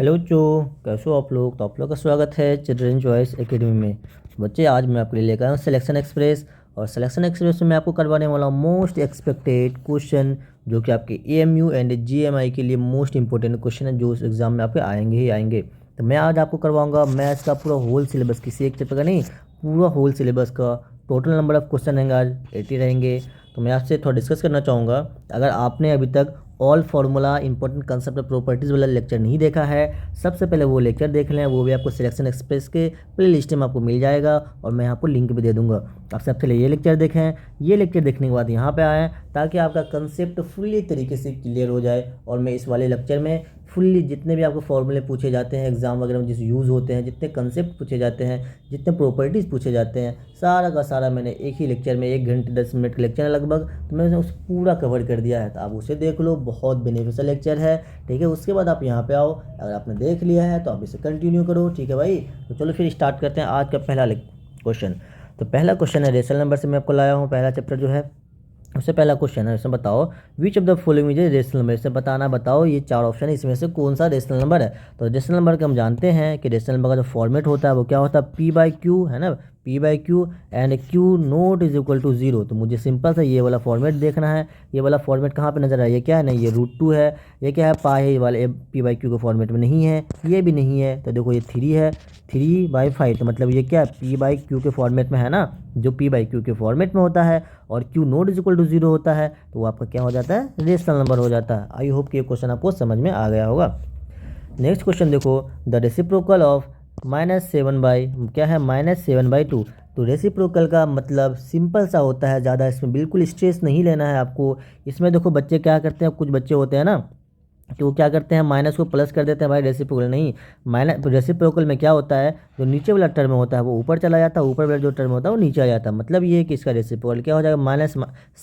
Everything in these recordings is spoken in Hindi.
हेलो कैसे हो आप लोग। तो आप लोग का स्वागत है चिल्ड्रन चॉइस एकेडमी में। तो बच्चे, आज मैं आपके लिए लेकर आया हूँ सिलेक्शन एक्सप्रेस। और सिलेक्शन एक्सप्रेस में मैं आपको करवाने वाला हूँ मोस्ट एक्सपेक्टेड क्वेश्चन, जो कि आपके एएमयू एंड जीएमआई के लिए मोस्ट इंपॉर्टेंट क्वेश्चन है, जो उस एग्जाम में आपके आएंगे ही आएंगे। तो मैं आज आपको करवाऊँगा मैथ्स का पूरा होल सिलेबस, किसी एक चैप्टर का नहीं, पूरा होल सिलेबस का। टोटल नंबर ऑफ क्वेश्चन रहेंगे आज 80 रहेंगे। तो मैं आपसे थोड़ा डिस्कस करना चाहूँगा, अगर आपने अभी तक all formula important concept of properties वाला लेक्चर नहीं देखा है, सबसे पहले वो लेक्चर देख लें। वो भी आपको सिलेक्शन एक्सप्रेस के प्ले लिस्ट में आपको मिल जाएगा, और मैं आपको लिंक भी दे दूंगा। आप सबसे पहले ये लेक्चर देखें। ये लेक्चर देखने के बाद यहाँ पे आएँ, ताकि आपका कंसेप्ट फुल्ली तरीके से क्लियर हो जाए। और मैं इस वाले लेक्चर में फुल्ली जितने भी आपको फॉर्मूले पूछे जाते हैं एग्जाम वगैरह में, जिस यूज़ होते हैं, जितने कंसेप्ट पूछे जाते हैं, जितने प्रॉपर्टीज़ पूछे जाते हैं, सारा का सारा मैंने एक ही लेक्चर में 1 घंटे 10 मिनट का लेक्चर है लगभग, तो मैंने उसे पूरा कवर कर दिया है। तो आप उसे देख लो, बहुत बेनिफिशियल लेक्चर है। ठीक है, उसके बाद आप यहाँ पे आओ। अगर आपने देख लिया है तो आप इसे कंटिन्यू करो। ठीक है भाई, तो चलो फिर स्टार्ट करते हैं आज का पहला क्वेश्चन। तो पहला क्वेश्चन है रेशनल नंबर से मैं आपको लाया हूँ। पहला चैप्टर जो है उससे पहला क्वेश्चन है, इसमें बताओ which of the following is rational number. इससे बताओ ये 4 ऑप्शन है, इसमें से कौन सा रेशनल नंबर है। तो रेशनल नंबर का हम जानते हैं कि रेशनल नंबर का जो फॉर्मेट होता है वो क्या होता है, P/Q है ना, P/Q and Q not is equal to 0। तो मुझे सिंपल सा ये वाला फॉर्मेट देखना है। ये वाला फॉर्मेट कहाँ पे नजर आ रहा है, ये क्या है, नहीं ये √2 है। ये क्या है, पाई है। ये वाले P/Q के फॉर्मेट में नहीं है, ये भी नहीं है। तो देखो ये 3 है, 3/5। तो मतलब ये क्या है, P/Q के फॉर्मेट में है ना, जो P/Q के फॉर्मेट में होता है और Q not is equal to 0 होता है, तो वो आपका क्या हो जाता है, रेशनल नंबर हो जाता है। आई होप कि ये क्वेश्चन आपको समझ में आ गया होगा। नेक्स्ट क्वेश्चन देखो, द रेसिप्रोकल ऑफ -7 क्या है, -7/2। तो रेसिप्रोकल का मतलब सिंपल सा होता है, ज़्यादा इसमें बिल्कुल स्ट्रेस नहीं लेना है आपको। इसमें देखो बच्चे क्या करते हैं, कुछ बच्चे होते हैं ना कि वो क्या करते हैं, माइनस को प्लस कर देते हैं। भाई रेसिप्रोकल नहीं, माइनस रेसिप्रोकल में क्या होता है, जो नीचे वाला टर्म होता है वो ऊपर चला जाता है, ऊपर वाला जो टर्म होता है वो नीचे आ जाता है। मतलब ये है कि इसका रेसिप्रोकल क्या हो जाएगा, माइनस।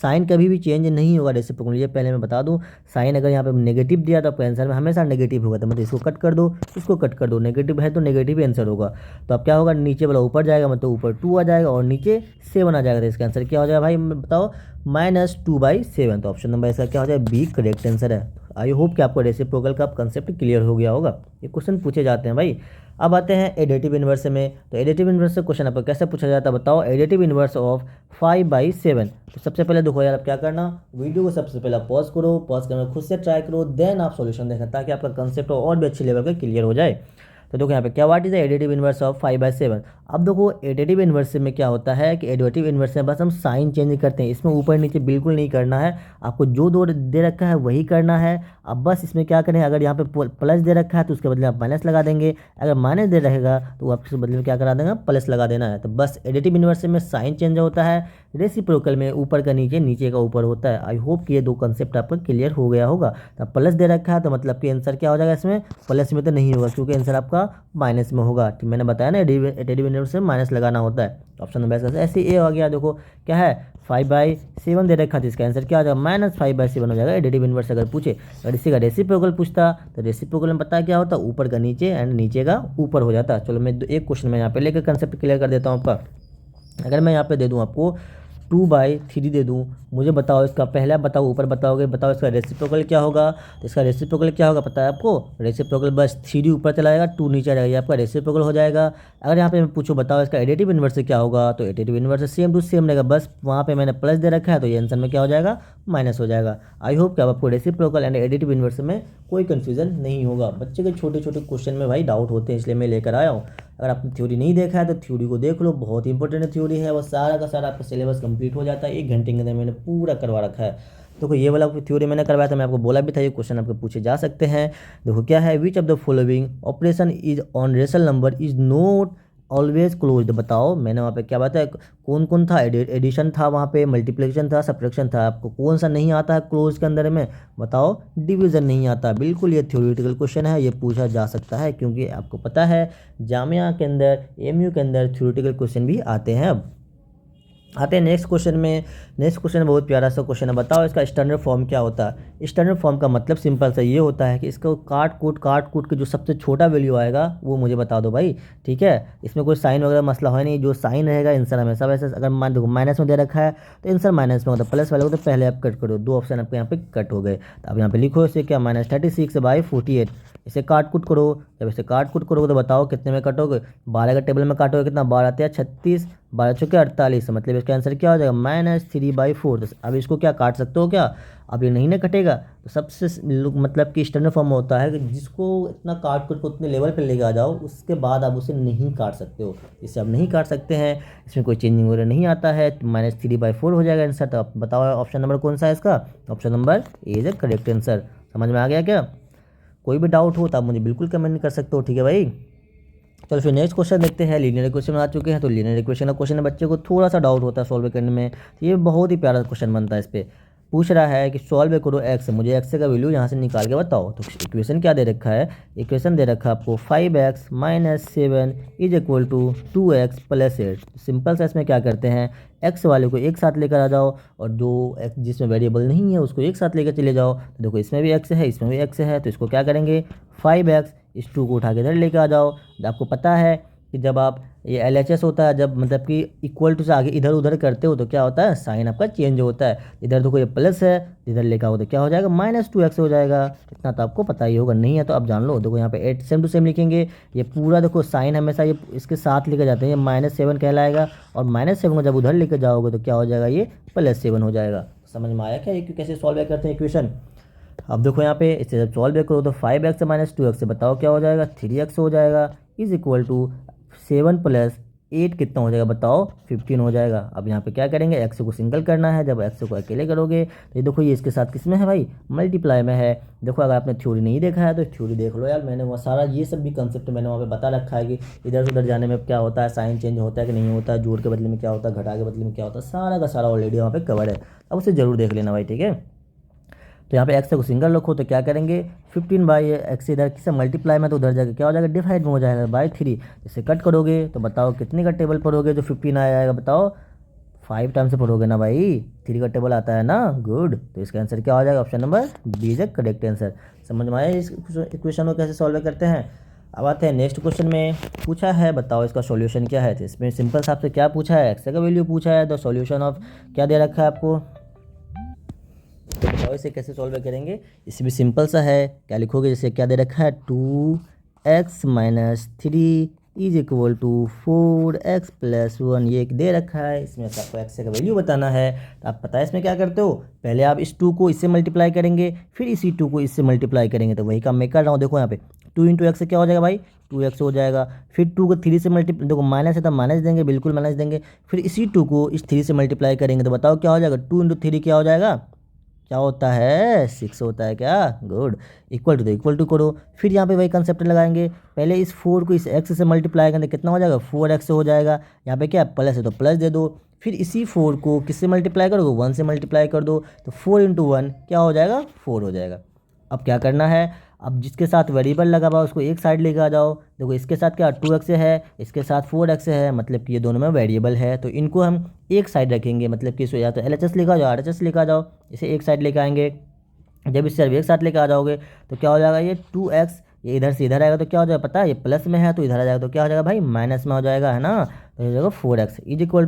साइन कभी भी चेंज नहीं होगा रेसिप्रोकल, ये पहले मैं बता दूं। साइन अगर यहाँ पे नेगेटिव दिया तो आपका आंसर में हमेशा नेगेटिव होगा। तो मतलब इसको कट कर दो, इसको कट कर दो, नेगेटिव है तो नेगेटिव आंसर होगा। तो अब क्या होगा, नीचे वाला ऊपर जाएगा, मतलब ऊपर 2 आ जाएगा और नीचे 7 आ जाएगा। तो इसका आंसर क्या हो जाएगा भाई बताओ, -2/7। तो ऑप्शन नंबर इसका क्या हो जाए, बी करेक्ट आंसर है। आई होप कि आपको रेसिप्रोकल का कंसेप्ट क्लियर हो गया होगा। ये क्वेश्चन पूछे जाते हैं भाई। अब आते हैं एडिटिव इन्वर्स में। तो एडिटिव इन्वर्स से क्वेश्चन आपको कैसे पूछा जाता है, बताओ एडिटिव इन्वर्स ऑफ 5/7। तो सबसे पहले देखो यार, आप क्या करना, वीडियो को सबसे पहले पॉज करो, पॉज करना खुद से ट्राई करो, देन आप सॉल्यूशन देखना, ताकि आपका कंसेप्ट और भी अच्छी लेवल का क्लियर हो जाए। तो देखो यहाँ पे क्या, what is the additive inverse of 5/7। अब देखो एडिटिव इन्वर्स में क्या होता है कि एडिटिव इन्वर्स में बस हम साइन चेंज करते हैं, इसमें ऊपर नीचे बिल्कुल नहीं करना है आपको, जो दो दे रखा है वही करना है। अब बस इसमें क्या करें, अगर यहाँ पे प्लस दे रखा है तो उसके बदले आप माइनस लगा देंगे, अगर माइनस दे रहेगा तो आपके बदले में क्या करा देंगे, प्लस लगा देना है। तो बस एडिटिव इन्वर्स में साइन चेंज होता है, रेसिप्रोकल में ऊपर का नीचे, नीचे का ऊपर होता है। आई होप कि ये 2 कंसेप्ट आपका क्लियर हो गया होगा। तो प्लस दे रखा है तो मतलब कि आंसर क्या हो जाएगा, इसमें प्लस में तो नहीं होगा, क्योंकि आंसर आपका माइनस में होगा। तो मैंने बताया ना, एडिटिव इन्वर्स में माइनस लगाना होता है। ऑप्शन नंबर इसका ऐसे ए हो गया। देखो क्या है, 5/7 दे रखा था, इसका आंसर क्या हो जाएगा, -5/7 हो जाएगा एडिटिव इन्वर्स अगर पूछे। अगर इसी का रेसिप्रोकल पूछता तो रेसिप्रोकल में पता क्या होता, ऊपर का नीचे एंड नीचे का ऊपर हो जाता। चलो मैं एक क्वेश्चन में यहाँ पे लेकर कंसेप्ट क्लियर कर देता हूँ आपका। अगर मैं यहाँ पे दे दूँ आपको 2/3 दे दूँ, मुझे बताओ इसका पहला बताओ, ऊपर बताओगे, बताओ इसका रेसिप्रोकल क्या होगा। तो इसका रेसिप्रोकल क्या होगा पता है आपको, रेसिप्रोकल बस 3 ऊपर चला जाएगा, 2 नीचे आ जाएगा, ये आपका रेसिप्रोकल हो जाएगा। अगर यहाँ पे मैं पूछूँ बताओ इसका एडिटिव इन्वर्स से क्या होगा, तो additive inverse same to same रहेगा, बस वहाँ पे मैंने प्लस दे रखा है तो ये आंसर में क्या हो जाएगा, माइनस हो जाएगा। आई होप कि आपको रेसिप्रोकल एंड एडिटिव इन्वर्स में कोई कन्फ्यूजन नहीं होगा। बच्चे के छोटे छोटे क्वेश्चन में भाई डाउट होते हैं, इसलिए मैं लेकर आया हूँ। अगर आपने थ्योरी नहीं देखा है तो थ्योरी को देख लो, बहुत इंपॉर्टेंट थ्योरी है, वो सारा का सारा आपका सिलेबस कंप्लीट हो जाता है 1 घंटे के अंदर, मैंने पूरा करवा रखा है। देखो ये वाला थ्योरी मैंने करवाया था, मैं आपको बोला भी था ये क्वेश्चन आपको पूछे जा सकते हैं। देखो क्या है, which of the following operation is on rational number is not always closed. बताओ मैंने वहाँ पे क्या बताया, कौन कौन था, एडिशन था, वहाँ पे मल्टीप्लिकेशन था, सब्ट्रैक्शन था, आपको कौन सा नहीं आता है क्लोज के अंदर में, बताओ डिवीजन नहीं आता। बिल्कुल ये थ्योरेटिकल क्वेश्चन है, ये पूछा जा सकता है, क्योंकि आपको पता है जामिया के अंदर, एमयू के अंदर थ्योरेटिकल क्वेश्चन भी आते हैं। अब आते हैं नेक्स्ट क्वेश्चन में। नेक्स्ट क्वेश्चन बहुत प्यारा सा क्वेश्चन है, बताओ इसका स्टैंडर्ड फॉर्म क्या होता है। स्टैंडर्ड फॉर्म का मतलब सिंपल सा ये होता है कि इसको काट कूट के जो सबसे छोटा वैल्यू आएगा वो मुझे बता दो भाई। ठीक है, इसमें कोई साइन वगैरह मसला है नहीं, जो साइन रहेगा आंसर हमेशा वैसे, अगर मान देखो माइनस में दे रखा है तो आंसर माइनस में होता है, प्लस वाले को तो पहले आप कट करो, 2 ऑप्शन आपके यहाँ पे कट हो गए। तो आप यहाँ पे लिखो इसे क्या, -36/48। इसे काट कूट करो। जब इसे काट कूट करोगे तो बताओ कितने में काटोगे, 12 का टेबल में काटोगे कितना, 12 या 36, 12 चौके 48, मतलब इसका आंसर क्या हो जाएगा -3/4। अब इसको क्या काट सकते हो क्या, अब ये नहीं ना कटेगा। तो सबसे मतलब कि स्टैंडर्ड फॉर्म होता है कि जिसको इतना काट कूट को उतने लेवल पे लेके आ जाओ उसके बाद आप उसे नहीं काट सकते हो। इसे आप नहीं काट सकते हैं, इसमें कोई चेंजिंग वगैरह नहीं आता है, तो -3/4 हो जाएगा आंसर। तो आप बताओ ऑप्शन नंबर कौन सा है इसका, option number A is the correct answer. समझ में आ गया क्या, कोई भी डाउट हो तो आप मुझे बिल्कुल कमेंट कर सकते हो, ठीक है भाई। चलो फिर नेक्स्ट क्वेश्चन देखते हैं। लीनियर इक्वेशन आ चुके हैं, तो लीनियर इक्वेशन का क्वेश्चन है, बच्चे को थोड़ा सा डाउट होता है सॉल्व करने में, तो ये बहुत ही प्यारा क्वेश्चन बनता है। इस पर पूछ रहा है कि सॉल्व करो एक्स, मुझे एक्स का वैल्यू यहाँ से निकाल के बताओ। तो इक्वेशन क्या दे रखा है, इक्वेशन दे रखा है आपको 5x - 7 = 2x + 8। सिंपल सा इसमें क्या करते हैं, एक्स वाले को एक साथ लेकर आ जाओ और जो एक्स जिसमें वेरिएबल नहीं है उसको एक साथ लेकर चले जाओ। तो देखो इसमें भी एक्स है, इसमें भी एक्स है, तो इसको क्या करेंगे 5x, इस 2 को उठा के इधर लेकर आ जाओ। आपको पता है कि जब आप ये LHS होता है, जब मतलब कि इक्वल टू से आगे इधर उधर करते हो तो क्या होता है, साइन आपका चेंज होता है। इधर देखो ये प्लस है, इधर लेकर आओ तो क्या हो जाएगा -2x हो जाएगा। इतना तो आपको पता ही होगा, नहीं है तो आप जान लो। देखो यहाँ पे 8 सेम टू सेम लिखेंगे, ये पूरा देखो साइन हमेशा ये इसके साथ लेकर जाते हैं, ये -7 कहलाएगा, और -7 को जब उधर लेकर जाओगे तो क्या हो जाएगा, ये +7 हो जाएगा। समझ में आया क्या ये कैसे सॉल्व करते हैं इक्वेशन। अब देखो यहाँ पे इसे जब सॉल्व करो तो 5x - 2x से बताओ क्या हो जाएगा, 3x हो जाएगा, = 7 + 8 कितना हो जाएगा बताओ, 15 हो जाएगा। अब यहाँ पे क्या करेंगे, एक्स को सिंगल करना है, जब एक्स को अकेले करोगे तो ये देखो ये इसके साथ किस में है भाई, मल्टीप्लाई में है। देखो अगर आपने थ्योरी नहीं देखा है तो थ्योरी देख लो यार, मैंने वहाँ सारा ये सब भी कंसेप्ट मैंने वहाँ पे बता रखा है कि इधर से उधर जाने में क्या होता है, साइन चेंज होता है कि नहीं होता है, जोड़ के बदले में क्या होता है, घटा के बदले में क्या होता है, सारा का सारा ऑलरेडी वहाँ पे कवर है। अब उसे जरूर देख लेना भाई, ठीक है। तो यहाँ पे एक्स को सिंगल रखो तो क्या करेंगे, 15/x इधर किससे मल्टीप्लाई में तो उधर जाके क्या हो जाएगा, डिवाइड में हो जाएगा /3। इसे कट करोगे तो बताओ कितने का टेबल पढ़ोगे, जो 15 आएगा बताओ 5 टाइम से पढ़ोगे ना भाई, 3 का टेबल आता है ना, गुड। तो इसका आंसर क्या हो जाएगा, option number B is correct answer. समझ में आया इस इक्वेशन को कैसे सॉल्व करते हैं। अब आते हैं नेक्स्ट क्वेश्चन में, पूछा है बताओ इसका सॉल्यूशन क्या है। तो इसमें सिंपल सा आपसे क्या पूछा है, एक्स का वैल्यू पूछा है, तो सॉल्यूशन ऑफ क्या दे रखा है आपको, तो बताओ इसे कैसे सॉल्व करेंगे। इसे भी सिंपल सा है, क्या लिखोगे, जैसे क्या दे रखा है 2x - 3 = 4x + 1, ये एक दे रखा है। इसमें आपको एक्स का वैल्यू बताना है। तो आप पता है इसमें क्या करते हो, पहले आप इस 2 को इससे मल्टीप्लाई करेंगे, फिर इसी 2 को इससे मल्टीप्लाई करेंगे। तो वही काम मैं कर रहा हूँ। देखो यहाँ पे 2 × x से क्या हो जाएगा भाई, 2x हो जाएगा, फिर 2 को 3 से मल्टीप्लाई, देखो माइनस है तो माइनस देंगे, बिल्कुल माइनस देंगे, फिर इसी 2 को इस 3 से मल्टीप्लाई करेंगे तो बताओ क्या हो जाएगा, 2 × 3 क्या हो जाएगा, क्या होता है 6 होता है क्या, गुड। इक्वल टू करो, फिर यहाँ पे वही कंसेप्ट लगाएंगे, पहले इस 4 को इस x से मल्टीप्लाई करेंगे, कितना हो जाएगा 4x हो जाएगा। यहाँ पे क्या प्लस है तो प्लस दे दो, फिर इसी 4 को किससे मल्टीप्लाई करोगे, 1 से मल्टीप्लाई कर दो, तो 4 × 1 क्या हो जाएगा, 4 हो जाएगा। अब क्या करना है, अब जिसके साथ वेरिएबल लगा हुआ उसको एक साइड लेकर आ जाओ। देखो इसके साथ क्या 2x है, इसके साथ 4x है, मतलब कि ये दोनों में वेरिएबल है, तो इनको हम एक साइड रखेंगे, मतलब कि इसको या तो LHS लेकर आ जाओ, RHS लेकर आ जाओ, इसे एक साइड लेकर आएंगे। जब इसे एक साथ लेकर आ जाओगे तो क्या हो जाएगा, ये 2x ये इधर से इधर आएगा तो क्या हो जाएगा पता है, ये प्लस में है तो इधर आ जाएगा तो क्या हो जाएगा भाई, माइनस में हो जाएगा, है ना। तो ये देखो 4x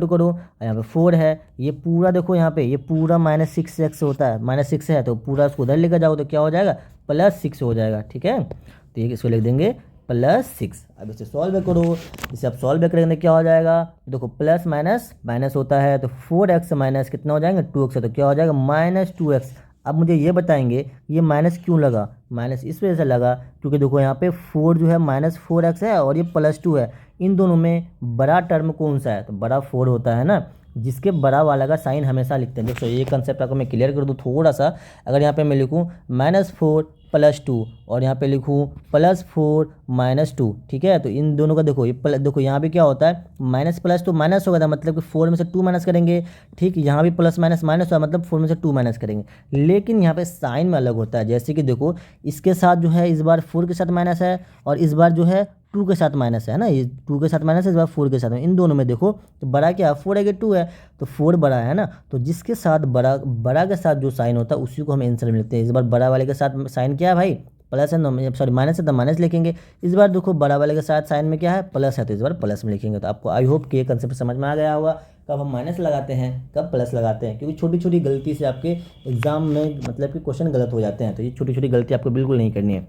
= करो, यहाँ पे 4 है, ये पूरा देखो यहाँ पे ये पूरा -6x होता है, -6 है तो पूरा उसको उधर लेकर जाओ तो क्या हो जाएगा, +6 हो जाएगा, ठीक है। तो ये इसको लिख देंगे +6। अब इसे सॉल्व करो, इसे आप सॉल्व करेंगे क्या हो जाएगा, देखो प्लस माइनस माइनस होता है, तो 4x माइनस कितना हो जाएगा 2x है, तो क्या हो जाएगा -2x। अब मुझे ये बताएंगे ये माइनस क्यों लगा, माइनस इस वजह से लगा क्योंकि देखो यहाँ पे 4 जो है -4x है और ये +2 है, इन दोनों में बड़ा टर्म कौन सा है, तो बड़ा 4 होता है ना, जिसके बड़ा वाला का साइन हमेशा लिखते हैं। देखो ये कंसेप्ट आपको मैं क्लियर कर दूँ थोड़ा सा, अगर यहाँ पे मैं लिखूँ -4 + 2 और यहाँ पे लिखूँ +4 - 2, ठीक है। तो इन दोनों का देखो ये देखो यहाँ पे क्या होता है, माइनस प्लस तो माइनस होगा था, मतलब कि 4 में से 2 माइनस करेंगे, ठीक। यहाँ भी प्लस माइनस माइनस होगा, मतलब 4 में से 2 माइनस करेंगे, लेकिन यहाँ पे साइन में अलग होता है। जैसे कि देखो इसके साथ जो है इस बार 4 के साथ माइनस है और इस बार जो है 2 के साथ माइनस है ना, ये 2 के साथ माइनस है, इस बार 4 के साथ, इन दोनों में देखो तो बड़ा क्या है 4 है कि 2 है, तो 4 बड़ा है ना, तो जिसके साथ बड़ा के साथ जो साइन होता है उसी को हम आंसर में लिखते हैं। इस बार बड़ा वाले के साथ साइन क्या है भाई, प्लस है, सॉरी माइनस है तो माइनस लिखेंगे। इस बार देखो बड़ा वाले के साथ साइन में क्या है प्लस है, तो इस बार प्लस में लिखेंगे। तो आपको आई होप कि ये कंसेप्ट समझ में आ गया होगा, कब हम माइनस लगाते हैं कब प्लस लगाते हैं, क्योंकि छोटी छोटी गलती से आपके एग्जाम में मतलब कि क्वेश्चन गलत हो जाते हैं, तो ये छोटी छोटी गलती आपको बिल्कुल नहीं करनी है।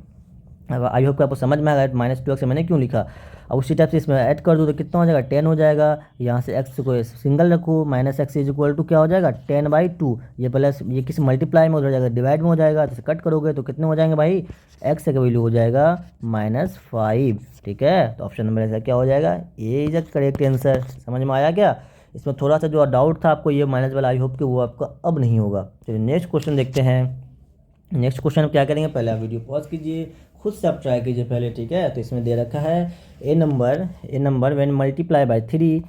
अब आई होप कि आपको समझ में आ गया -2x मैंने क्यों लिखा। अब उसी टाइप से इसमें ऐड कर दूँ तो कितना हो जाएगा 10 हो जाएगा। यहाँ से x को सिंगल रखूँ, -x इज इक्वल टू क्या हो जाएगा 10/2। ये प्लस ये किसी मल्टीप्लाई में हो जाएगा, डिवाइड में हो जाएगा, तो कट करोगे तो कितने हो जाएंगे भाई, x का वैल्यू हो जाएगा -5। ठीक है, तो ऑप्शन नंबर ऐसा क्या हो जाएगा, ए इज द करेक्ट आंसर। समझ में आया क्या? इसमें थोड़ा सा जो डाउट था आपको ये माइनस वाला, आई होप कि वो आपका अब नहीं होगा। चलिए नेक्स्ट क्वेश्चन देखते हैं। नेक्स्ट क्वेश्चन क्या करेंगे, पहले आप वीडियो पॉज कीजिए, खुद से आप ट्राई कीजिए पहले। ठीक है, तो इसमें दे रखा है a number when multiply by 3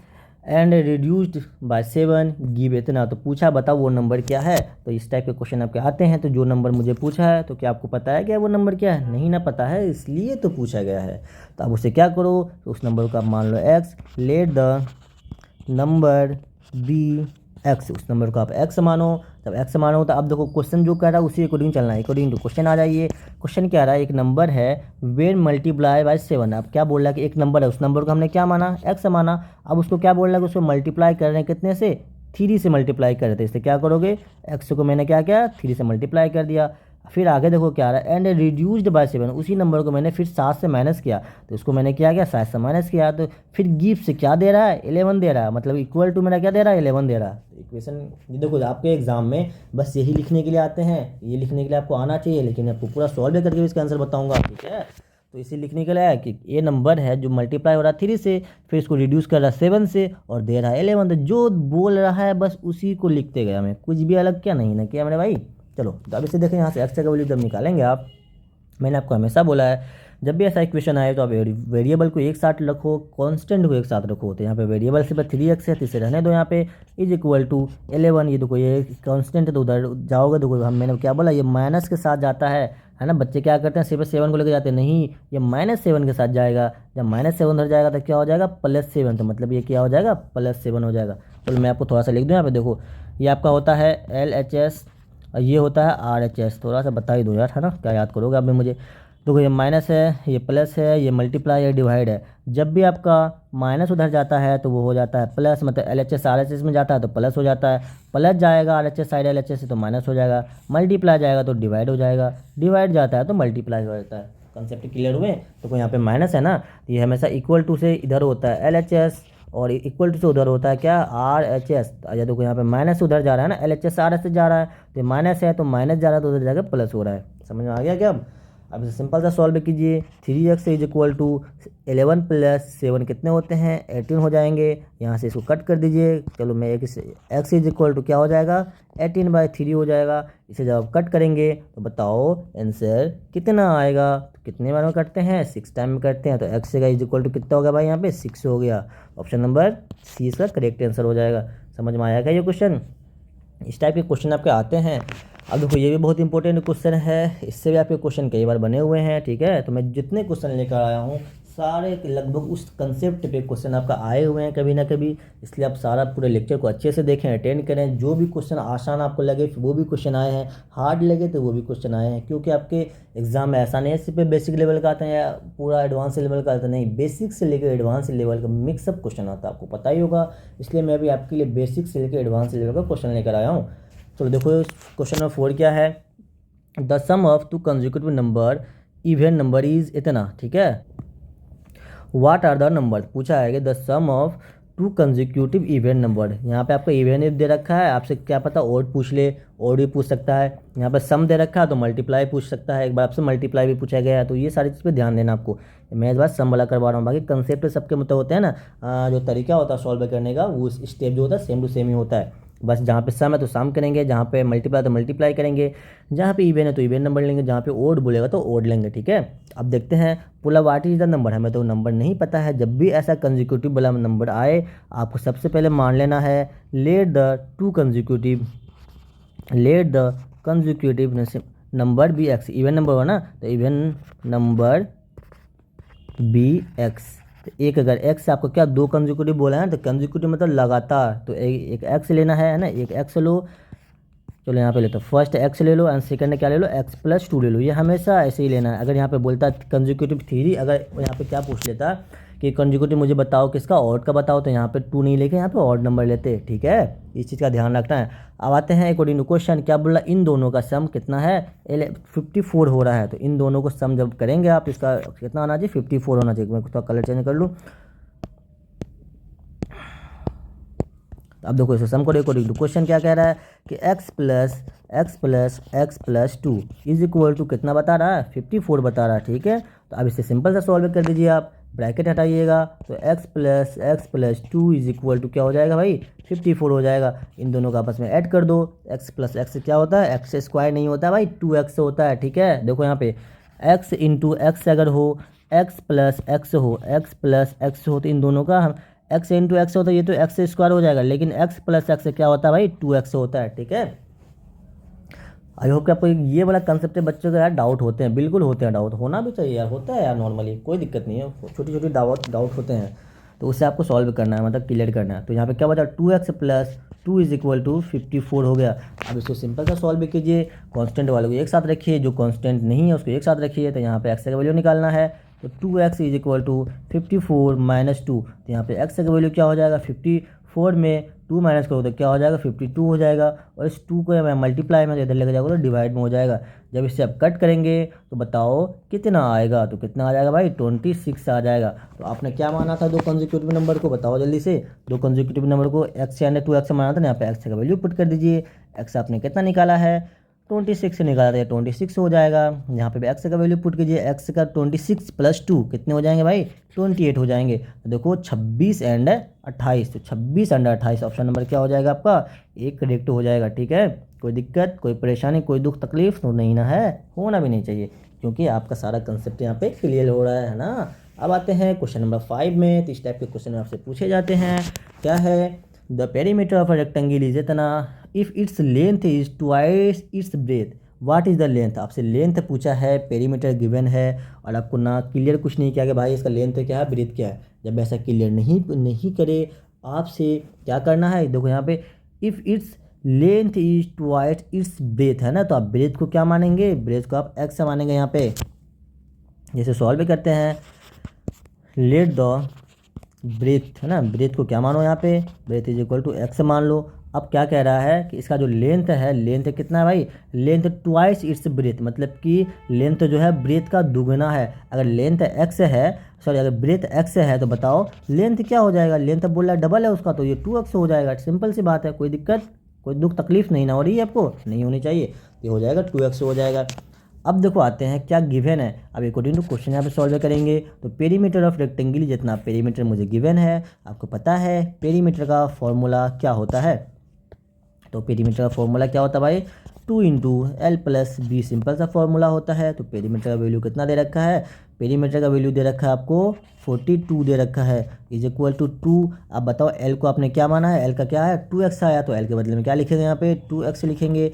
and reduced by 7 give इतना। तो पूछा बताओ वो नंबर क्या है। तो इस टाइप के क्वेश्चन आपके आते हैं। तो जो नंबर मुझे पूछा है तो क्या आपको पता है क्या वो नंबर क्या है? नहीं ना पता है, इसलिए तो पूछा गया है। तो आप उसे क्या करो, तो उस नंबर को आप मान लो x, let the number be x, उस नंबर को आप x मानो। जब x मानो तो अब देखो क्वेश्चन जो कह रहा है उसी अकॉर्डिंग चलना है, अकॉर्डिंग टू क्वेश्चन आ जाइए। क्वेश्चन क्या रहा है, एक नंबर है वेन मल्टीप्लाई बाय 7। अब क्या बोल रहा है कि एक नंबर है, उस नंबर को हमने क्या माना, x माना। अब उसको क्या बोल रहा है कि उसको मल्टीप्लाई कर रहे हैं कितने से, 3 से मल्टीप्लाई कर रहे थे। इससे क्या करोगे, x को मैंने क्या किया 3 से मल्टीप्लाई कर दिया। फिर आगे देखो क्या आ रहा है, एंड रिड्यूस्ड बाय 7, उसी नंबर को मैंने फिर 7 से माइनस किया। तो इसको मैंने क्या किया 7 से माइनस किया। तो फिर गिव से क्या दे रहा है 11 दे रहा है, मतलब इक्वल टू मेरा क्या दे रहा है 11 दे रहा है। इक्वेशन देखो आपके एग्जाम में बस यही लिखने के लिए आते हैं, ये लिखने के लिए आपको आना चाहिए, लेकिन आपको पूरा सॉल्व करके भी इसका आंसर बताऊंगा। ठीक है, तो इसे लिखने के लिए है कि ये नंबर है जो मल्टीप्लाई हो रहा है 3 से, फिर इसको रिड्यूस कर रहा है 7 से और दे रहा है 11। तो जो बोल रहा है बस उसी को लिखते गया मैं, कुछ भी अलग क्या नहीं ना किया मेरे भाई। चलो तो अब इसे देखें, यहाँ से x का वैल्यू जब निकालेंगे आप, मैंने आपको हमेशा बोला है जब भी ऐसा इक्वेशन आए तो आप वेरिएबल को एक साथ रखो, कांस्टेंट को एक साथ रखो। तो यहाँ पे वेरिएबल से 3x है तो इसे रहने दो, यहाँ पे इज इक्वल टू 11। ये देखो ये कांस्टेंट है तो उधर जाओगे, देखो हम मैंने क्या बोला ये माइनस के साथ जाता है ना। बच्चे क्या करते हैं सिर्फ 7 को लेकर जाते हैं, नहीं ये -7 के साथ जाएगा। जब -7 उधर जाएगा तो क्या हो जाएगा +7, तो मतलब ये क्या हो जाएगा +7 हो जाएगा। तो मैं आपको थोड़ा सा लिख दूँ यहाँ पे, देखो ये आपका होता है LHS और ये होता है RHS। थोड़ा सा बता ही दो यार, है ना, क्या याद करोगे आप भी मुझे। देखो ये माइनस है, ये प्लस है, ये मल्टीप्लाई है, डिवाइड है। जब भी आपका माइनस उधर जाता है तो वो हो जाता है प्लस, मतलब LHS RHS में जाता है तो प्लस हो जाता है, प्लस जाएगा RHS साइड LHS से तो माइनस हो जाएगा, मल्टीप्लाई जाएगा तो डिवाइड हो जाएगा, डिवाइड जाता है तो मल्टीप्लाई हो जाता है। कंसेप्ट क्लियर हुए? तो यहाँ पे माइनस है ना, तो ये हमेशा इक्वल टू से इधर होता है LHS और इक्वल टू से उधर होता है क्या RHS। अच्छा देखो यहाँ पे माइनस उधर जा रहा है ना, LHS RHS से जा रहा है, तो माइनस है तो माइनस जा रहा है तो उधर जाकर प्लस हो रहा है। समझ में आ गया क्या? अब इसे सिंपल सा सॉल्व कीजिए, 3x इज इक्वल टू 11 + 7 कितने होते हैं 18 हो जाएंगे। यहाँ से इसको कट कर दीजिए, चलो मैं एक x इज इक्वल टू क्या हो जाएगा 18/3 हो जाएगा। इसे जब आप कट करेंगे तो बताओ आंसर कितना आएगा। तो कितने बार में करते हैं 6 टाइम में करते हैं, तो x का इज इक्वल टू कितना हो गया भाई यहाँ पे 6 हो गया। ऑप्शन नंबर सी इसका करेक्ट आंसर हो जाएगा। समझ में आया क्या ये क्वेश्चन? इस टाइप के क्वेश्चन आपके आते हैं। अब देखो ये भी बहुत इंपॉर्टेंट क्वेश्चन है, इससे भी आपके क्वेश्चन कई बार बने हुए हैं। ठीक है, तो मैं जितने क्वेश्चन लेकर आया हूँ सारे लगभग उस कंसेप्ट पे क्वेश्चन आपका आए हुए हैं कभी ना कभी, इसलिए आप सारा पूरे लेक्चर को अच्छे से देखें, अटेंड करें। जो भी क्वेश्चन आसान आपको लगे वो भी क्वेश्चन आए हैं, हार्ड लगे तो वो भी क्वेश्चन आए हैं, क्योंकि आपके एग्जाम में ऐसा नहीं है सिर्फ बेसिक लेवल का आते हैं या पूरा एडवांस लेवल का आता है, नहीं, बेसिक से लेकर एडवांस लेवल का मिक्सअप क्वेश्चन आता है, आपको पता ही होगा। इसलिए मैं भी आपके लिए बेसिक से लेकर एडवांस लेवल का क्वेश्चन लेकर आया हूँ। चलो देखो क्वेश्चन नंबर 4 क्या है, the sum of 2 consecutive number even number is इतना। ठीक है, व्हाट आर द नंबर, पूछा है कि the sum of 2 consecutive even number. यहाँ पे आपको इवन दे रखा है, आपसे क्या पता ओड पूछ ले, ओड भी पूछ सकता है। यहाँ पे सम दे रखा है तो मल्टीप्लाई पूछ सकता है, एक बार आपसे मल्टीप्लाई भी पूछा गया है। तो ये सारी चीज़ पे ध्यान देना आपको। मैं इस बार सम वाला करवा रहा हूँ, बाकी कंसेप्ट सबके मतलब होते हैं ना, जो तरीका होता है सॉल्व करने का वो स्टेप जो होता है सेम टू सेम ही होता है। बस जहाँ पे सम है तो सम करेंगे, जहाँ पे मल्टीप्लाई तो मल्टीप्लाई करेंगे, जहाँ पे इवन है तो इवन नंबर लेंगे, जहाँ पे ओड बोलेगा तो ओड लेंगे। ठीक है, अब देखते हैं पुला व्हाट इज द नंबर। हमें तो नंबर नहीं पता है। जब भी ऐसा कंसेक्यूटिव वाला नंबर आए आपको सबसे पहले मान लेना है let the consecutive number be X. Even number हो ना तो इवन नंबर बी एक्स। तो एक अगर x आपको क्या 2 कंसेक्यूटिव बोला है ना, तो कंसेक्यूटिव मतलब लगातार, तो एक x लेना है ना, एक x लो। चलो यहाँ पे ले तो फर्स्ट x ले लो एंड सेकंड क्या ले लो x + 2 ले लो। ये हमेशा ऐसे ही लेना है। अगर यहाँ पे बोलता कंसेक्यूटिव 3, अगर यहाँ पे क्या पूछ लेता कि कंजिक्यूटिव मुझे बताओ किसका, ऑड का बताओ, तो यहाँ पे 2 नहीं लेके यहाँ पे ऑड नंबर लेते, ठीक है, इस चीज़ का ध्यान रखना है। अब आते हैं अकॉर्डिंग टू क्वेश्चन, क्या बोला, इन दोनों का सम कितना है, 54 हो रहा है, तो इन दोनों को सम जब करेंगे आप, इसका कितना आना चाहिए, 54 होना चाहिए। मैं थोड़ा कलर चेंज कर लूँ। अब देखो इसे सम करो, अकॉर्डिंग टू क्वेश्चन क्या कह रहा है कि x+x+x+2 इज इक्वल टू कितना बता रहा है, 54 बता रहा है, ठीक है। तो अब इसे सिंपल सा सॉल्व कर दीजिए आप, ब्रैकेट हटाइएगा, तो x+x+2 इज इक्वल टू क्या हो जाएगा भाई, 54 हो जाएगा। इन दोनों का आपस में ऐड कर दो, x+x क्या होता है, x स्क्वायर नहीं होता है भाई, 2x होता है, ठीक है। देखो यहाँ पे x इंटू एक्स अगर हो, x+x हो, तो इन दोनों का हम x इंटू एक्स होता है, ये तो x स्क्वायर हो जाएगा, लेकिन x+x क्या होता है भाई, 2x होता है, ठीक है। आई होप कि आपको ये वाला कंसेप्ट है बच्चों का यार डाउट होते हैं, बिल्कुल होते हैं डाउट, होना भी चाहिए यार, होता है यार नॉर्मली, कोई दिक्कत नहीं है, छोटी छोटी डाउट होते हैं, तो उससे आपको सॉल्व करना है, मतलब क्लियर करना है। तो यहाँ पे क्या बचा, 2x+2 इज इक्वल टू 54 हो गया। अब इसको सिंपल सा सॉल्व कीजिए, कांस्टेंट वाले को एक साथ रखिए, जो कांस्टेंट नहीं है उसको एक साथ रखिए, तो यहाँ पे x का वैल्यू निकालना है, तो 2x इज इक्वल टू 54 - 2, तो यहाँ पे x का वैल्यू क्या हो जाएगा, 54 में 2 माइनस करो तो क्या हो जाएगा, 52 हो जाएगा, और इस 2 को मैं मल्टीप्लाई में इधर लेकर जाऊँगा तो डिवाइड में हो जाएगा। जब इससे आप कट करेंगे तो बताओ कितना आएगा, तो कितना आ जाएगा भाई, 26 आ जाएगा। तो आपने क्या माना था, 2 कंसेक्यूटिव नंबर को, बताओ जल्दी से, 2 कंसेक्यूटिव नंबर को x यानी 2x से माना था ना, यहाँ पे x का वैल्यू पुट कर दीजिए, x आपने कितना निकाला है, 26 से निकाला था, 26 हो जाएगा। यहाँ पे भी x का वैल्यू पुट कीजिए, x का 26 + 2 कितने हो जाएंगे भाई, 28 हो जाएंगे। तो देखो 26 एंड 28, तो 26 एंड 28 ऑप्शन नंबर क्या हो जाएगा आपका, एक करेक्ट हो जाएगा, ठीक है। कोई दिक्कत, कोई परेशानी, कोई दुख तकलीफ तो नहीं ना है, होना भी नहीं चाहिए, क्योंकि आपका सारा कंसेप्ट यहाँ पे क्लियर हो रहा है ना। अब आते हैं क्वेश्चन नंबर 5 में, तो इस टाइप के क्वेश्चन आपसे पूछे जाते हैं। क्या है, the perimeter of a rectangle is इतना, if its length is twice its breadth, what is the length, आपसे लेंथ पूछा है, पेरीमीटर गिवन है, और आपको ना क्लियर कुछ नहीं किया कि भाई इसका लेंथ क्या है, ब्रेथ क्या है। जब ऐसा क्लियर नहीं करे आपसे, क्या करना है, देखो यहाँ पे if its length is twice its breath है ना, तो आप ब्रेथ को क्या मानेंगे, ब्रेथ को आप x मानेंगे। यहाँ पे जैसे सॉल्व भी करते हैं, लेट द ब्रेथ है ना, ब्रेथ को क्या मानो, यहाँ पे breadth is equal to x मान लो। अब क्या कह रहा है कि इसका जो लेंथ है, लेंथ कितना है भाई, लेंथ ट्वाइस इट्स ब्रेथ, मतलब कि लेंथ जो है ब्रेथ का दुगना है। अगर लेंथ x है, सॉरी अगर ब्रेथ x है, तो बताओ लेंथ क्या हो जाएगा, लेंथ बोल रहा है डबल है उसका, तो ये 2x हो जाएगा, सिंपल सी बात है, कोई दिक्कत, कोई दुख तकलीफ नहीं ना हो रही है आपको, नहीं होनी चाहिए, ये हो जाएगा 2x हो जाएगा। अब देखो आते हैं क्या गिवन है, अब अकॉर्डिंग टू क्वेश्चन यहाँ पे सॉल्व करेंगे। तो पेरीमीटर ऑफ रेक्टेंगल, जितना पेरीमीटर मुझे गिवन है, आपको पता है पेरीमीटर का फॉर्मूला क्या होता है, तो पेरीमीटर का फॉर्मूला क्या होता है भाई, 2 × L + B, सिंपल सा फॉर्मूला होता है। तो पेरीमीटर का वैल्यू कितना दे रखा है, पेरीमीटर का वैल्यू दे रखा है आपको 42 दे रखा है, इज इक्वल टू 2। अब बताओ L को आपने क्या माना है, L का क्या है 2x आया, तो L के बदले में क्या लिखेंगे, यहाँ पे 2x लिखेंगे।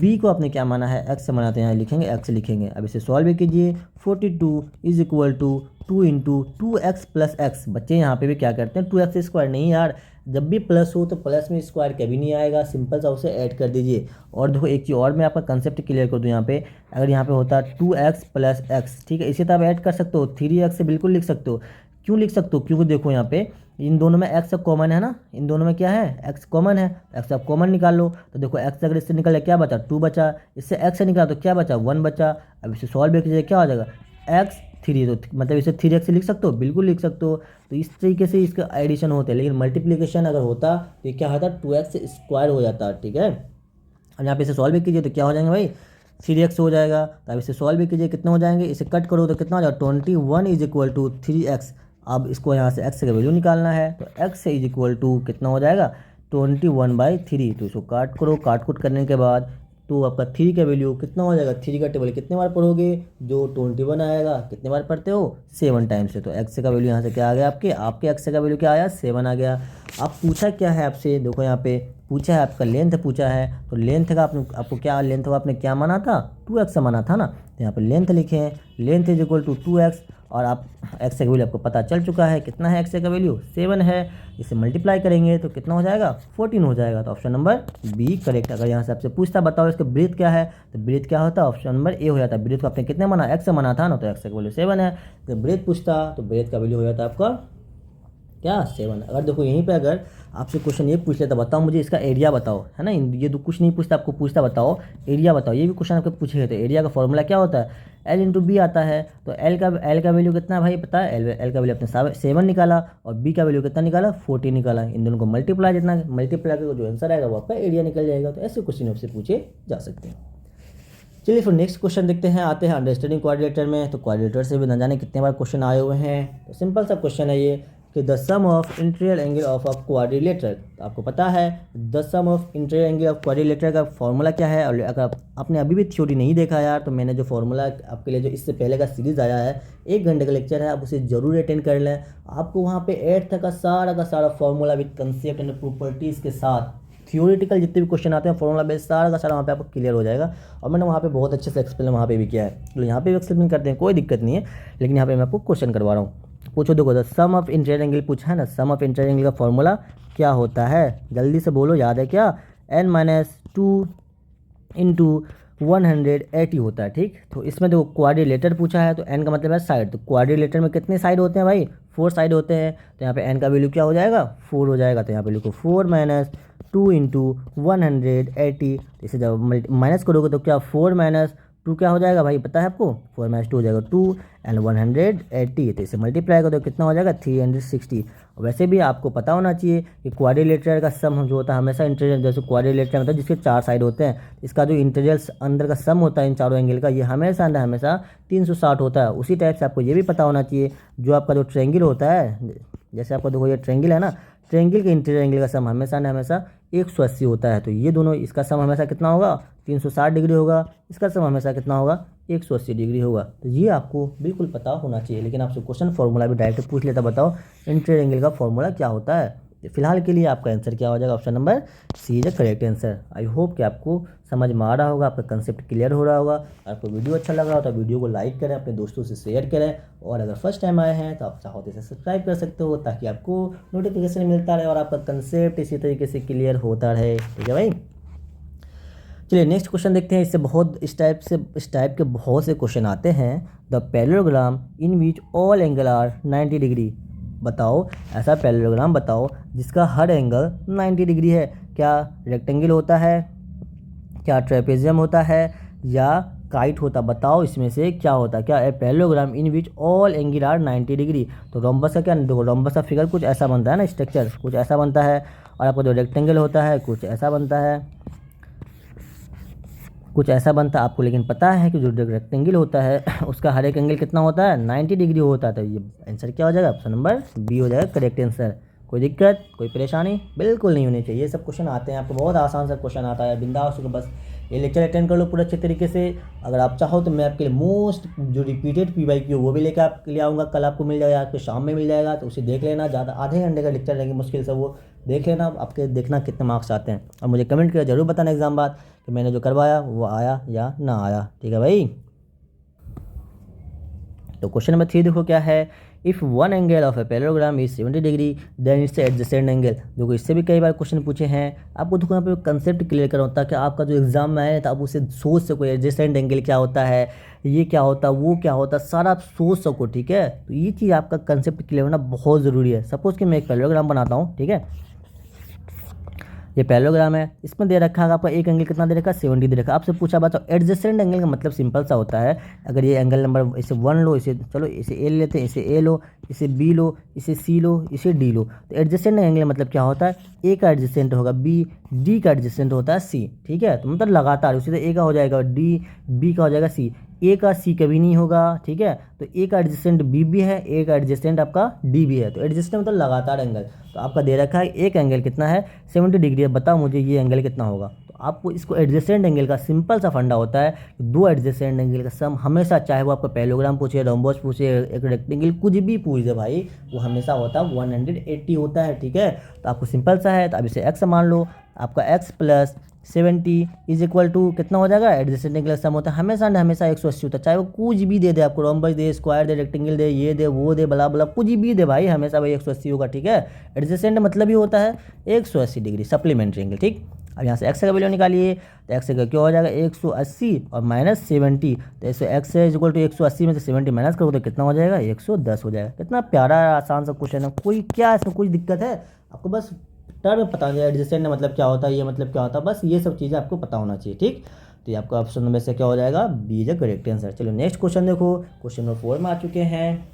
B को आपने क्या माना है, x माना, तो यहाँ लिखेंगे x लिखेंगे। अब इसे सॉल्व कीजिए, 42 is equal to 2 × 2x + x। बच्चे यहाँ पे भी क्या करते हैं, 2x स्क्वायर नहीं यार, जब भी प्लस हो तो प्लस में स्क्वायर कभी नहीं आएगा, सिंपल सा उसे ऐड कर दीजिए। और देखो एक चीज़ और मैं आपका कंसेप्ट क्लियर कर दूँ, यहाँ पे अगर यहाँ पे होता 2x + x, ठीक है, इसे तो आप ऐड कर सकते हो, 3x से बिल्कुल लिख सकते हो। क्यों लिख सकते हो, क्योंकि देखो यहाँ पे इन दोनों में x कॉमन है ना, इन दोनों में क्या है, x कॉमन है, x आप कॉमन निकाल लो। तो देखो x अगर इससे निकला क्या बचा, 2 बचा, इससे x से निकाला तो क्या बचा, 1 बचा। अब इसे सॉल्व कीजिए, क्या हो जाएगा, x 3, तो मतलब इसे 3x से लिख सकते हो, बिल्कुल लिख सकते हो। तो इस तरीके से इसका एडिशन होता है, लेकिन मल्टीप्लिकेशन अगर होता तो ये क्या होता, 2x स्क्वायर हो जाता, ठीक है। और यहाँ पे इसे सॉल्व कीजिए तो क्या हो जाएंगे भाई, 3x हो जाएगा। तो अब इसे सॉल्व कीजिए, कितने हो जाएंगे, इसे कट करो तो कितना हो जाएगा, 21 इज इक्वल टू 3x। अब इसको यहाँ से x का वैल्यू निकालना है, तो x इज इक्वल टू कितना हो जाएगा, 21/3। तो इसको काट करो, काट कुट करने के बाद तो आपका 3 का वैल्यू कितना हो जाएगा, 3 का टेबल कितने बार पढ़ोगे, जो 21 आएगा, कितने बार पढ़ते हो, 7 टाइम्स से। तो x का वैल्यू यहाँ से क्या आ गया, आपके x का वैल्यू क्या आया, 7 आ गया। अब पूछा क्या है आपसे, देखो यहाँ पे पूछा है आपका लेंथ पूछा है, तो लेंथ का आपको क्या, लेंथ का आपने क्या माना था, 2x माना था ना, तो यहाँ पे लेंथ लिखे हैं, length is equal to 2x। और आप x का वैल्यू आपको पता चल चुका है, कितना है x का वैल्यू, 7 है। इसे मल्टीप्लाई करेंगे तो कितना हो जाएगा, 14 हो जाएगा। तो ऑप्शन नंबर बी करेक्ट। अगर यहाँ से आपसे पूछता बताओ इसका ब्रेथ क्या है, तो ब्रेथ क्या होता है, ऑप्शन नंबर ए हो जाता है। ब्रेथ को आपने कितने माना, x माना था ना, तो x का वैल्यू 7 है। तो ब्रेथ पूछता तो ब्रेथ का वैल्यू हो जाता है आपका क्या 7। अगर देखो यहीं पे अगर आपसे क्वेश्चन ये पूछ लेता बताओ मुझे इसका एरिया बताओ, है ना, ये तो कुछ नहीं पूछता, आपको पूछता बताओ एरिया बताओ, ये भी क्वेश्चन आपको पूछेगा तो एरिया का फॉर्मूला क्या होता है, एल इंटू बी आता है। तो एल का वैल्यू कितना है भाई पता है, एल का वैल्यू अपने 7 निकाला और बी का वैल्यू कितना निकाला 14 निकाला, इन दोनों को मल्टीप्लाई जितना मल्टीप्लाई करके जो आंसर आएगा वो आपका एरिया निकल जाएगा। तो ऐसे क्वेश्चन आपसे पूछे जा सकते हैं। चलिए फिर नेक्स्ट क्वेश्चन देखते हैं, आते हैं अंडरस्टैंडिंग क्वाड्रिलेटर में। तो क्वाड्रिलेटर से भी न जाने कितने बार क्वेश्चन आए हुए हैं। तो सिंपल सा क्वेश्चन है ये कि the sum of interior angle of a quadrilateral. आपको पता है the sum of interior angle of quadrilateral का फॉर्मूला क्या है। और अगर आपने अभी भी थ्योरी नहीं देखा यार तो मैंने जो फॉर्मूला आपके लिए जो इससे पहले का सीरीज़ आया है 1 घंटे का लेक्चर है, आप उसे जरूर अटेंड कर लें। आपको वहाँ पे 8th का सारा formula with concept and properties के साथ थियोरेटिकल जितने भी क्वेश्चन आते हैं फॉर्मूला बेस सारा का सारा वहाँ पे आपको क्लियर हो जाएगा। और मैंने वहाँ पे बहुत अच्छे से एक्सप्लेन वहाँ पे भी किया है, तो यहाँ पे भी एक्सप्लेन करते हैं कोई दिक्कत नहीं है। लेकिन यहाँ पे मैं आपको क्वेश्चन करवा रहा हूँ। पूछो देखो the sum of interior angle पूछा है ना, सम ऑफ इंटीरियर एंगल का फॉर्मूला क्या होता है, जल्दी से बोलो, याद है क्या, n-2 इंटू 180 होता है। ठीक, तो इसमें देखो क्वाड्रिलेटर पूछा है तो n का मतलब है साइड। तो क्वाड्रिलेटर में कितने साइड होते हैं भाई, 4 साइड होते हैं। तो यहाँ पे n का वैल्यू क्या हो जाएगा 4 हो जाएगा। तो यहाँ पे लिखो 4 - 2 इंटू 180। इसे जब माइनस करोगे तो क्या 4 - 2 क्या हो जाएगा भाई पता है आपको, 4 - 2 हो जाएगा 2 एंड 180। तो इसे मल्टीप्लाई करो तो कितना हो जाएगा 360। वैसे भी आपको पता होना चाहिए कि क्वाड्रिलेटरल का सम जो होता है हमेशा इंटीरियर, जैसे क्वाड्रिलेटरल मतलब जिसके 4 साइड होते हैं, इसका जो इंटीरियर अंदर का सम होता है इन चारों एंगल का ये हमेशा 360 होता है। उसी टाइप से आपको ये भी पता होना चाहिए जो आपका जो ट्रायंगल होता है, जैसे आपको देखो ये ट्रायंगल है ना, ट्रायंगल के इंटीरियर एंगल का सम हमेशा 180 होता है। तो ये दोनों इसका सम हमेशा कितना होगा 360 डिग्री होगा, इसका सम हमेशा कितना होगा 180 डिग्री होगा। तो ये आपको बिल्कुल पता होना चाहिए। लेकिन आपसे क्वेश्चन फॉर्मूला भी डायरेक्ट पूछ लेता बताओ इंटीरियर एंगल का फॉर्मूला क्या होता है। तो फिलहाल के लिए आपका आंसर क्या हो जाएगा, option number C is the correct answer. I hope कि आपको समझ में आ रहा होगा, आपका कंसेप्ट क्लियर हो रहा होगा। आपको वीडियो अच्छा लग रहा हो तो वीडियो को लाइक करें, अपने दोस्तों से शेयर करें, और अगर फर्स्ट टाइम आए हैं तो आप चाहो तो इसे सब्सक्राइब कर सकते हो ताकि आपको नोटिफिकेशन मिलता रहे और आपका कंसेप्ट इसी तरीके से क्लियर होता रहे। ठीक है भाई, चलिए नेक्स्ट क्वेश्चन देखते हैं। इससे बहुत इस टाइप के बहुत से क्वेश्चन आते हैं। The parallelogram in which all angle are 90 degree. बताओ ऐसा पैरेललोग्राम बताओ जिसका हर एंगल 90 डिग्री है। क्या रेक्टेंगल होता है, क्या ट्रेपेजियम होता है, या काइट होता, बताओ इसमें से क्या होता है। क्या a parallelogram in which all angle are 90 degree. तो रोम्बस का क्या, देखो रोम्बस का फिगर कुछ ऐसा बनता है ना, स्ट्रक्चर कुछ ऐसा बनता है। और आपको जो रेक्टेंगल होता है कुछ ऐसा बनता है, कुछ ऐसा बनता है आपको। लेकिन पता है कि जो रेक्टेंगल होता है उसका हर एक एंगल कितना होता है 90 डिग्री होता है। तो ये आंसर क्या हो जाएगा, ऑप्शन नंबर बी हो जाएगा करेक्ट आंसर। कोई दिक्कत कोई परेशानी बिल्कुल नहीं होनी चाहिए। ये सब क्वेश्चन आते हैं आपको, बहुत आसान सा क्वेश्चन आता है, बिंदास होकर बस ये लेक्चर अटेंड कर लो पूरा अच्छे तरीके से। अगर आप चाहो तो मैं आपके लिए मोस्ट जो रिपीटेड PYQ वो भी लेकर आपके लिए आऊँगा, कल आपको मिल जाएगा, आपको शाम में मिल जाएगा। तो उसे देख लेना, ज़्यादा आधे घंटे का लेक्चर रहेंगे मुश्किल से, वो देख लेना, आपके देखना कितने मार्क्स आते हैं। और मुझे कमेंट करके जरूर बताना एग्जाम बाद कि मैंने जो करवाया वो आया या ना आया। ठीक है भाई, तो क्वेश्चन नंबर 3 देखो क्या है, if one angle of a parallelogram is 70 degree then it's adjacent angle. जो कि इससे भी कई बार क्वेश्चन पूछे हैं। आपको देखो यहाँ पे कंसेप्ट क्लियर करना होता है कि आपका जो एग्जाम में आए तो आप उसे सोच सको, एडजेसेंट एंगल क्या होता है, ये क्या होता है, वो क्या होता है, सारा आप सोच सको। ठीक है, तो ये चीज़ आपका कंसेप्ट क्लियर होना बहुत ज़रूरी है। सपोज कि मैं एक पैरेललोग्राम बनाता हूँ, ठीक है, ये पैरेललोग्राम है, इसमें दे रखा है आपका एक एंगल कितना दे रखा है 70 दे रखा है। आपसे पूछा बताओ एडजेसेंट एंगल का मतलब सिंपल सा होता है, अगर ये एंगल नंबर इसे 1 लो, इसे चलो इसे ए लेते हैं, इसे ए लो, इसे बी लो, इसे सी लो, इसे डी लो। तो एडजेसेंट एंगल मतलब क्या होता है, ए का एडजेसेंट होगा बी, डी का एडजेसेंट होता है सी। ठीक है, तो मतलब लगातार उसी तरह ए का हो जाएगा डी, बी का हो जाएगा सी, ए का सी कभी नहीं होगा। ठीक है, तो ए का एडजेसेंट बी भी है, ए का एडजेसेंट आपका डी भी है। तो एडजेसेंट मतलब लगातार एंगल। तो आपका दे रखा है एक एंगल कितना है 70 डिग्री है, बताओ मुझे ये एंगल कितना होगा। तो आपको इसको एडजेसेंट एंगल का सिंपल सा फंडा होता है, दो एडजेसेंट एंगल का सम हमेशा, चाहे वो आपका पैरेललोग्राम पूछे, रोम्बस पूछे, एक रेक्टेंगल कुछ भी पूछ दे भाई, वो हमेशा होता है 180 होता है। ठीक है, तो आपको सिंपल सा है, तो अब इसे x मान लो, आपका x plus 70 is equal to कितना हो जाएगा, एडजेसेंट एंगल सम होता है हमेशा 180 होता है। चाहे वो कुछ भी दे आपको, रोम्बस दे, स्क्वायर दे, रेक्टेंगल दे, ये दे वो दे, बला बला कुछ भी दे भाई, हमेशा भाई 180 होगा। ठीक है, एडजेसेंट मतलब ही होता है 180 डिग्री सप्लीमेंट्री एंगल। ठीक, अब यहाँ से एक्स का वैल्यू निकालिए, तो एक्स का क्या हो जाएगा 180 और माइनस 70, तो ऐसे एक्स इज इक्वल टू 180 में से 70 माइनस करोगे तो कितना हो जाएगा 110 हो जाएगा। कितना प्यारा आसान सा क्वेश्चन है, कोई क्या इसमें कोई दिक्कत है? आपको बस टर्म पता होना चाहिए, एडजेसेंट मतलब क्या होता है, ये मतलब क्या होता है, बस ये सब चीज़ें आपको पता होना चाहिए। ठीक, तो ये आपका ऑप्शन नंबर से क्या हो जाएगा, B is the correct answer. चलो नेक्स्ट क्वेश्चन देखो, क्वेश्चन नंबर 4 में आ चुके हैं।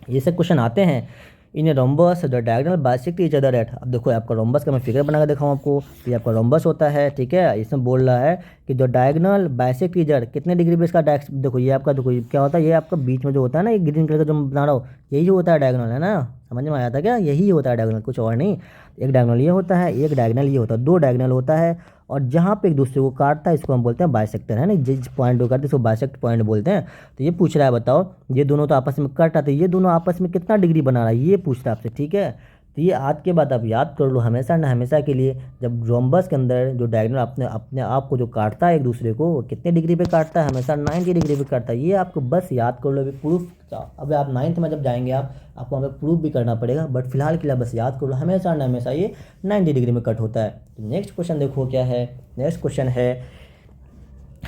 ये सब क्वेश्चन आते हैं in a rhombus the diagonal bisect each other at. अब देखो आपका रोम्बस का मैं फिगर बना कर दिखाऊँ आपको, तो ये आपका रोम्बस होता है। ठीक है, इसमें बोल रहा है कि जो डायगोनल बाइसेक्ट ईच अदर कितने डिग्री पे इसका देखो ये आपका, देखो ये क्या होता है, ये आपका बीच में जो होता है ना, ये ग्रीन कलर का जो मैं बना रहा हूँ, यही होता है डायगोनल, है ना? समझ में आया था क्या? यही होता है डायगोनल, कुछ और नहीं। एक डायगोनल ये होता है, एक डायगोनल ये होता है, दो डायगोनल होता है, और जहाँ पे एक दूसरे को काटता है इसको हम बोलते हैं बाइसेक्टर, है ना? जिस पॉइंट को काटते हैं इसको बाइसेक्ट पॉइंट बोलते हैं। तो ये पूछ रहा है, बताओ ये दोनों तो आपस में कट आते हैं, ये दोनों आपस में कितना डिग्री बना रहा है, ये पूछ रहा है आपसे। ठीक है, तो ये आज के बाद आप याद कर लो हमेशा ना हमेशा के लिए, जब रोम्बस के अंदर जो डायगोनल अपने अपने आप को जो काटता है एक दूसरे को, वो कितने डिग्री पे काटता है, हमेशा 90 डिग्री पे काटता है। ये आपको बस याद कर लो, अभी प्रूफ अब आप 9th में जब जाएंगे आपको हमें प्रूफ भी करना पड़ेगा, बट फिलहाल के लिए बस याद कर लो हमेशा ना हमेशा ये 90 डिग्री में कट होता है। तो नेक्स्ट क्वेश्चन देखो क्या है, नेक्स्ट क्वेश्चन है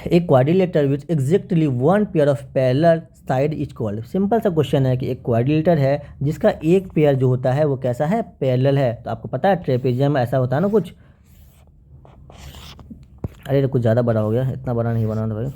एक quadrilateral which exactly one pair of parallel side is called. Simple सा क्वेश्चन है कि एक क्वाड्रिलेटर है जिसका एक पेयर जो होता है वो कैसा है, पैरेलल है। तो आपको पता है ट्रेपेजियम ऐसा होता है ना कुछ, अरे कुछ ज़्यादा बड़ा हो गया, इतना बड़ा नहीं बनाना भाई।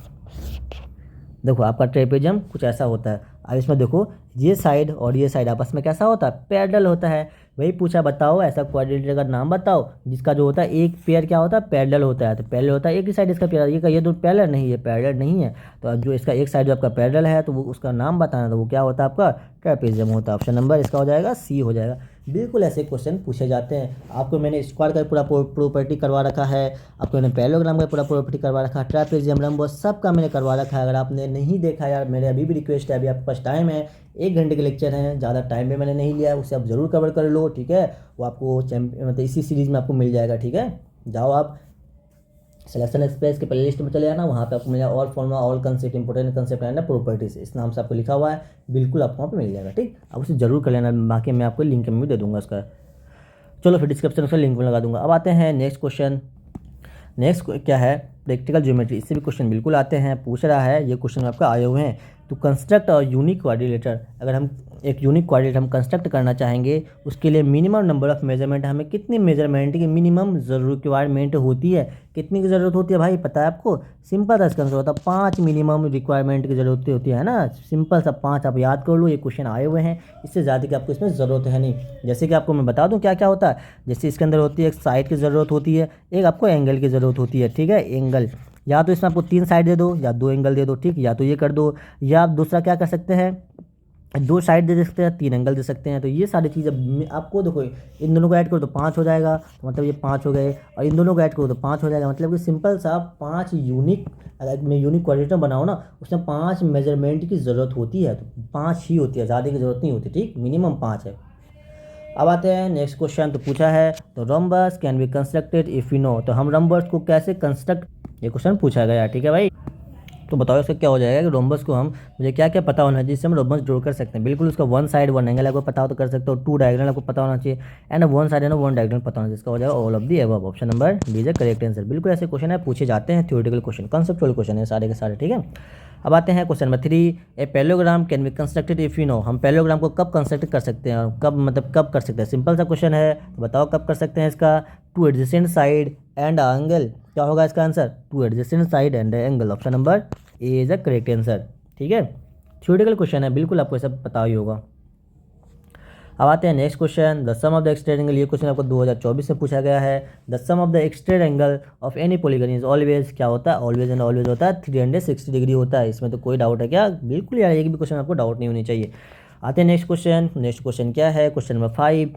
देखो आपका ट्रेपेजियम कुछ ऐसा होता है, अब इसमें देखो ये साइड और ये साइड आपस में कैसा होता है, पैरेलल होता है। वही पूछा बताओ ऐसा क्वाड्रिलेटर का नाम बताओ जिसका जो होता है एक पेयर क्या होता है, पैरेलल होता है। तो पैरेलल होता है एक ही साइड इसका पेयर, ये दो पैरेलल नहीं, ये पैरेलल नहीं है। तो अब जो इसका एक साइड जो आपका पैरेलल है तो वो उसका नाम बताना, तो वो क्या होता है आपका ट्रेपेजियम होता है। ऑप्शन नंबर इसका हो जाएगा सी हो जाएगा। बिल्कुल ऐसे क्वेश्चन पूछे जाते हैं। आपको मैंने स्क्वायर का पूरा प्रॉपर्टी करवा रखा है, आपको मैंने पैरेललोग्राम का पूरा प्रॉपर्टी करवा रखा है, ट्रापेजियम रम्बस सबका मैंने करवा रखा है। अगर आपने नहीं देखा यार, मेरे अभी भी रिक्वेस्ट है, अभी आपके पास टाइम है, 1 घंटे के लेक्चर हैं, ज़्यादा टाइम भी मैंने नहीं लिया है, उसे आप ज़रूर कवर कर लो। ठीक है, वो आपको मतलब इसी सीरीज़ में आपको मिल जाएगा। ठीक है, जाओ आप सिलेक्शन एक्सप्रेस के प्ले लिस्ट में चले जाना, वहाँ पे आपको मिल जाएगा all formula all concept important concept and properties, इस नाम से आपको लिखा हुआ है, बिल्कुल आपको वहाँ पे मिल जाएगा। ठीक, आप उसे जरूर कर लेना, बाकी मैं आपको लिंक में भी दे दूंगा उसका। चलो फिर डिस्क्रिप्शन में लिंक में लगा दूंगा। अब आते हैं नेक्स्ट क्वेश्चन। नेक्स्ट क्या है, प्रैक्टिकल ज्योमेट्री, इससे भी क्वेश्चन बिल्कुल आते हैं। पूछ रहा है ये क्वेश्चन आपका आए हुए हैं, तो कंस्ट्रक्ट और यूनिक क्वाड्रिलेटर। अगर हम एक यूनिक क्वाड्रिलेटर हम कंस्ट्रक्ट करना चाहेंगे, उसके लिए मिनिमम नंबर ऑफ मेजरमेंट, हमें कितनी मेजरमेंट की मिनिमम रिक्वायरमेंट होती है, कितनी की ज़रूरत होती है भाई पता है आपको? सिंपल सा इसका आंसर होता है 5 मिनिमम रिक्वायरमेंट की ज़रूरत होती है ना, सिंपल सा 5 आप याद कर लो। ये क्वेश्चन आए हुए हैं, इससे ज़्यादा की आपको इसमें ज़रूरत है नहीं। जैसे कि आपको मैं बता दूं क्या क्या होता है, जैसे इसके अंदर होती है एक साइड की ज़रूरत होती है, एक आपको एंगल की ज़रूरत होती है। ठीक है, एंगल या तो इसमें आपको 3 साइड दे दो या 2 एंगल दे दो। ठीक, या तो ये कर दो, या आप दूसरा क्या कर सकते हैं, 2 साइड दे सकते हैं, 3 एंगल दे सकते हैं। तो ये सारी चीज़ें आपको देखो, इन दोनों को ऐड करो तो 5 हो जाएगा, तो मतलब ये 5 हो गए, और इन दोनों को ऐड करो तो 5 हो जाएगा। मतलब कि सिंपल सा 5 यूनिक, अगर मैं यूनिक क्वाड्रिलेटर बनाऊँ ना, उसमें 5 मेजरमेंट की ज़रूरत होती है, तो 5 ही होती है, ज़्यादा की ज़रूरत नहीं होती। ठीक, मिनिमम 5 है। अब आते हैं नेक्स्ट क्वेश्चन। तो पूछा है तो rhombus can be constructed if you know, तो हम रोम्बस को कैसे कंस्ट्रक्ट, ये क्वेश्चन पूछा गया। ठीक है भाई, तो बताओ इसका क्या हो जाएगा कि रोम्बस को हम, मुझे क्या क्या पता होना है जिससे हम रोम्बस ड्रॉ कर सकते हैं। बिल्कुल उसका 1 साइड 1 एंगल आपको पता हो तो कर सकते हो, 2 डायगोनल आपको पता होना चाहिए, एंड 1 साइड एंड 1 डायगोनल पता होना चाहिए। इसका हो जाएगा all of the above. Option number D is correct answer. बिल्कुल ऐसे क्वेश्चन है पूछे जाते हैं, थ्योरेटिकल क्वेश्चन, कॉन्सेप्चुअल क्वेश्चन है सारे के सारे। ठीक है, अब आते हैं question number 3, a parallelogram can be constructed if you know. हम पैरेललोग्राम को कब कंस्ट्रक्ट कर सकते हैं और कब, मतलब कब कर सकते हैं, सिंपल सा क्वेश्चन है, तो बताओ कब कर सकते हैं इसका। 2 एडजेसेंट साइड एंड एंगल, क्या होगा इसका answer, 2 adjacent side and angle. Option number A is the correct answer. ठीक है, थ्योरेटिकल क्वेश्चन है, बिल्कुल आपको सब पता ही होगा। अब आते हैं next question, the sum of the exterior angle. ये क्वेश्चन आपको 2024 में पूछा गया है। The sum of the exterior angle of any polygon is always, क्या होता है, ऑलवेज एंड ऑलवेज होता है 360 डिग्री होता है। इसमें तो कोई डाउट है क्या, बिल्कुल यार, एक भी क्वेश्चन आपको डाउट नहीं होनी चाहिए। आते हैं नेक्स्ट क्वेश्चन। नेक्स्ट क्वेश्चन क्या है, question number 5,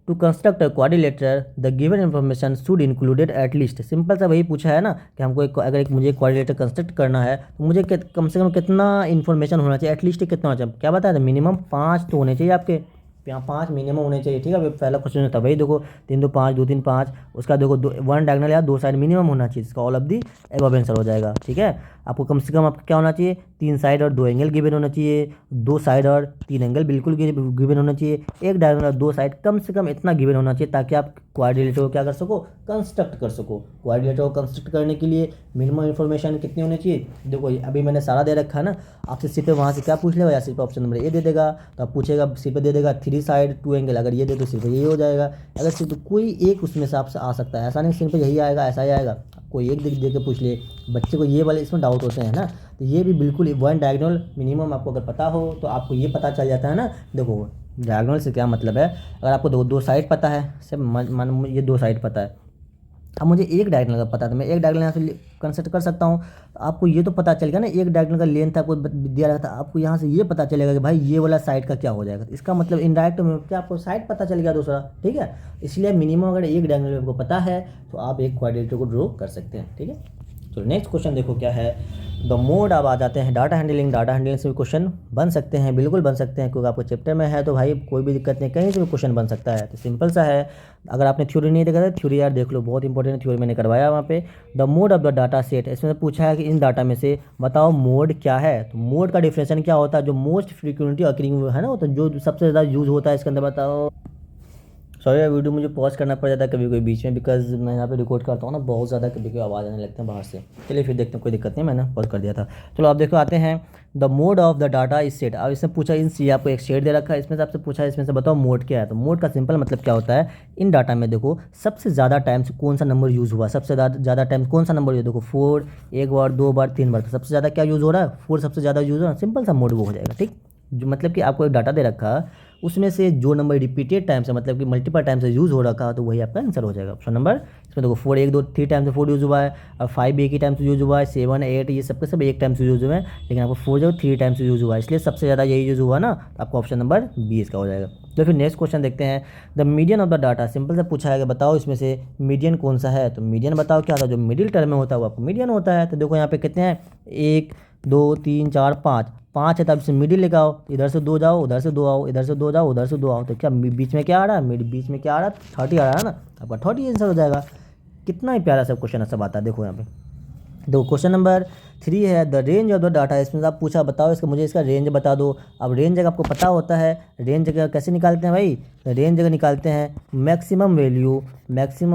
to construct a quadrilateral the given information should included at least. Simple सा वही पूछा है ना कि हमको अगर मुझे क्वाड्रिलेटर कंस्ट्रक्ट करना है तो मुझे कम से कम कितना इन्फॉर्मेशन होना चाहिए, एटलीस्ट कितना होना चाहिए, क्या बताया था, मिनिमम 5 तो होने चाहिए आपके, यहाँ 5 मिनिमम होने चाहिए। ठीक है, पहला क्वेश्चन था वही, देखो 3 2 5 2 3 5, उसका देखो 1 डायगोनल या 2 साइड मिनिमम होना चाहिए, इसका all of the above answer हो जाएगा। ठीक है, आपको कम से कम आपका क्या होना चाहिए, 3 साइड और 2 एंगल गिवन होना चाहिए, 2 साइड और 3 एंगल बिल्कुल गिवन होना चाहिए, एक डायगोनल और 2 साइड, कम से कम इतना गिवन होना चाहिए ताकि आप क्वाड्रिलेटरल को क्या कर सको, कंस्ट्रक्ट कर सको। क्वाड्रिलेटरल को कंस्ट्रक्ट करने के लिए मिनिमम इन्फॉर्मेशन कितनी होनी चाहिए, देखो अभी मैंने सारा दे रखा है ना, आपसे सिर्फ वहाँ से क्या पूछ लेगा, या सिर्फ ऑप्शन नंबर ए दे देगा, तो आप पूछेगा सिर्फ दे देगा 3 साइड 2 एंगल, अगर ये दे तो सिर्फ ये हो जाएगा, अगर सिर्फ कोई एक उसमें से आपसे आ सकता है, ऐसा नहीं सिर्फ यही आएगा ऐसा ही आएगा, कोई एक दे के पूछ ले, बच्चे को ये वाले इसमें डाउट होते हैं ना, तो ये भी बिल्कुल वन डायगोनल मिनिमम आपको अगर पता हो तो आपको ये पता चल जाता है ना। देखो डायगोनल से क्या मतलब है, अगर आपको दो साइड पता है, सब मान ये 2 साइड पता है, अब मुझे एक डायगोनल का पता था, मैं एक डायगोनल यहाँ से कंसिडर कर सकता हूँ, आपको ये तो पता चलेगा ना, एक डायगोनल का लेंथ आपको दिया रहता है, आपको यहाँ से ये पता चलेगा कि भाई ये वाला साइड का क्या हो जाएगा, इसका मतलब इनडायरेक्ट में क्या आपको साइड पता चल गया दूसरा, ठीक है। इसलिए मिनिमम अगर एक डायगोनल आपको पता है तो आप एक क्वाड्रिलेटरल को ड्रॉ कर सकते हैं, ठीक है। चलो नेक्स्ट क्वेश्चन देखो क्या है, द मोड अब आ जाते हैं डाटा हैंडलिंग। डाटा हैंडलिंग से भी क्वेश्चन बन सकते हैं, बिल्कुल बन सकते हैं, क्योंकि आपको चैप्टर में है तो भाई कोई भी दिक्कत नहीं, कहीं से भी क्वेश्चन बन सकता है, तो सिंपल सा है। अगर आपने थ्योरी नहीं देखा था, थ्योरी यार देख लो, बहुत इंपॉर्टेंट थ्योरी मैंने करवाया वहाँ पे। The mode of the data set, इसमें पूछा है कि इन डाटा में से बताओ मोड क्या है, तो मोड का डिफिनेशन क्या होता है, जो मोस्ट फ्रीक्वेंटली अकरिंग है ना, तो जो सबसे ज़्यादा यूज़ होता है इसके अंदर बताओ। सॉरी यार वीडियो मुझे पॉज करना पड़ जाता है कभी कोई बीच में, बिकॉज मैं यहाँ पे रिकॉर्ड करता हूँ ना, बहुत ज़्यादा कभी कोई आवाज़ आने लगते हैं बाहर से। चलिए फिर देखते हैं, कोई दिक्कत नहीं, मैंने पॉज कर दिया था। चलो आप देखो आते हैं, the mode of the data is set. अब इसमें पूछा इन सी, आपको एक शेड दे रखा है, इसमें से आपसे पूछा है इसमें से बताओ मोड क्या है, तो मोड का सिंपल मतलब क्या होता है, इन डाटा में देखो सबसे ज़्यादा टाइम से कौन सा नंबर यूज़ हुआ, सबसे ज़्यादा टाइम कौन सा नंबर यूज़, देखो 4 1 बार 2 बार 3 बार, तो सबसे ज़्यादा क्या यूज़ हो रहा है, 4 सबसे ज़्यादा यूज़ हो रहा है, सिंपल सा मोड वो हो जाएगा, ठीक। जो मतलब कि आपको एक डाटा दे रखा, उसमें से जो नंबर रिपीटेड टाइम से मतलब कि मल्टीपल टाइम से यूज़ हो रखा, तो वही आपका आंसर हो जाएगा। ऑप्शन नंबर इसमें देखो 4 1 2 3 टाइम से 4 यूज़ हुआ है, और 5 एक ही टाइम से यूज़ हुआ है, 7 8 ये सबके सब एक टाइम से यूज़ हुए हैं, लेकिन आपको 4 जो 3 टाइम से यूज़ हुआ है, इसलिए सबसे ज़्यादा यही यूज़ हुआ ना, तो आपको ऑप्शन नंबर 20 का हो जाएगा। तो फिर नेक्स्ट क्वेश्चन देखते हैं, the median of the data. Simple से पूछा है कि बताओ इसमें से मीडियन कौन सा है, तो मीडियन बताओ क्या होता है, जो मिडिल टर्म में होता है वो आपको मीडियन होता है। तो देखो यहाँ पे कितने हैं, 1 2 3 4 5 है, तब से मिडिल लेकर आओ, इधर से 2 जाओ उधर से 2 आओ, इधर से 2 जाओ उधर से 2 आओ, तो क्या बीच में क्या आ रहा है, बीच में क्या आ रहा है, 30 आ रहा है ना, आपका 30 आंसर हो जाएगा। कितना ही प्यारा सब क्वेश्चन सब आता है, देखो यहाँ पे। देखो क्वेश्चन नंबर 3 है, the range of the data. इसमें आप पूछा बताओ इसका, मुझे इसका रेंज बता दो। अब रेंज अगर आपको पता होता है, रेंज जगह कैसे निकालते हैं भाई, रेंज जगह निकालते हैं maximum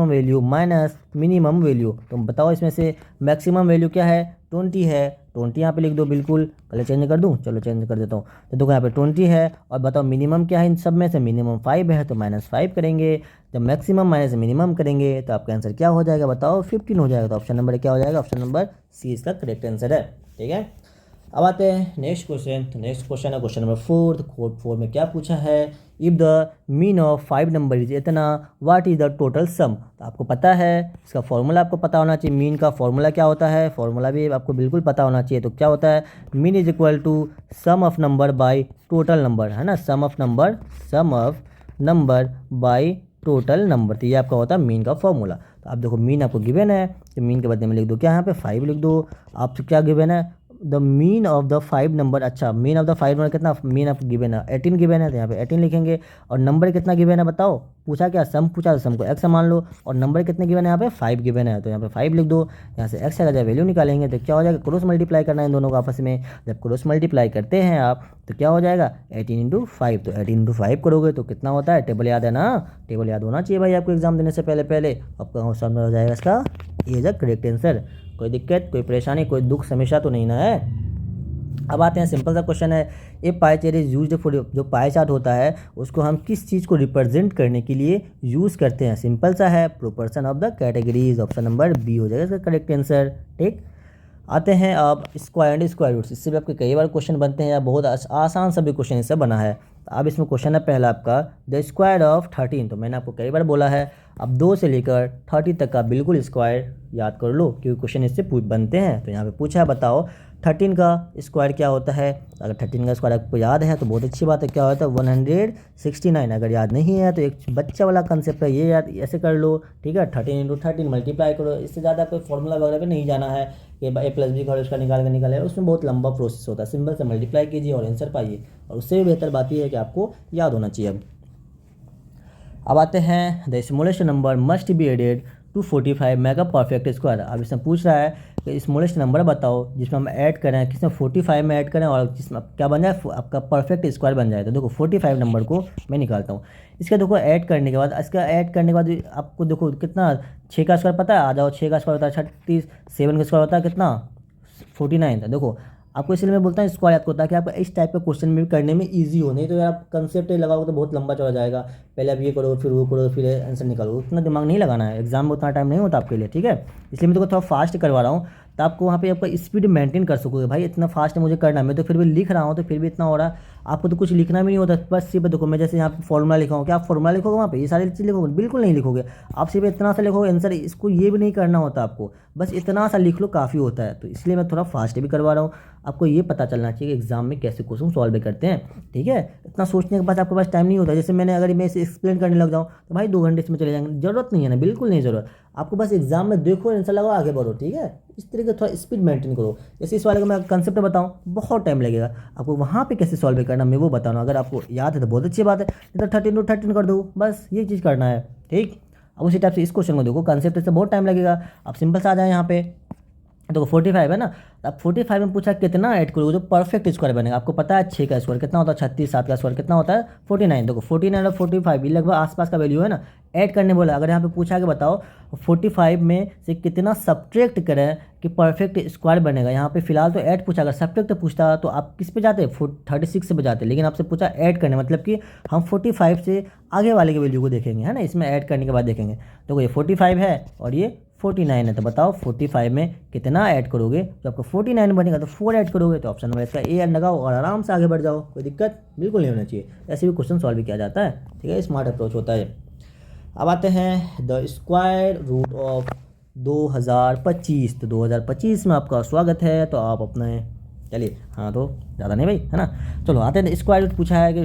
value minus minimum value. तो बताओ इसमें से मैक्सिमम वैल्यू क्या है, 20 है, 20 यहाँ पे लिख दो, बिल्कुल पहले चेंज कर दूँ, चलो चेंज कर देता हूँ। तो देखो यहाँ पे 20 है, और बताओ मिनिमम क्या है, इन सब में से मिनिमम 5 है, तो -5 करेंगे, जब मैक्सिमम माइनस मिनिमम करेंगे तो आपका आंसर क्या हो जाएगा बताओ, 15 हो जाएगा। तो ऑप्शन नंबर क्या हो जाएगा, ऑप्शन नंबर सी इसका करेक्ट आंसर है, ठीक है। अब आते हैं नेक्स्ट क्वेश्चन। तो नेक्स्ट क्वेश्चन है क्वेश्चन नंबर 4। तो कोड 4 में क्या पूछा है, if the mean of 5 number is इतना, what is the total sum. तो आपको पता है इसका फॉर्मूला, आपको पता होना चाहिए, मीन का फॉर्मूला क्या होता है, फॉर्मूला भी आपको बिल्कुल पता होना चाहिए। तो क्या होता है, mean is equal to sum of number by total number, है ना, sum of number by total number. तो ये आपका होता है मीन का फॉर्मूला। तो आप देखो मीन आपको गिवन है, तो मीन के बदले में लिख दो क्या, यहाँ पे 5 लिख दो। आपसे क्या गिवन है, the mean of the 5 number. अच्छा मीन ऑफ द 5 नंबर कितना, मीन आपको गिवन है 18 गिवन है, तो यहाँ पे 18 लिखेंगे। और नंबर कितना गिवन है बताओ, पूछा क्या, सम पूछा, तो सम को x मान लो, और नंबर कितने गिवन है यहाँ पे 5 गिवन है, तो यहाँ पे 5 लिख दो। यहाँ से x का जब वैल्यू निकालेंगे तो क्या हो जाएगा, क्रॉस मल्टीप्लाई करना है इन दोनों को आपस में। जब क्रॉस मल्टीप्लाई करते हैं आप तो क्या हो जाएगा 18 × 5, तो 18 × 5 करोगे तो कितना होता है, टेबल याद है ना, टेबल याद होना चाहिए भाई आपको एग्जाम देने से पहले। आपका समझ हो जाएगा इसका ये इज द करेक्ट आंसर। कोई दिक्कत, कोई परेशानी, कोई दुख समस्या तो नहीं ना है। अब आते हैं सिंपल सा क्वेश्चन है, a pie chart is used for, जो पाई चार्ट होता है उसको हम किस चीज़ को रिप्रेजेंट करने के लिए यूज़ करते हैं, सिंपल सा है, proportion of the categories. Option number B हो जाएगा इसका करेक्ट आंसर, ठीक। आते हैं अब स्क्वायर एंड स्क्वायर रूट्स। इससे भी आपके कई बार क्वेश्चन बनते हैं या बहुत आसान सभी क्वेश्चन इससे बना है। अब इसमें क्वेश्चन है पहला आपका, द स्क्वायर ऑफ 13। तो मैंने आपको कई बार बोला है, अब 2 से लेकर 30 तक का बिल्कुल स्क्वायर याद कर लो, क्योंकि क्वेश्चन इससे बनते हैं। तो यहाँ पे पूछा है बताओ 13 का स्क्वायर क्या होता है। अगर 13 का स्क्वायर आपको याद है तो बहुत अच्छी बात है, क्या होता है 169। अगर याद नहीं है तो एक बच्चा वाला कंसेप्ट है, ये याद ऐसे कर लो, ठीक है। 13 × 13 मल्टीप्लाई करो, इससे ज़्यादा कोई फॉर्मूला वगैरह पे नहीं जाना है कि a+b का उसका निकाले, उसमें बहुत लंबा प्रोसेस होता है। सिंपल से मल्टीप्लाई कीजिए और आंसर पाइए, और उससे भी बेहतर बात यह है कि आपको याद होना चाहिए। अब आते हैं, the smallest number must be added 245 में का परफेक्ट स्क्वायर। अब इसमें पूछ रहा है कि स्मॉलेस्ट नंबर बताओ जिसमें हम ऐड करें, किसमें 45 में ऐड करें और जिसमें क्या बन जाए आपका परफेक्ट स्क्वायर बन जाए। तो देखो 45 नंबर को मैं निकालता हूँ। इसका देखो ऐड करने के बाद, इसका ऐड करने के बाद आपको देखो कितना, 6 का स्क्वायर पता है, आ जाओ 6 का स्क्वायर होता है 36, 7 का स्क्वायर होता है कितना 49 था। देखो आपको इसलिए मैं बोलता हूँ स्क्वायर याद होता है कि आपको इस टाइप के क्वेश्चन में भी करने में इजी हो, नहीं तो यार आप कंसेप्ट लगाओगे तो बहुत लंबा चला जाएगा, पहले आप ये करो फिर वो करो फिर आंसर निकालो, उतना दिमाग नहीं लगाना है, एग्जाम में उतना टाइम नहीं होता आपके लिए, ठीक है। इसलिए मैं तो थोड़ा फास्ट करवा रहा हूँ, तो आपको वहाँ पे आपका स्पीड मेंटेन कर सकोगे। भाई इतना फास्ट मुझे करना है, मैं तो फिर भी लिख रहा हूँ तो फिर भी इतना हो रहा है, आपको तो कुछ लिखना भी नहीं होता, बस सिर्फ देखो मैं जैसे यहाँ पे फॉर्मूला लिखा हूँ, क्या आप फॉर्मूला लिखोगे वहाँ पे ये सारी चीज़ लिखोगे? बिल्कुल नहीं लिखोगे, आप सिर्फ इतना सा लिखोगे आंसर, इसको ये भी नहीं करना होता आपको, बस इतना सा लिख लो काफ़ी होता है। तो इसलिए मैं थोड़ा फास्ट भी करवा रहा हूँ, आपको ये पता चलना चाहिए कि एग्जाम में कैसे क्वेश्चन सॉल्व करते हैं, ठीक है। इतना सोचने के बाद आपके पास टाइम नहीं होता, जैसे मैंने अगर मैं इसे एक्सप्लेन करने लग जाऊँ तो भाई 2 घंटे इसमें चले जाएंगे, जरूरत नहीं है ना, बिल्कुल नहीं ज़रूरत। आपको बस एग्जाम में देखो आंसर लगाओ आगे बढ़ो, ठीक है। इस तरीके थोड़ा स्पीड मेंटेन करो। जैसे इस वाले का मैं कंसेप्ट बताऊँ बहुत टाइम लगेगा, आपको वहाँ पे कैसे सॉल्व करना मैं वो बता रहा हूँ, अगर आपको याद है तो बहुत अच्छी बात है, नहीं तो 13 to 13 कर दो, बस ये चीज़ करना है, ठीक। अब उसी टाइप से इस क्वेश्चन को देखो, कंसेप्ट से बहुत टाइम लगेगा, आप सिंपल से आ जाए यहाँ पे। देखो 45 है ना, अब 45 में पूछा कितना ऐड करोगे जो परफेक्ट स्क्वायर बनेगा। आपको पता है 6 का स्क्वायर कितना होता है 36, 7 का स्क्वायर कितना होता है 49। देखो 49 और 45 ये लगभग आसपास का वैल्यू है ना, ऐड करने बोला। अगर यहाँ पे पूछा कि बताओ 45 में से कितना सब्ट्रैक्ट करें कि परफेक्ट स्क्वायर बनेगा, यहाँ पे फिलहाल तो ऐड पूछा, अगर सब्ट्रैक्ट पूछता तो आप किस पे जाते 36 से पे जाते, लेकिन आपसे पूछा ऐड करने, मतलब कि हम 45 से आगे वाले के वैल्यू को देखेंगे, है ना, इसमें ऐड करने के बाद देखेंगे। देखो ये 45 है और ये 49 है, तो बताओ 45 में कितना ऐड करोगे, तो आपको 49 बनेगा तो 4 ऐड करोगे, तो ऑप्शन नंबर इसका ए लगाओ और आराम से आगे बढ़ जाओ, कोई दिक्कत बिल्कुल नहीं होना चाहिए। ऐसे भी क्वेश्चन सॉल्व किया जाता है, ठीक है, स्मार्ट अप्रोच होता है। अब आते हैं द स्क्वायर रूट ऑफ 2025। तो 2025 में आपका स्वागत है, तो आप अपने चलिए, हाँ तो ज़्यादा नहीं भाई, है ना। चलो आते हैं, स्क्वायर रूट पूछा है कि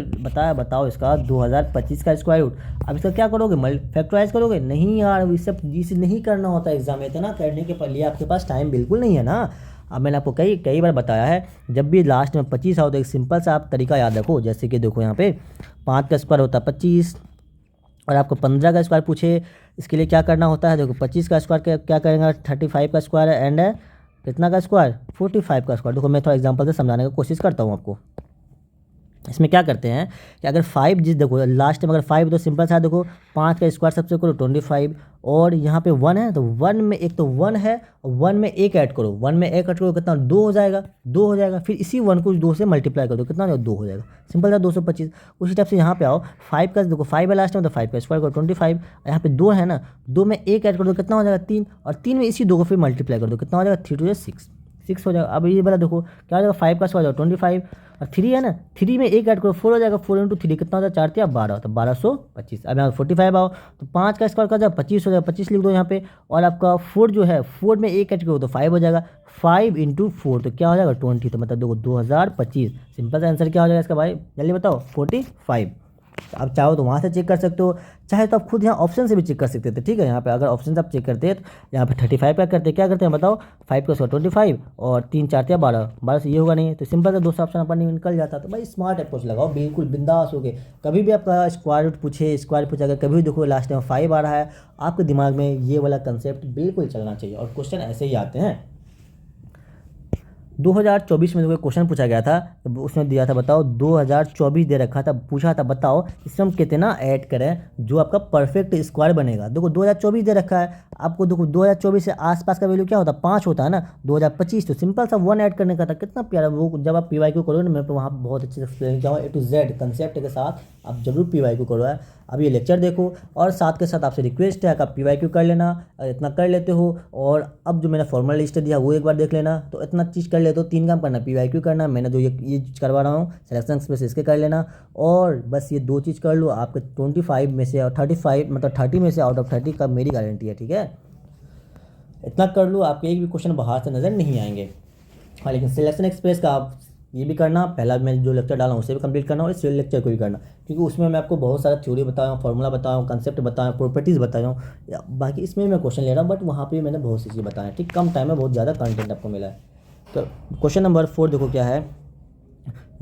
बताओ इसका 2025 का स्क्वायर रूट। अब इसका क्या करोगे, फैक्टराइज करोगे? नहीं यार, ये सब चीज़ नहीं करना होता एग्जाम में, इतना करने के लिए आपके पास टाइम बिल्कुल नहीं है ना। अब मैंने आपको कई बार बताया है, जब भी लास्ट में 25 आओ तो एक सिंपल सा आप तरीका याद रखो, जैसे कि देखो यहाँ पे 5 का स्क्वायर होता है 25, और आपको 15 का स्क्वायर पूछे, इसके लिए क्या करना होता है, देखो 25 का स्क्वायर क्या करेंगे 35 का स्क्वायर है, एंड कितना का स्क्वायर 45 का स्क्वायर। देखो मैं थोड़ा एग्जांपल से समझाने की कोशिश करता हूँ आपको। इसमें क्या करते हैं कि अगर 5 जिस देखो लास्ट में अगर 5 तो सिंपल सा देखो 5 का स्क्वायर सबसे करो 25, और यहाँ पे 1 है तो 1 में एक तो 1 है और 1 में एक ऐड करो, 1 में एक ऐड करो कितना 2 हो जाएगा, 2 हो जाएगा, फिर इसी 1 को 2 से मल्टीप्लाई कर दो कितना 2 हो जाएगा, सिंपल था 225। उसी टाइप से यहाँ पे आओ 5 का देखो 5 है लास्ट में तो 5 का स्क्वायर करो 25, यहाँ पे 2 है ना, 2 में एक ऐड कर दो कितना हो जाएगा 3, और 3 में इसी 2 को फिर मल्टीप्लाई कर दो कितना हो जाएगा 3 to 6 हो जाएगा। अब ये वाला देखो क्या हो जाएगा 5 का स्क्वायर 25, और 3 है ना, 3 में एक ऐड करो 4 हो जाएगा, 4 into 3 कितना हो जाएगा 4 या 12, तो 1225। अब यहाँ 45 आओ तो 5 का स्क्वायर का जाएगा 25 हो जाएगा, 25 लिख दो यहाँ पे, और आपका 4 जो है 4 में एक ऐड करो तो 5 हो जाएगा, 5 into 4 तो क्या हो जाएगा 20, तो मतलब देखो 2025। सिंपल सा आंसर क्या हो जाएगा इसका भाई, जल्दी बताओ 45। आप चाहो तो वहाँ से चेक कर सकते हो, चाहे तो आप खुद यहाँ ऑप्शन से भी चेक कर सकते थे, ठीक है। यहाँ पे अगर ऑप्शन आप चेक करते हैं तो यहाँ पे 35 का करते क्या करते हैं बताओ, 5 का स्क्वायर 25 और 3 4 या 12, 12 से ये होगा नहीं, तो सिंपल से 2 ऑप्शन अपन निकल जाता। तो भाई स्मार्ट अप्रोच लगाओ, बिल्कुल बिंदास हो गए। कभी भी आपका स्क्वायर रूट पूछे अगर कभी भी देखो लास्ट में 5 आ रहा है, आपके दिमाग में ये वाला कंसेप्ट बिल्कुल चलना चाहिए, और क्वेश्चन ऐसे ही आते हैं। 2024 में जो क्वेश्चन पूछा गया था, उसमें दिया था बताओ 2024 दे रखा था, पूछा था बताओ इसमें हम कितना ऐड करें जो आपका परफेक्ट स्क्वायर बनेगा। देखो 2024 दे रखा है आपको, देखो 2024 से आसपास का वैल्यू क्या होता है 5 होता है ना, 2025 तो सिंपल सा 1 ऐड करने का था, कितना प्यारा। वो जब आप PYQ करोगे ना, मैं वहाँ बहुत अच्छे से एक्सप्लेन किया हूँ A to Z कंसेप्ट के साथ, आप जरूर PYQ करो है। अब ये लेक्चर देखो, और साथ के साथ आपसे रिक्वेस्ट है कि आप PYQ कर लेना, इतना कर लेते हो, और अब जो मैंने फॉर्मल लिस्ट दिया वो एक बार देख लेना, तो इतना चीज़ कर लेते हो। 3 काम करना, PYQ करना, मैंने जो ये चीज़ करवा रहा हूँ सिलेक्शन एक्सप्रेस इसके कर लेना, और बस ये 2 चीज़ कर लो, आपके 25 में से और 35 मतलब 30 में से आउट ऑफ 30 का मेरी गारंटी है, ठीक है। इतना कर लो, आपके एक भी क्वेश्चन बाहर से नज़र नहीं आएंगे। हाँ, लेकिन सिलेक्शन एक्सप्रेस का आप ये भी करना, पहला मैं जो लेक्चर डाला हूँ उसे भी कंप्लीट करना, और इस लेक्चर को भी करना, क्योंकि उसमें मैं आपको बहुत सारा थ्योरी बताया हूँ, फॉर्मूला बताया हूँ, कंसेप्ट बताया हूँ, प्रॉपर्टीज़ बताया हूँ। बाकी इसमें मैं क्वेश्चन ले रहा हूँ, बट वहाँ पे मैंने बहुत सी चीज़ बताया, ठीक। कम टाइम में बहुत ज़्यादा कंटेंट आपको मिला है। तो क्वेश्चन नंबर 4 देखो क्या है,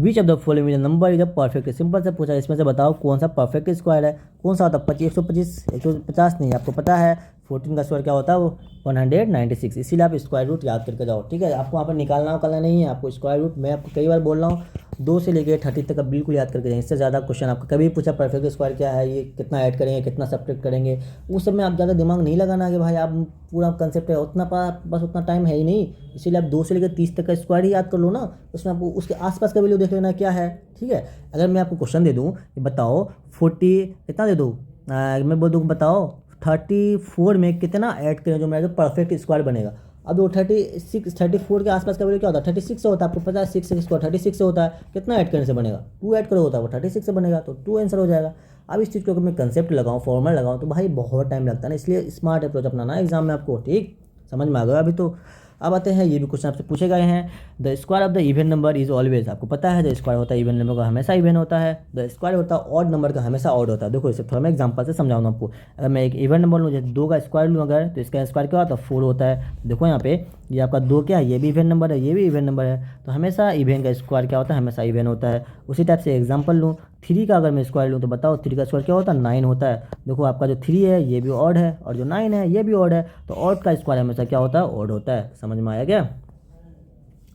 which of the following number is a perfect. Simple से पूछा, इसमें से बताओ कौन सा परफेक्ट स्क्वायर है, कौन सा होता है 125, 150 नहीं, आपको पता है 14 का स्क्वायर क्या होता है वो 196, इसीलिए आप स्क्वायर रूट याद करके जाओ, ठीक है। आपको वहाँ पर निकालना नहीं है, आपको स्क्वायर रूट मैं आपको कई बार बोल रहा हूँ 2 से लेकर 30 तक का बिल्कुल याद करके जाएं। इससे ज़्यादा क्वेश्चन आपको कभी पूछा परफेक्ट स्क्वायर क्या है, ये कितना ऐड करेंगे, कितना सब्ट्रैक्ट करेंगे, उस सब में आप ज़्यादा दिमाग नहीं लगाना कि भाई आप पूरा कंसेप्ट है उतना बस उतना टाइम है ही नहीं, इसीलिए आप 2 से लेकर 30 तक का स्क्वायर ही याद कर लो ना, उसमें आपको उसके आसपास का वैल्यू देख लेना क्या है, ठीक है। अगर मैं आपको क्वेश्चन दे दूँ कि बताओ 40 कितना दे दूँ, मैं बोल दूँ बताओ 34 में कितना ऐड करें जो मेरा जो परफेक्ट स्क्वायर बनेगा। अब वो 34 के आसपास का वैल्यू क्या होता है 36 से होता है, आपको पता है 6 स्क्वायर 36 से होता है, कितना ऐड करने से बनेगा 2 ऐड करो होता है वो 36 से बनेगा, तो 2 आंसर हो जाएगा। अब इस चीज़ को अगर मैं कंसेप्ट लगाऊँ फॉर्मूला लगाऊँ तो भाई बहुत टाइम लगता है ना, इसलिए स्मार्ट अप्रोच अपनाना एग्जाम में आपको, ठीक समझ में आ गया अभी तो। अब आते हैं ये भी क्वेश्चन आपसे पूछे गए हैं, the square of the even number is always, आपको पता है द स्क्वायर होता है इवन नंबर का हमेशा इवन होता है, द स्क्वायर होता है ऑड नंबर का हमेशा ऑड होता है। देखो इसे थोड़ा मैं एग्जांपल से समझाऊंगा आपको। अगर मैं एक इवन नंबर लूँ जैसे 2 का स्क्वायर लूँ अगर, तो इसका स्क्वायर क्या होता है 4 होता है। देखो यहाँ पे ये आपका 2 क्या है, ये भी इवन नंबर है, ये भी इवन नंबर है, तो हमेशा इवन का स्क्वायर क्या होता है हमेशा इवन होता है। उसी टाइप से एग्जाम्पल लूँ 3 का, अगर मैं स्क्वायर लूँ तो बताओ 3 का स्क्वायर क्या होता है 9 होता है। देखो आपका जो 3 है ये भी ऑड है और जो 9 है ये भी ऑड है, तो ऑड का स्क्वायर हमेशा क्या होता है ऑड होता है। समझ में आया क्या।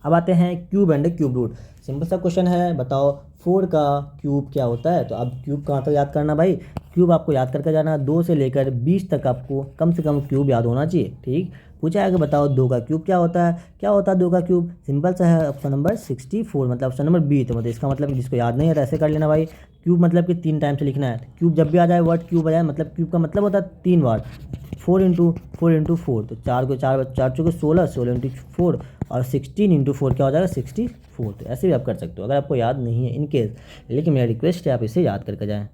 अब आते हैं cube and cube root. Simple सा क्वेश्चन है, बताओ 4 का क्यूब क्या होता है। तो अब क्यूब कहाँ तक याद करना भाई, क्यूब आपको याद करके जाना 2 से लेकर 20 तक आपको कम से कम क्यूब याद होना चाहिए, ठीक। पूछा है कि बताओ 2 का क्यूब क्या होता है, क्या होता है 2 का क्यूब, सिंपल सा है ऑप्शन नंबर 64, मतलब ऑप्शन नंबर बी। तो मतलब इसका मतलब जिसको याद नहीं है तो ऐसे कर लेना भाई, क्यूब मतलब कि 3 टाइम से लिखना है। क्यूब जब भी आ जाए वर्ड क्यूब आ जाए मतलब क्यूब का मतलब होता है 3 बार, 4 इंटू 4, तो 4 को 4 चौके 16, 16 इंटू 4 और 16 इंटू 4 क्या हो जाएगा 64। तो ऐसे भी आप कर सकते हो अगर आपको याद नहीं है इन केस, लेकिन मेरा रिक्वेस्ट है आप इसे याद करके जाएं।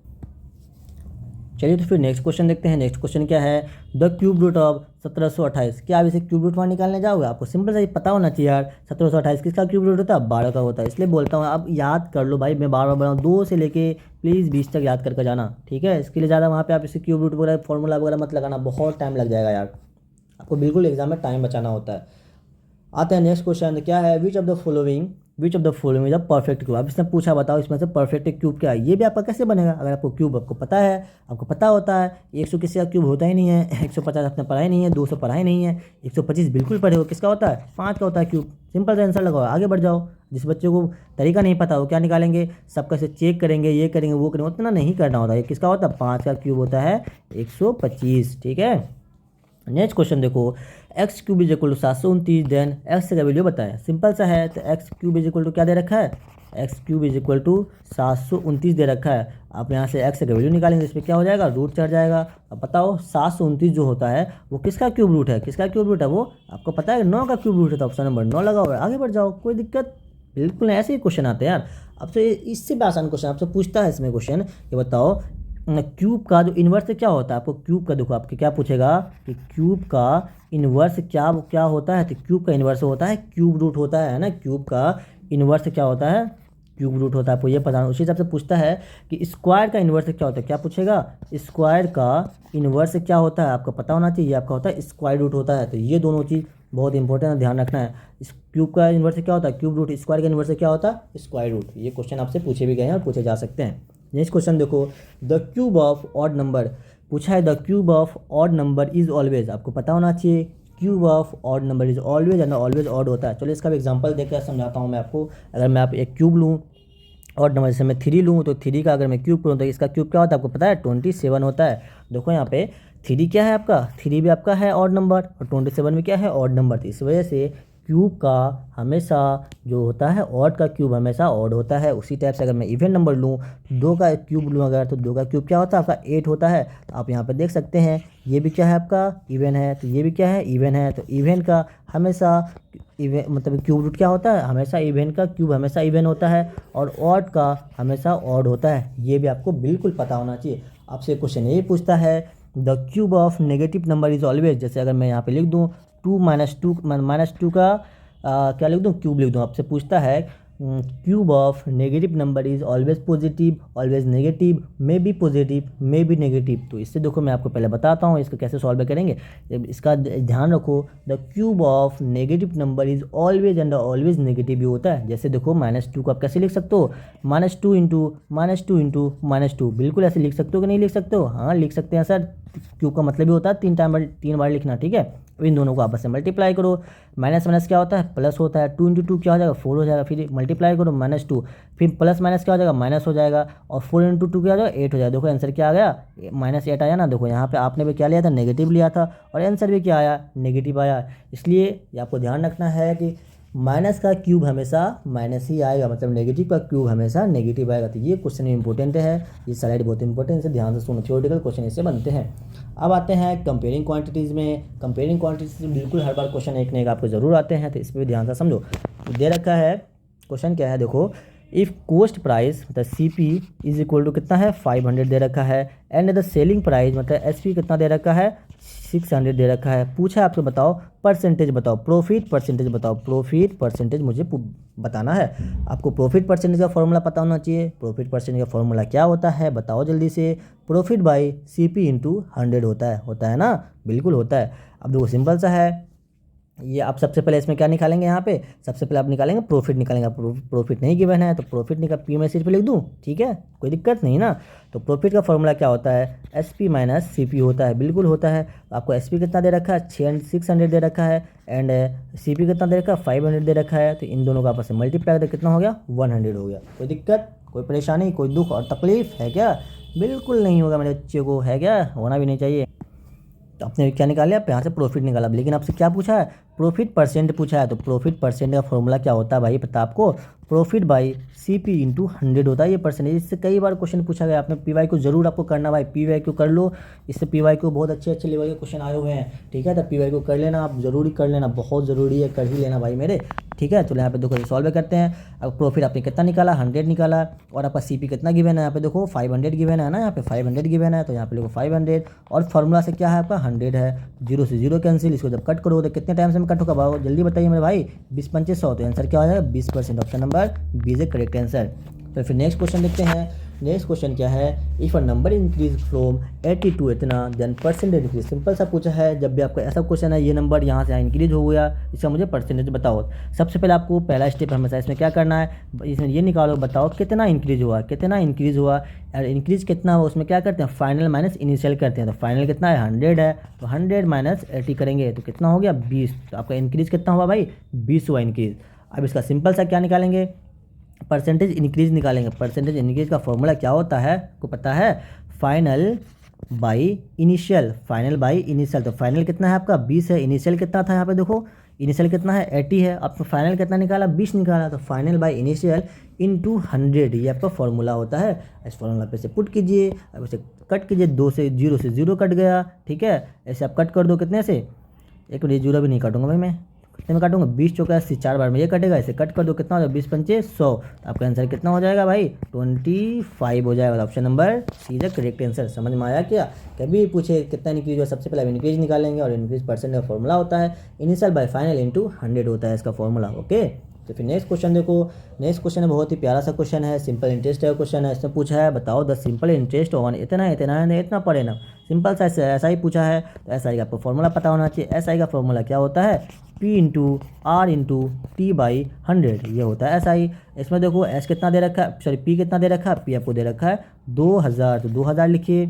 चलिए तो फिर नेक्स्ट क्वेश्चन देखते हैं। नेक्स्ट क्वेश्चन क्या है, द क्यूब रूट ऑफ 1728। क्या आप इसे क्यूब रूट वहाँ निकालने जाओगे, आपको सिंपल सा पता होना चाहिए यार 1728 किसका क्यूब रूट होता है 12 का होता है, इसलिए बोलता हूँ आप याद कर लो भाई। मैं बार बार बनाऊँ 2 से लेके प्लीज़ 20 तक याद करके जाना, ठीक है। इसके लिए ज़्यादा वहाँ पे आप इसे क्यूब रूट वगैरह फॉर्मूला वगैरह मत लगाना, बहुत टाइम लग जाएगा यार, आपको बिल्कुल एग्जाम में टाइम बचाना होता है। आते हैं नेक्स्ट क्वेश्चन, क्या है which of the following is a perfect cube. अब इसने पूछा बताओ इसमें से परफेक्ट क्यूब क्या है, ये भी आपका कैसे बनेगा। अगर आपको क्यूब आपको पता है, आपको पता होता है 100 किसी का क्यूब होता ही नहीं है, 150 आपने पढ़ा ही नहीं है, 200 पढ़ा ही नहीं है, 125 बिल्कुल पढ़े हो, किसका होता है 5 का होता है क्यूब। सिंपल सा आंसर लगाओ आगे बढ़ जाओ। जिस बच्चे को तरीका नहीं पता वो क्या निकालेंगे, सबका से चेक करेंगे, ये करेंगे वो करेंगे, उतना नहीं करना होता है। किसका होता है 5 का क्यूब होता है 125, ठीक है। नेक्स्ट क्वेश्चन देखो, x cube is equal to 729, then x का वैल्यू बताएं। सिंपल सा है, तो x cube is equal to क्या दे रखा है, x cube is equal to 729 दे रखा है। आप यहाँ से एक्स का वैल्यू निकालेंगे, इस पर क्या हो जाएगा रूट चढ़ जाएगा। अब बताओ 729 जो होता है वो किसका क्यूब रूट है, किसका क्यूब रूट है वो आपको पता है 9 का क्यूब रूट है, तो ऑप्शन नंबर 9 लगाओ और आगे बढ़ जाओ, कोई दिक्कत बिल्कुल नहीं। ऐसे ही क्वेश्चन आते हैं यार। अब तो इससे भी आसान क्वेश्चन आपसे पूछता है इसमें क्वेश्चन कि बताओ क्यूब का जो इन्वर्स क्या होता है। आपको क्यूब का देखो आपके क्या पूछेगा कि क्यूब का इन्वर्स क्या क्या होता है, तो क्यूब का इन्वर्स होता है क्यूब रूट होता है ना। क्यूब का इन्वर्स क्या होता है क्यूब रूट होता है, आपको ये पता है। उसी हिसाब से पूछता है कि स्क्वायर का इन्वर्स क्या होता है, क्या पूछेगा स्क्वायर का इन्वर्स क्या होता है, आपको पता होना चाहिए। आपका होता है स्क्वायर रूट होता है, तो ये दोनों चीज़ बहुत इंपॉर्टेंट है, ध्यान रखना है। इस क्यूब का इन्वर्स क्या होता है क्यूब रूट, स्क्वायर का इन्वर्स क्या होता है स्क्वायर रूट। ये क्वेश्चन आपसे पूछे भी गए हैं और पूछे जा सकते हैं। नेक्स्ट क्वेश्चन देखो, the cube of odd number पूछा है, the cube of odd number is always, आपको पता होना चाहिए cube of odd number is always and always odd होता है। चलो इसका भी एग्जांपल देकर समझाता हूँ मैं आपको। अगर मैं आप एक क्यूब लूँ ऑड नंबर, जैसे मैं 3 लूँ तो 3 का अगर मैं क्यूब करूँ तो इसका क्यूब क्या होता है आपको पता है 27 होता है। देखो यहाँ पे 3 क्या है आपका, 3 भी आपका है ऑड नंबर और 27 भी क्या है ऑड नंबर। तो इस वजह से क्यूब का हमेशा जो होता है ऑड का क्यूब हमेशा ऑड होता है। उसी टाइप से अगर मैं इवन नंबर लूँ 2 का क्यूब लूँ अगर, तो 2 का क्यूब क्या होता है आपका 8 होता है। तो आप यहाँ पे देख सकते हैं ये भी क्या है आपका इवन है, तो ये भी क्या है इवन है। तो इवन का हमेशा इवन मतलब क्यूब रूट क्या होता है हमेशा इवन का क्यूब हमेशा इवन होता है और ऑड का हमेशा ऑड होता है। ये भी आपको बिल्कुल पता होना चाहिए। आपसे क्वेश्चन ये पूछता है the cube of negative number is always, जैसे अगर मैं यहाँ पे लिख दूँ 2 -2 का क्या लिख दूँ क्यूब लिख दूँ। आपसे पूछता है cube of negative number is always positive, always negative, may be positive, may be negative. तो इससे देखो मैं आपको पहले बताता हूँ इसको कैसे सॉल्व करेंगे। इसका ध्यान रखो, the cube of negative number is always and always negative भी होता है। जैसे देखो -2 को आप कैसे लिख सकते हो -2 इंटू -2 इंटू -2, बिल्कुल ऐसे लिख सकते हो कि नहीं लिख सकते हो, हाँ लिख सकते हैं सर। क्यूब का मतलब ही होता है 3 बार लिखना, ठीक है। तो इन दोनों को आपस में मल्टीप्लाई करो, माइनस माइनस क्या होता है प्लस होता है, 2 × 2 क्या हो जाएगा 4 हो जाएगा, फिर मल्टीप्लाई करो -2, फिर प्लस माइनस क्या हो जाएगा माइनस हो जाएगा, और 4 × 2 क्या हो जाएगा 8 हो जाएगा। देखो आंसर क्या आ गया -8 आया ना। देखो यहाँ पे आपने भी क्या लिया था नेगेटिव लिया था, और आंसर भी क्या आया नेगेटिव आया। इसलिए ये आपको ध्यान रखना है कि माइनस का क्यूब हमेशा माइनस ही आएगा, मतलब नेगेटिव का क्यूब हमेशा नेगेटिव आएगा। तो ये क्वेश्चन इंपॉर्टेंट है, ये स्लाइड बहुत इंपॉर्टेंट है, ध्यान से सुनो, थ्योरेटिकल क्वेश्चन इससे बनते हैं। अब आते हैं कंपेयरिंग क्वांटिटीज़ में। कंपेयरिंग क्वांटिटीज बिल्कुल हर बार क्वेश्चन एक न एक आपको ज़रूर आते हैं, तो इस पर भी ध्यान से समझो। दे रखा है क्वेश्चन क्या है, देखो इफ़ कॉस्ट प्राइस मतलब CP इज इक्वल टू कितना है 500 दे रखा है, एंड द सेलिंग प्राइस मतलब SP कितना दे रखा है 600 दे रखा है। पूछा है आपसे बताओ परसेंटेज बताओ, प्रॉफिट परसेंटेज बताओ, प्रॉफिट परसेंटेज मुझे बताना है। आपको प्रॉफिट परसेंटेज का फॉर्मूला पता होना चाहिए। प्रॉफिट परसेंटेज का फॉर्मूला क्या होता है बताओ जल्दी से। प्रॉफिट बाई CP × 100 होता है ना, बिल्कुल होता है। अब देखो सिंपल सा है, ये आप सबसे पहले इसमें क्या निकालेंगे, यहाँ पे सबसे पहले आप निकालेंगे प्रॉफिट निकालेंगे। प्रॉफिट नहीं गिवन है तो प्रॉफिट निकाल P में सिर्फ लिख दूँ, ठीक है, कोई दिक्कत नहीं ना। तो प्रॉफिट का फॉर्मूला क्या होता है SP - CP होता है, बिल्कुल होता है। आपको SP कितना दे रखा है 600 दे रखा है, एंड CP कितना दे रखा है 500 दे रखा है। तो इन दोनों का आपस में मल्टीप्लाई करके कितना हो गया 100 हो गया। कोई दिक्कत कोई परेशानी कोई दुख और तकलीफ है क्या? बिल्कुल नहीं होगा मेरे बच्चे को, है क्या, होना भी नहीं चाहिए। तो आपने क्या निकाला, आप यहाँ से प्रॉफिट निकाला, लेकिन आपसे क्या पूछा है प्रॉफिट परसेंट पूछा है। तो प्रॉफिट परसेंट का फॉर्मूला क्या होता है भाई पता आपको, प्रॉफिट बाई CP × 100 होता है ये परसेंटेज। इससे कई बार क्वेश्चन पूछा गया, आपने PYQ जरूर आपको करना भाई, PYQ कर लो, इससे PYQ बहुत अच्छे लेवल के क्वेश्चन आए हुए हैं, ठीक है। तो PYQ कर लेना आप, जरूरी कर लेना, बहुत ज़रूरी है, कर ही लेना भाई मेरे, ठीक है। चलो यहाँ पे देखो सॉल्व करते हैं। अब प्रॉफिट आपने कितना निकाला 100 निकाला, और आपका CP कितना गिवन है यहाँ पे देखो 500 गिवन है ना, यहाँ पे 500 गिवन है, तो यहाँ पे देखो 500, और फार्मूला से क्या है आपका 100 है, 0 से 0 कैंसिल। इसको जब कट करो तो कितने टाइम से में कट होगा भाई जल्दी बताइए मेरे भाई, 20 × 5 = 100। तो आंसर क्या हो जाएगा 20%, option number B is a correct answer. तो फिर नेक्स्ट क्वेश्चन देखते हैं। नेक्स्ट क्वेश्चन क्या है, if a number increase from 80 to इतना देन परसेंटेज इंक्रीज। सिंपल सा पूछा है, जब भी आपका ऐसा क्वेश्चन है ये नंबर यहाँ से यहाँ इंक्रीज हो गया, इसका मुझे परसेंटेज बताओ। सबसे पहले आपको पहला स्टेप हमेशा इसमें क्या करना है, इसमें ये निकालो बताओ कितना इंक्रीज हुआ, कितना इंक्रीज हुआ, और इंक्रीज कितना हुआ उसमें क्या करते हैं फाइनल माइनस इनिशियल करते हैं। तो फाइनल कितना है 100 है, तो 100 - 80 करेंगे तो कितना हो गया 20। तो आपका इंक्रीज कितना हुआ भाई 20 हुआ इंक्रीज। अब इसका सिंपल सा क्या निकालेंगे परसेंटेज इंक्रीज निकालेंगे। परसेंटेज इंक्रीज का फॉर्मूला क्या होता है आपको पता है, final by initial, final by initial. तो फाइनल कितना है आपका 20 है, इनिशियल कितना था यहाँ पे देखो, इनिशियल कितना है 80 है, आपको फाइनल कितना निकाला 20 निकाला। तो फाइनल बाई इनिशियल × 100 ये आपका फॉर्मूला होता है। इस फॉर्मूला पे से पुट कीजिए, अब इसे कट कीजिए, 0 से 0 कट गया, ठीक है। ऐसे आप कट कर दो कितने से, एक मिनट 0 भी नहीं काटूंगा भाई मैं, कितने में काटूंगा 20 × 80, 4 बार में ये कटेगा, इसे कट कर दो कितना हो जाएगा 20 × 5 = 100। तो आपका आंसर कितना हो जाएगा भाई 25 हो जाएगा। Option number C is correct answer. समझ में आया क्या? कभी पूछे कितना इंक्रीज हुआ, सबसे पहले इंक्रीज निकालेंगे, और इंक्रीज परसेंट का फॉर्मूला होता है इनिशियल बाय फाइनल × 100 होता है इसका फॉर्मूला, ओके। तो फिर नेक्स्ट क्वेश्चन देखो, नेक्स्ट क्वेश्चन है बहुत ही प्यारा सा क्वेश्चन है, सिंपल इंटरेस्ट का क्वेश्चन है। इसमें पूछा है बताओ द सिंपल इंटरेस्ट ऑन इतना इतना पड़े ना, सिंपल सा ऐसा ही पूछा है। तो SI का आपको फॉर्मूला पता होना चाहिए। SI का फॉर्मूला क्या होता है P × R × T/100 ये होता है SI। इसमें देखो S कितना दे रखा है, सॉरी P कितना दे रखा है, P आपको दे रखा है 2000, तो 2000 लिखिए।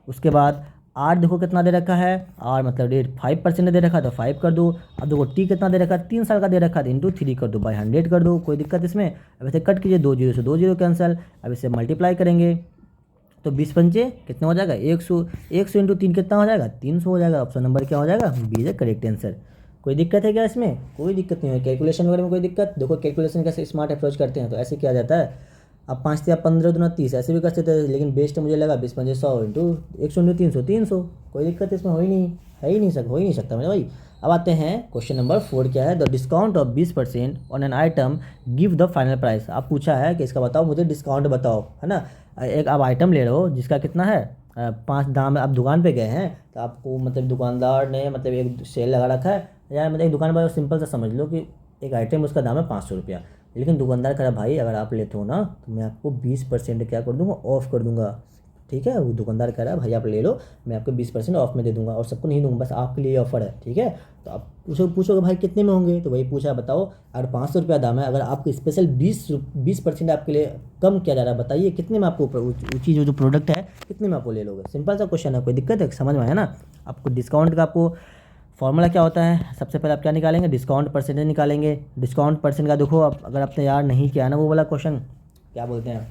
उसके बाद R देखो कितना दे रखा है, R मतलब रेट 5% दे रखा है, तो 5 कर दो। अब देखो T कितना दे रखा है 3 साल का दे रखा है, तो ×3 कर दो, बाई 100 कर दो, कोई दिक्कत इसमें। अब इसे कट कीजिए, 2 0 से 2 0 कैंसिल। अब इसे मल्टीप्लाई करेंगे तो 20 × 5 कितना हो जाएगा 100, 100 × 3 कितना हो जाएगा 300 हो जाएगा। ऑप्शन नंबर क्या हो जाएगा बी इज करेक्ट आंसर। कोई दिक्कत है क्या इसमें? कोई दिक्कत नहीं है। कैलकुलेशन वगैरह में कोई दिक्कत, देखो कैलकुलेशन कैसे स्मार्ट अप्रोच करते हैं, तो ऐसे किया जाता है। अब 5 या 15 दूना 30 ऐसे भी कर सकते हैं, लेकिन बेस्ट मुझे लगा 20 × 5 = 100 × 100 × 300 300। कोई दिक्कत इसमें हो ही नहीं सकता मेरे भाई। अब आते हैं क्वेश्चन नंबर 4 क्या है, the discount of 20% on an item give the final price. आप पूछा है कि इसका बताओ मुझे डिस्काउंट बताओ, है ना। एक आप आइटम ले रहे हो जिसका कितना है 5 दाम, आप दुकान पे गए हैं तो आपको मतलब दुकानदार ने मतलब एक सेल लगा रखा है, या मतलब एक दुकान पर सिंपल सा समझ लो कि एक आइटम उसका दाम है 500 रुपया, लेकिन दुकानदार कह रहा भाई अगर आप लेते हो ना तो मैं आपको 20% क्या कर दूंगा ऑफ कर दूंगा, ठीक है। वो दुकानदार कह रहा है भाई आप ले लो, मैं आपको 20% ऑफ में दे दूंगा और सबको नहीं दूंगा, बस आपके लिए ऑफर है, ठीक है। तो आप पूछोगे भाई कितने में होंगे, तो वही पूछा बताओ, अगर 500 रुपया दाम है, अगर आपको स्पेशल 20% आपके लिए कम किया जा रहा है, बताइए कितने में आपको वो चीज़ जो प्रोडक्ट है कितने में आपको ले लोगे। सिंपल सा क्वेश्चन है, कोई दिक्कत है, समझ में आया ना। आपको डिस्काउंट का आपको फॉर्मूला क्या होता है, सबसे पहले आप क्या निकालेंगे, डिस्काउंट परसेंटेज निकालेंगे। डिस्काउंट परसेंट का देखो आप, अगर आपने यार नहीं किया ना वो वाला क्वेश्चन, क्या बोलते हैं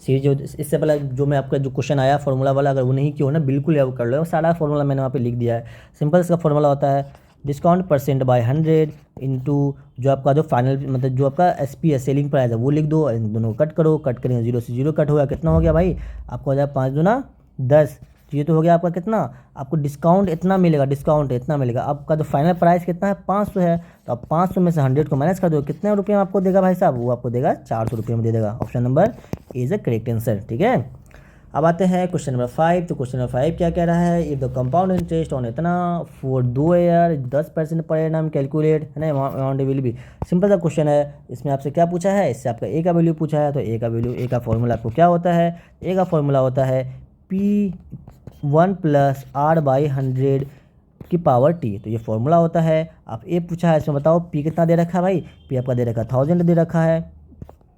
सीरीज जो इससे पहले जो मैं आपका जो क्वेश्चन आया फॉर्मूला वाला, अगर वो नहीं किया हो ना बिल्कुल याद कर लो, सारा फॉर्मूला मैंने वहाँ पे लिख दिया है। सिंपल इसका फॉर्मूला होता है डिस्काउंट परसेंट बाय 100 इंटू जो आपका जो फाइनल मतलब जो आपका SP है सेलिंग प्राइस है वो लिख दो, इन दोनों को कट करो, कट करेंगे 0 से 0 कट होगा, कितना हो गया भाई आपको हो जाए 5 दूना 10। तो ये तो हो गया आपका कितना, आपको डिस्काउंट इतना मिलेगा, डिस्काउंट इतना मिलेगा। आपका जो फाइनल प्राइस कितना है 500 है, तो आप 500 में से 100 को माइनस कर दो, कितने रुपये में आपको देगा भाई साहब, वो आपको देगा 400 रुपये में दे देगा। Option number is a correct answer, ठीक है। अब आते हैं क्वेश्चन नंबर 5। तो क्वेश्चन नंबर 5 क्या कह रहा है, if the compound interest on इतना for 2 year 10% per annum calculate है ना अमाउंट विल बी। सिंपल सा क्वेश्चन है, इसमें आपसे क्या पूछा है, इससे आपका ए का वैल्यू पूछा है। तो ए का वैल्यू, ए का फॉर्मूला आपको क्या होता है, ए का फॉर्मूला होता है P1 + R/100 की पावर T। तो ये फॉर्मूला होता है। आप ए पूछा है, इसमें बताओ P कितना दे रखा है भाई, P आपका दे रखा है 1000 दे रखा है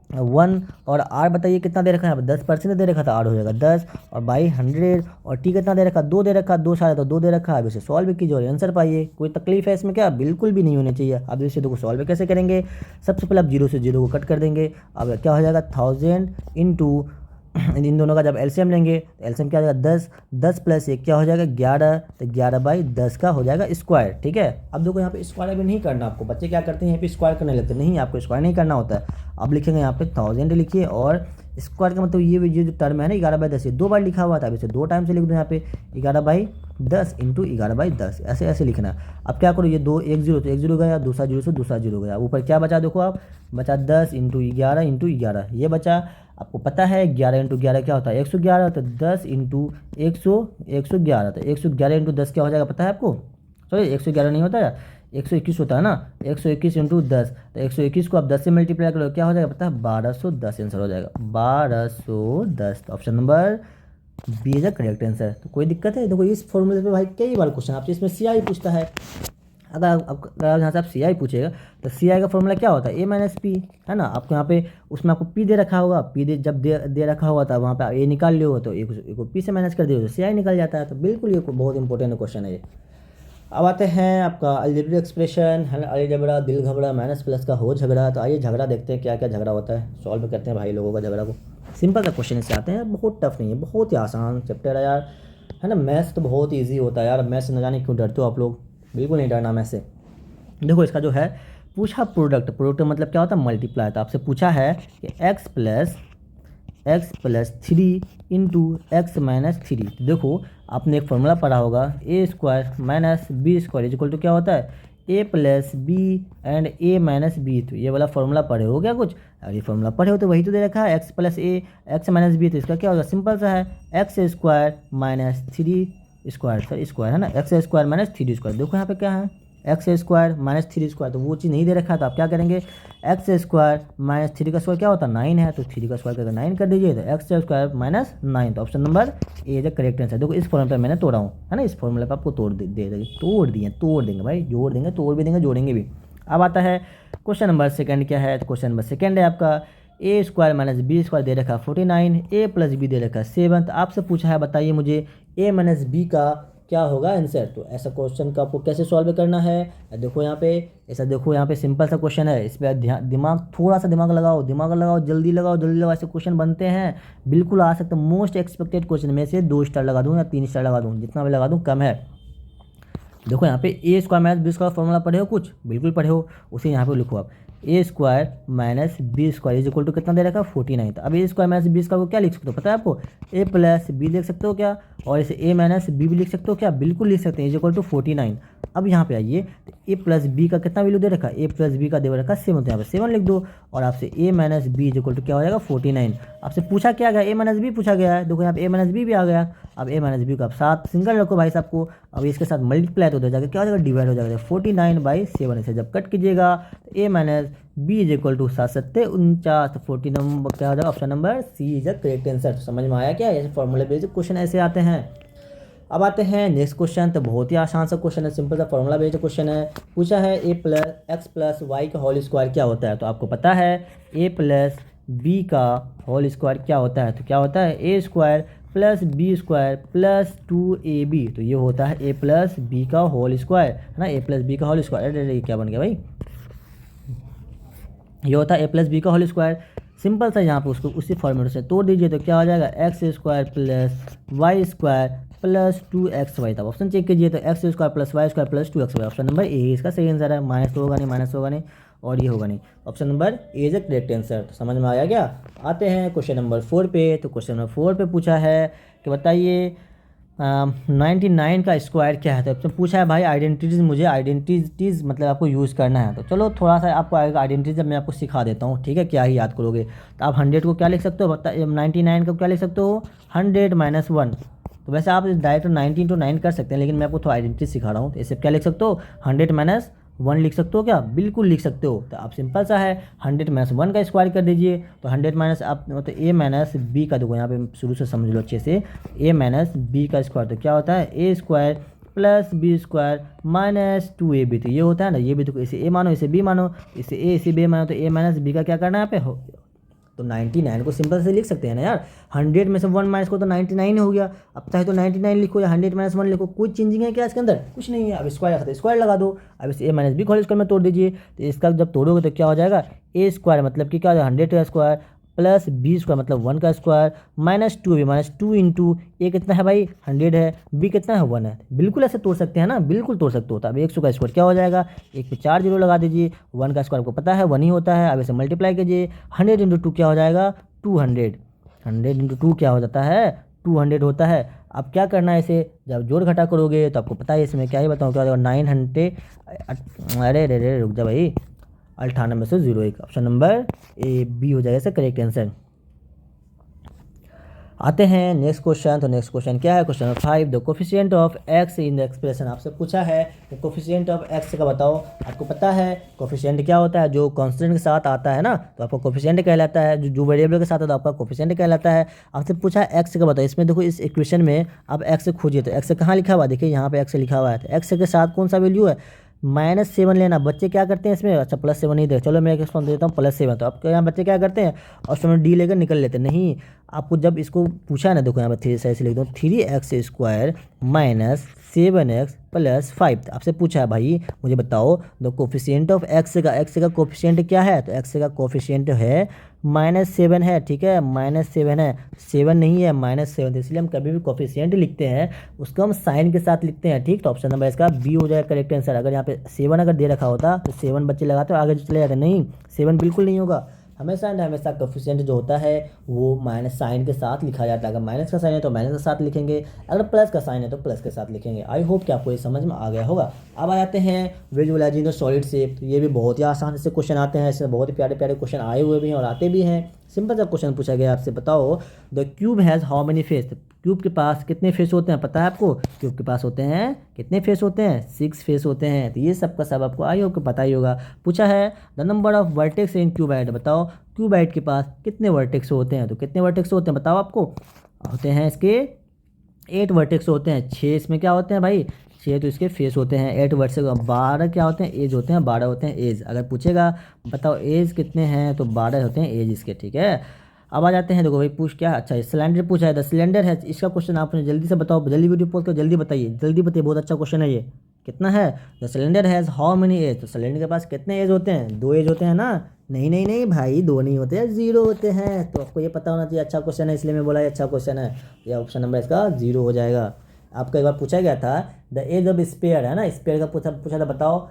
1, और R बताइए कितना दे रखा है, 10% दे रखा था, R हो जाएगा 10 और बाई 100, और T कितना दे रखा, 2 दे रखा, 2 सारे तो 2 दे रखा है। अब इसे सॉल्व कीजिए और आंसर पाइए। कोई तकलीफ है इसमें क्या, बिल्कुल भी नहीं होनी चाहिए। अब इसे देखो सॉल्व कैसे करेंगे, सबसे पहले आप 0 से 0 को कट कर देंगे। अब क्या हो जाएगा 1000 इंटू इन दोनों का जब एलसीएम लेंगे तो एलसीएम क्या हो जाएगा 10, 10 + 1 क्या हो जाएगा 11, तो 11/10 का हो जाएगा स्क्वायर, ठीक है। अब देखो यहाँ पे स्क्वायर अभी नहीं करना आपको, बच्चे क्या करते हैं यहाँ पे स्क्वायर करने लगते हैं, नहीं आपको स्क्वायर नहीं करना होता है। अब लिखेंगे यहाँ पे 1000 लिखिए, और स्क्वायर का मतलब ये जो टर्म है ना 11/10 ये 2 बार लिखा हुआ था, अब इसे 2 टाइम से लिख दो यहाँ पे 11/10 इंटू 11/10 ऐसे लिखना। अब क्या करो, ये 2 1 0 तो 1 0 गया, दूसरा 0 से दूसरा 0 गया, ऊपर क्या बचा देखो आप, बचा 10 इंटू 11 इंटू 11, ये बचा। आपको पता है 11 इंटू 11 क्या होता है 111, तो 10 इंटू 111, तो 111 इंटू 10 क्या हो जाएगा पता है आपको, सॉरी 111 नहीं होता है 121 होता है ना, 121 इंटू 10, तो 121 को आप 10 से मल्टीप्लाई करो क्या हो जाएगा पता है 1210 आंसर हो जाएगा 1210। तो option number B is the correct answer. तो कोई दिक्कत है, देखो इस फॉर्मूले पे भाई कई बार क्वेश्चन आपसे इसमें CI पूछता है। अगर यहाँ से आप CI पूछेगा तो CI का फॉर्मूला क्या होता है A - P, है ना। आपको यहाँ पे उसमें आपको P दे रखा होगा, P जब दे रखा होगा तब वहाँ पे A निकाल लियो, तो एक को P से माइनस कर दियो तो CI निकल जाता है। तो बिल्कुल ये बहुत इंपॉर्टेंट क्वेश्चन है ये। अब आते हैं आपका अलजेब्रिक एक्सप्रेशन है ना, अलजेब्रा दिल घबरा माइनस प्लस का हो झगड़ा। तो आइए झगड़ा देखते हैं क्या क्या झगड़ा होता है, सॉल्व करते हैं भाई लोगों का झगड़ा को। सिंपल सा क्वेश्चन इससे आते हैं, बहुत टफ नहीं है, बहुत ही आसान चैप्टर है यार, है ना। मैथ्स तो बहुत ईजी होता है यार, मैथ्स से न जाने क्यों डरते हो आप लोग, बिल्कुल नहीं डरना मैथ्स से। देखो इसका जो है पूछा प्रोडक्ट मतलब क्या होता है मल्टीप्लाई। तो आपसे पूछा है कि x + 3 इंटू x - 3। तो देखो आपने एक फॉर्मूला पढ़ा होगा A² - B² इक्वल टू क्या होता है A + B and A - B। तो ये वाला फॉर्मूला पढ़े हो क्या कुछ, अगर ये फॉर्मूला पढ़े हो तो वही तो दे रखा है x + A x - B। तो इसका क्या होगा, सिंपल सा है x² - 3² सर स्क्वायर है ना, x² - 3²। देखो यहाँ पे क्या है x² - 3², तो वो चीज़ नहीं दे रखा है। तो आप क्या करेंगे x² - 3 का स्क्वायर क्या होता है 9 है, तो 3 का स्क्वायर करके 9 कर दीजिए, तो x² - 9। तो option number A is correct answer. देखो इस फॉर्मूले पे मैंने तोड़ा हूँ, है ना, इस फॉर्मूले पे आपको तोड़ देंगे भाई, जोड़ देंगे, तोड़ भी देंगे, जोड़ेंगे भी। अब आता है क्वेश्चन नंबर सेकंड, क्या है, तो क्वेश्चन नंबर सेकंड है आपका A² - B² दे रखा 49, A + B दे रखा 7। तो आपसे पूछा है बताइए मुझे A - B का क्या होगा आंसर। तो ऐसा क्वेश्चन का आपको कैसे सॉल्व करना है, देखो यहाँ पे ऐसा, देखो यहाँ पे सिंपल सा क्वेश्चन है, इस पर दिमाग थोड़ा सा दिमाग लगाओ, जल्दी लगाओ, ऐसे क्वेश्चन बनते हैं, बिल्कुल आ सकते हैं। मोस्ट एक्सपेक्टेड क्वेश्चन में से 2 स्टार लगा दूँ या 3 स्टार लगा दूँ, जितना भी लगा दूँ कम है। देखो यहाँ पे A² - B² फॉर्मूला पढ़े हो कुछ, बिल्कुल पढ़े हो, उसे यहाँ पे लिखो आप A² - B² is equal to कितना दे रखा 49। तो अब A² - B² को क्या लिख सकते हो पता है आपको, A + B लिख सकते हो क्या, और इसे A - B भी लिख सकते हो क्या, बिल्कुल लिख सकते हैं, इज इक्वल टू 49। अब यहाँ पे आइए, तो A + B का कितना वैल्यू दे रखा है, A + B का दे रखा 7, तो यहाँ पे 7 लिख दो, और आपसे A - B is equal to क्या हो जाएगा 49। आपसे पूछा क्या गया A - B पूछा गया है, देखो यहाँ पे A - B भी आ गया। अब a माइनस बी को आप 7 सिंगल रखो भाई साहब को, अब इसके साथ मल्टीप्लाई तो हो जाएगा, क्या हो जाएगा डिवाइड हो जाएगा 49/7। इसे जब कट कीजिएगा तो a minus B is equal to 7×7 = 49। तो 40 नंबर क्या हो जाएगा, option number C is the correct answer. तो समझ में आया क्या, ऐसे फॉर्मूला बेस्ड क्वेश्चन ऐसे आते हैं। अब आते हैं नेक्स्ट क्वेश्चन, तो बहुत ही आसान सा क्वेश्चन है, सिंपल सा फॉर्मूला बेस्ड क्वेश्चन है। पूछा है a plus x plus y का होल स्क्वायर क्या होता है। तो आपको पता है a प्लस बी का होल स्क्वायर क्या होता है, तो क्या होता है a square plus B square plus 2ab। तो ये होता है a प्लस बी का होल स्क्वायर, है ना, a प्लस बी का होल स्क्वायर। अरे क्या बन गया भाई, ये होता है a प्लस बी का होल स्क्वायर। सिंपल सा यहाँ पे उसको उसी फॉर्मूले से तोड़ दीजिए, तो क्या हो जाएगा x square plus y square plus 2xy। तब ऑप्शन चेक कीजिए, तो x square plus y square plus 2xy, option number A इसका सही आंसर है। माइनस तो होगा नहीं, माइनस होगा नहीं, और ये होगा नहीं, option number A is the correct answer. तो समझ में आया क्या। आते हैं क्वेश्चन नंबर 4 पे। तो क्वेश्चन नंबर 4 पे पूछा है कि बताइए 99 का स्क्वायर क्या है। तो पूछा है भाई आइडेंटिटीज़, मुझे आइडेंटिटीज़ मतलब आपको यूज़ करना है। तो चलो थोड़ा सा आपको आएगा आइडेंटिटीज, मैं आपको सिखा देता हूँ, ठीक है, क्या ही याद करोगे। तो आप 100 को क्या लिख सकते हो, 99 को क्या लिख सकते हो, 100 - 1। तो वैसे आप डायरेक्ट 19 to 9 कर सकते हैं, लेकिन मैं आपको थोड़ा आइडेंटिटी सिखा रहा हूँ। तो इसे क्या लिख सकते हो, 100 - 1 लिख सकते हो क्या, बिल्कुल लिख सकते हो। तो आप सिंपल सा है 100 - 1 का स्क्वायर कर दीजिए। तो 100 माइनस आप मतलब a माइनस बी का, देखो यहाँ पे शुरू से समझ लो अच्छे से, a माइनस बी का स्क्वायर तो क्या होता है a square plus B square minus 2ab। तो ये होता है ना, ये भी देखो इसे a मानो इसे b मानो, इसे a इसे b मानो, तो a माइनस बी का क्या करना है यहाँ पे हो। तो 99 को सिंपल से लिख सकते हैं ना यार, 100 में से 1 माइनस को तो 99 हो गया। अब चाहे तो 99 लिखो या 100 - 1 लिखो, कोई चेंजिंग है क्या इसके अंदर, कुछ नहीं है। अब स्क्वायर रखते स्क्वायर लगा दो, अब इसे a minus B whole square में तोड़ दीजिए। तो इसका जब तोड़ोगे तो क्या हो जाएगा, a स्क्वायर मतलब कि क्या हो जाएगा 100 का स्क्वायर प्लस बी स्क्वायर मतलब 1 का square minus 2b minus 2 into a कितना है भाई 100 है, बी कितना है 1 है। बिल्कुल ऐसे तोड़ सकते हैं ना, बिल्कुल तोड़ सकते हो। तो अब 100 का स्क्वायर क्या हो जाएगा, एक पे 4 जीरो लगा दीजिए, 1 का स्क्वायर आपको पता है 1 ही होता है। अब इसे मल्टीप्लाई कीजिए, 100 इंटू 2 क्या हो जाएगा 200, 100 इंटू 2 क्या हो जाता है 200 होता है। अब क्या करना है, इसे जब जोड़ घटा करोगे तो आपको पता है इसमें क्या ही बताऊँ क्या हो जाएगा 900, अरे रे रे रुक जा भाई, 98 में से 0 1, ऑप्शन नंबर ए बी हो जाएगा इसका करेक्ट आंसर। आते हैं नेक्स्ट क्वेश्चन। तो नेक्स्ट क्वेश्चन क्या है, question number 5, the coefficient of x in the expression. आपसे पूछा है कि कोफिशिएंट ऑफ एक्स का बताओ। आपको पता है कोफिशिएंट क्या होता है, जो कांस्टेंट के साथ आता है ना तो आपका कोफिशिएंट कहलाता है, जो वेरिएबल के साथ आता है आपका कोफिशिएंट कहलाता है। आपसे पूछा है एक्स का बताओ। इसमें देखो इस इक्वेशन में आप एक्स खोजिए, तो एक्स कहाँ लिखा हुआ है, देखिए यहाँ पे एक्स लिखा हुआ है। तो एक्स के साथ कौन सा वैल्यू है -7 लेना। बच्चे क्या करते हैं इसमें, अच्छा +7 नहीं दे, चलो मैं एक एक्सप्लेन देता हूँ +7। तो अब यहाँ बच्चे क्या करते हैं और उसमें डी लेकर निकल लेते हैं। नहीं, आपको जब इसको पूछा है ना, देखो यहाँ पर 3 से लिख दो 3x² - 7x + 5। आपसे पूछा है भाई मुझे बताओ द कोफिशिएंट ऑफ एक्स का कोफिशिएंट क्या है। तो एक्स का कोफिशिएंट है -7 है, ठीक है, -7 है, 7 नहीं है -7। तो इसलिए हम कभी भी कोफिशिएंट लिखते हैं उसको हम साइन के साथ लिखते हैं, ठीक। तो ऑप्शन नंबर इसका बी हो जाएगा करेक्ट आंसर। अगर यहाँ पे 7 अगर दे रखा होता तो 7 बच्चे लगाते और आगे चले जाते, नहीं 7 बिल्कुल नहीं होगा। हमेशा एंड हमेशा कोफिशिएंट जो होता है वो माइनस साइन के साथ लिखा जाता है। अगर माइनस का साइन है तो माइनस के साथ लिखेंगे, अगर प्लस का साइन है तो प्लस के साथ लिखेंगे। आई होप कि आपको ये समझ में आ गया होगा। अब आ जाते हैं विजुअलाइजिंग द सॉलिड शेप। तो ये भी बहुत ही आसान से क्वेश्चन आते हैं, इसमें बहुत ही प्यारे प्यारे क्वेश्चन आए हुए भी हैं और आते भी हैं। सिंपल सा क्वेश्चन पूछा गया आपसे, बताओ the cube has how many face. Cube के पास कितने फेस होते हैं पता है आपको, क्यूब के पास होते हैं कितने फेस होते हैं 6 फेस होते हैं। तो ये सब का सब आपको आई होप को पता ही होगा। पूछा है the number of vertex in cuboid. बताओ क्यूबाइड के पास कितने वर्टेक्स होते हैं। तो कितने वर्टेक्स होते हैं बताओ आपको, होते हैं इसके 8 वर्टेक्स होते हैं। 6 इसमें क्या होते हैं भाई 6 तो इसके फेस होते हैं, 8 वर्टेक्स। 12 क्या होते हैं एज होते हैं, 12 होते हैं एज। अगर पूछेगा बताओ एज कितने हैं तो 12 होते हैं एज इसके, ठीक है। अब आ जाते हैं, देखो भाई पूछ क्या, अच्छा सिलेंडर पूछा है, द सिलेंडर है। इसका क्वेश्चन आपने जल्दी से बताओ, जल्दी वीडियो पोस्ट करो, जल्दी बताइए, जल्दी बताइए, बहुत अच्छा क्वेश्चन है ये। कितना है, the cylinder has how many edges. तो सिलेंडर के पास कितने एज होते हैं, 2 एज होते हैं ना। नहीं नहीं नहीं भाई 2 नहीं होते हैं, 0 होते हैं। तो आपको ये पता होना चाहिए, अच्छा क्वेश्चन है इसलिए मैं बोला ये अच्छा क्वेश्चन है। ये ऑप्शन नंबर इसका 0 हो जाएगा। आपको एक बार पूछा गया था द एज ऑफ स्पेयर, है ना, स्पेयर का पूछा था, बताओ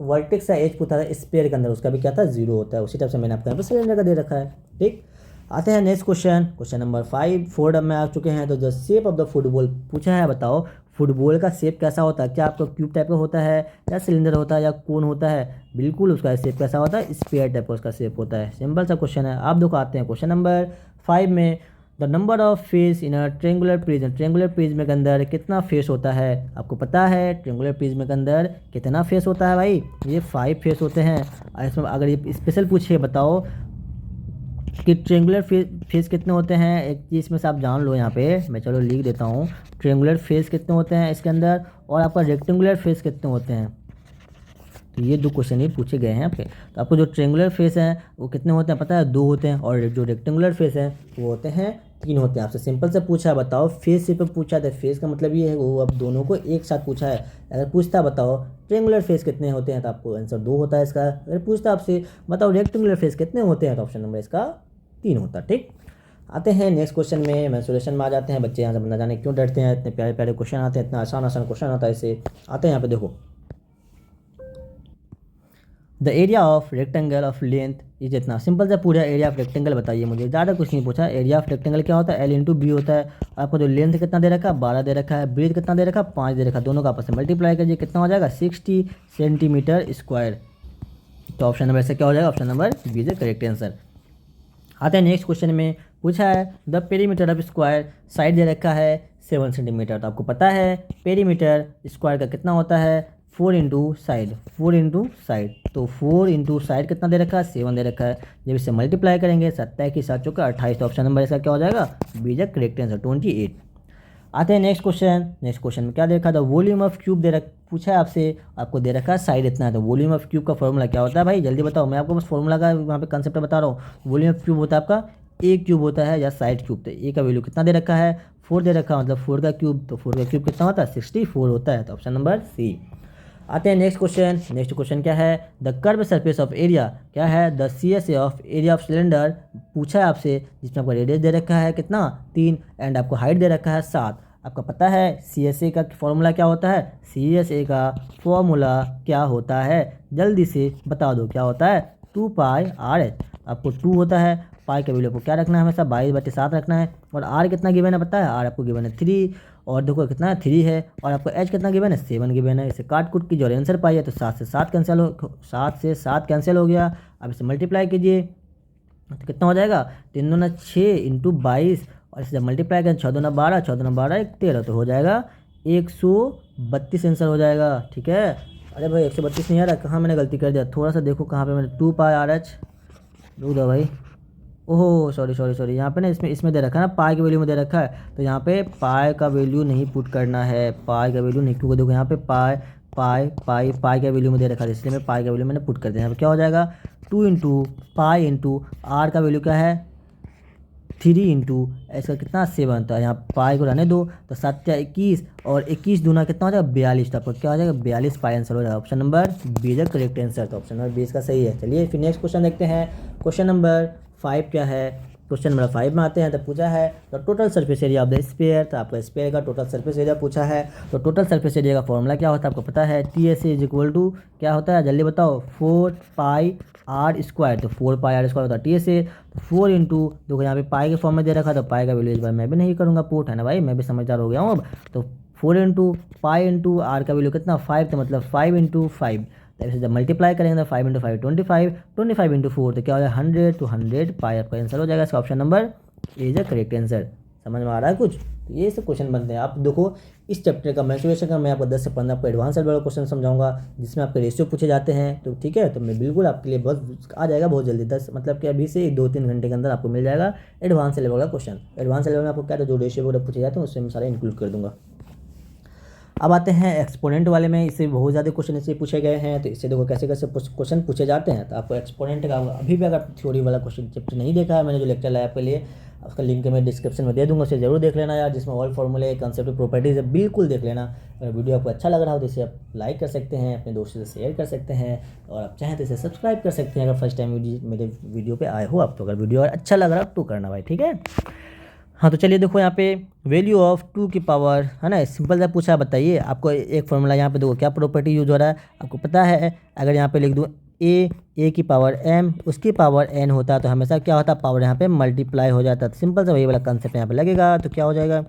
वर्टेक्स का एज पूछा था स्पेयर के अंदर, उसका भी क्या था 0 होता है। उसी टाइप से मैंने आपको यहाँ पर सिलेंडर का दे रखा है, ठीक। आते हैं नेक्स्ट क्वेश्चन, क्वेश्चन नंबर 5 4 में आ चुके हैं। तो the shape of the football पूछा है, बताओ फुटबॉल का शेप कैसा होता है, क्या आपका क्यूब टाइप का होता है या सिलेंडर होता है या कोन होता है। बिल्कुल उसका शेप कैसा होता है स्फीयर टाइप का उसका शेप होता है। सिंपल सा क्वेश्चन है। आप देखो आते हैं क्वेश्चन नंबर 5 में, the number of face in a triangular prism, triangular prism के अंदर कितना फेस होता है? आपको पता है ट्रेंगुलर प्रिज्म के अंदर कितना फेस होता है भाई? ये 5 फेस होते हैं। और इसमें अगर ये स्पेशल पूछिए बताओ कि ट्रेंगुलर फेस कितने होते हैं, एक चीज़ में से आप जान लो। यहाँ पे मैं चलो लिख देता हूँ, ट्रेंगुलर फेस कितने होते हैं इसके अंदर, और आपका रेक्टेंगुलर फेस कितने होते हैं। तो ये 2 क्वेश्चन ही पूछे गए हैं आपके। तो आपको जो ट्रेंगुलर फेस हैं वो कितने होते हैं पता है? 2 होते हैं। और जो रेक्टेंगुलर फेस हैं वो होते हैं 3 होते हैं। आपसे सिंपल से पूछा है बताओ, फेस से पे पूछा है तो फेस का मतलब ये है वो अब दोनों को एक साथ पूछा है। अगर पूछता बताओ ट्रेंगुलर फेस कितने होते हैं तो आपको आंसर 2 होता है इसका। अगर पूछता आपसे बताओ रेक्टेंगुलर फेस कितने होते हैं तो ऑप्शन नंबर इसका 3 होता है। ठीक, आते हैं नेक्स्ट क्वेश्चन में, मेंसुरेशन में आ जाते हैं। बच्चे यहाँ से न जाने क्यों डरते हैं, इतने प्यारे प्यारे क्वेश्चन आते हैं, इतना आसान आसान क्वेश्चन आता है। इसे आते हैं यहाँ पे देखो, the area of rectangle of length is इतना। सिंपल से पूरा एरिया ऑफ रेक्टेंगल बताइए मुझे, ज़्यादा कुछ नहीं पूछा। एरिया ऑफ रेक्टेंगल क्या होता है? L इंटू बी होता है। आपको जो लेंथ कितना दे रखा है 12 दे रखा है, ब्रेथ कितना दे रखा है 5 दे रखा है, दोनों का आपस में मल्टीप्लाई करिए कितना हो जाएगा 60 सेंटीमीटर स्क्वायर। तो ऑप्शन नंबर से क्या हो जाएगा? Option number B is correct answer. आते हैं नेक्स्ट क्वेश्चन में, पूछा है the perimeter of square, side दे रखा है 7 सेंटीमीटर। तो आपको पता है पेरीमीटर स्क्वायर का कितना होता है? 4 इंटू साइड, 4 इंटू साइड। तो 4 इंटू साइड कितना दे रखा है? 7 दे रखा है। जब इसे मल्टीप्लाई करेंगे 27 की 7 चौका 28। तो ऑप्शन नंबर इसका क्या हो जाएगा? B is correct answer 28। आते हैं नेक्स्ट क्वेश्चन। नेक्स्ट क्वेश्चन में क्या दे रखा था? वॉल्यूम ऑफ क्यूब पूछा है आपसे, आपको दे रखा है साइड इतना है। तो वॉल्यूम ऑफ क्यूब का फॉर्मूला क्या होता है भाई? जल्दी बताओ, मैं आपको बस फॉर्मूला का वहाँ पे कंसेप्ट बता रहा हूँ। वॉल्यूम ऑफ क्यूब होता है आपका ए क्यूब होता है या साइड क्यूब। तो ए का वैल्यू कितना दे रखा है? 4 दे रखा है, मतलब 4 का क्यूब। तो 4 का क्यूब कितना होता है? 64 होता है। तो ऑप्शन नंबर सी। आते हैं नेक्स्ट क्वेश्चन। नेक्स्ट क्वेश्चन क्या है? The curve surface of area क्या है? The CSA of area of cylinder पूछा है आपसे, जिसमें आपको रेडियस दे रखा है कितना 3 एंड आपको हाइट दे रखा है 7। आपका पता है CSA का फॉर्मूला क्या होता है? CSA का फॉर्मूला क्या होता है? जल्दी से बता दो क्या होता है? 2 पाई RH। आपको 2 होता है, पाई का वैल्यू आपको क्या रखना है? हमेशा 22/7 रखना है। और R कितना गिवन है पता है? R आपको गिवन है 3, और देखो कितना है 3 है, और आपको H कितना गिवन है? 7 गिवन है। इसे काट कूट की जो आंसर पाई है तो 7 से 7 कैंसिल हो गया। अब इसे मल्टीप्लाई कीजिए तो कितना हो जाएगा? 3 दूना 6 इंटू 22, और इसे जब मल्टीप्लाई करें 6 दूना 12, 6 दूना 12 1 13, तो हो जाएगा 132 आंसर हो जाएगा। ठीक है, अरे भाई 132 नहीं आ रहा, कहाँ मैंने गलती कर दिया? थोड़ा सा देखो कहाँ पे मैंने 2 पाई RH, रुक दो भाई, ओहो सॉरी, यहाँ पे ना इसमें दे रखा है ना, पाई का वैल्यू में दे रखा है। तो यहाँ पे पाई का वैल्यू नहीं पुट करना है, पाई का वैल्यू नहीं, क्योंकि देखो यहाँ पे पाई का वैल्यू में दे रखा है, इसलिए मैं पाई का वैल्यू मैंने पुट कर दिया। यहाँ पे क्या हो जाएगा? 2 इंटू पाई इंटू R का वैल्यू क्या है? 3 इंटू इसका कितना 7। तो यहाँ पाई को रहने दो, तो 7 या 21, और 21 दूना कितना हो जाएगा? 42। तो आपका क्या हो जाएगा? 42 पाई आंसर हो जाएगा। Option number B is correct answer. तो ऑप्शन नंबर 20 का सही है। चलिए फिर नेक्स्ट क्वेश्चन देखते हैं। क्वेश्चन नंबर 5 क्या है? क्वेश्चन नंबर 5 में आते हैं। तो पूछा है the total surface area of the sphere. तो आपका स्फीयर का टोटल सरफेस एरिया पूछा है। तो टोटल सरफेस एरिया का फॉर्मूला क्या होता है आपको पता है? TSA इज इक्वल टू क्या होता है? जल्दी बताओ। 4 पाई R स्क्वायर। तो 4 पाई R स्क्वायर होता है TSA। तो 4 इंटू, देखो यहाँ पे पाई के फॉर्म में दे रखा, तो पाई का वैल्यू इस बार मैं भी नहीं करूँगा पुट, है ना भाई, मैं भी समझदार हो गया हूँ अब। तो 4 इंटू पाई इंटू R का वैल्यू कितना 5, तो मतलब 5 इंटू 5। तो इसे जब मल्टीप्लाई करेंगे तो 5 इंटू 5 25 इंटू 4, तो क्या हो जाएगा 100, तो 100 पाई आपका आंसर हो जाएगा। इसका option number A is correct answer. समझ में आ रहा है कुछ? तो ये सब क्वेश्चन बनते हैं। आप देखो इस चैप्टर का मेंसुरेशन का मैं आपको 10 से 15 आपको एडवांस लेवल का क्वेश्चन समझाऊंगा, जिसमें आपके रेशियो पूछे जाते हैं। तो ठीक है, तो मैं बिल्कुल आपके लिए बहुत आ जाएगा बहुत जल्दी, 10 मतलब कि अभी से 2-3 घंटे के अंदर आपको मिल जाएगा एडवांस लेवल का क्वेश्चन। एडवांस लेवल में आपको क्या, जो रेशियो वगैरह पूछे जाते हैं उससे मैं सारे इंक्लूड कर दूंगा। अब आते हैं एक्सपोनेंट वाले में। इससे बहुत ज़्यादा क्वेश्चन इससे पूछे गए हैं। तो इससे देखो कैसे कैसे क्वेश्चन पूछे जाते हैं। तो आपको एक्सपोनेंट का अभी भी अगर थ्योरी वाला क्वेश्चन चैप्टर नहीं देखा है, मैंने जो लेक्चर लाया आपके लिए, उसका लिंक मैं डिस्क्रिप्शन में दे दूंगा, उसे जरूर देख लेना यार, जिसमें ऑल फॉर्मूले कंसेप्ट प्रॉपर्टीज है, बिल्कुल देख लेना। अगर वीडियो आपको अच्छा लग रहा हो तो इसे आप लाइक कर सकते हैं, अपने दोस्तों से शेयर कर सकते हैं, और आप चाहें तो इसे सब्सक्राइब कर सकते हैं अगर फर्स्ट टाइम मेरे वीडियो पे आए हो आप। तो अगर वीडियो अच्छा लग रहा हो तो करना भाई, ठीक है। हाँ तो चलिए देखो यहाँ पे वैल्यू ऑफ 2 की पावर, है ना, सिंपल सा पूछा, बताइए। आपको एक फॉर्मूला यहाँ पे देखो क्या प्रॉपर्टी यूज हो रहा है आपको पता है। अगर यहाँ पे लिख दूँ ए की पावर m, उसकी पावर n होता है, तो हमेशा क्या होता है? पावर यहाँ पे मल्टीप्लाई हो जाता है। तो सिंपल सा वही वाला कंसेप्ट यहाँ पे लगेगा। तो क्या हो जाएगा?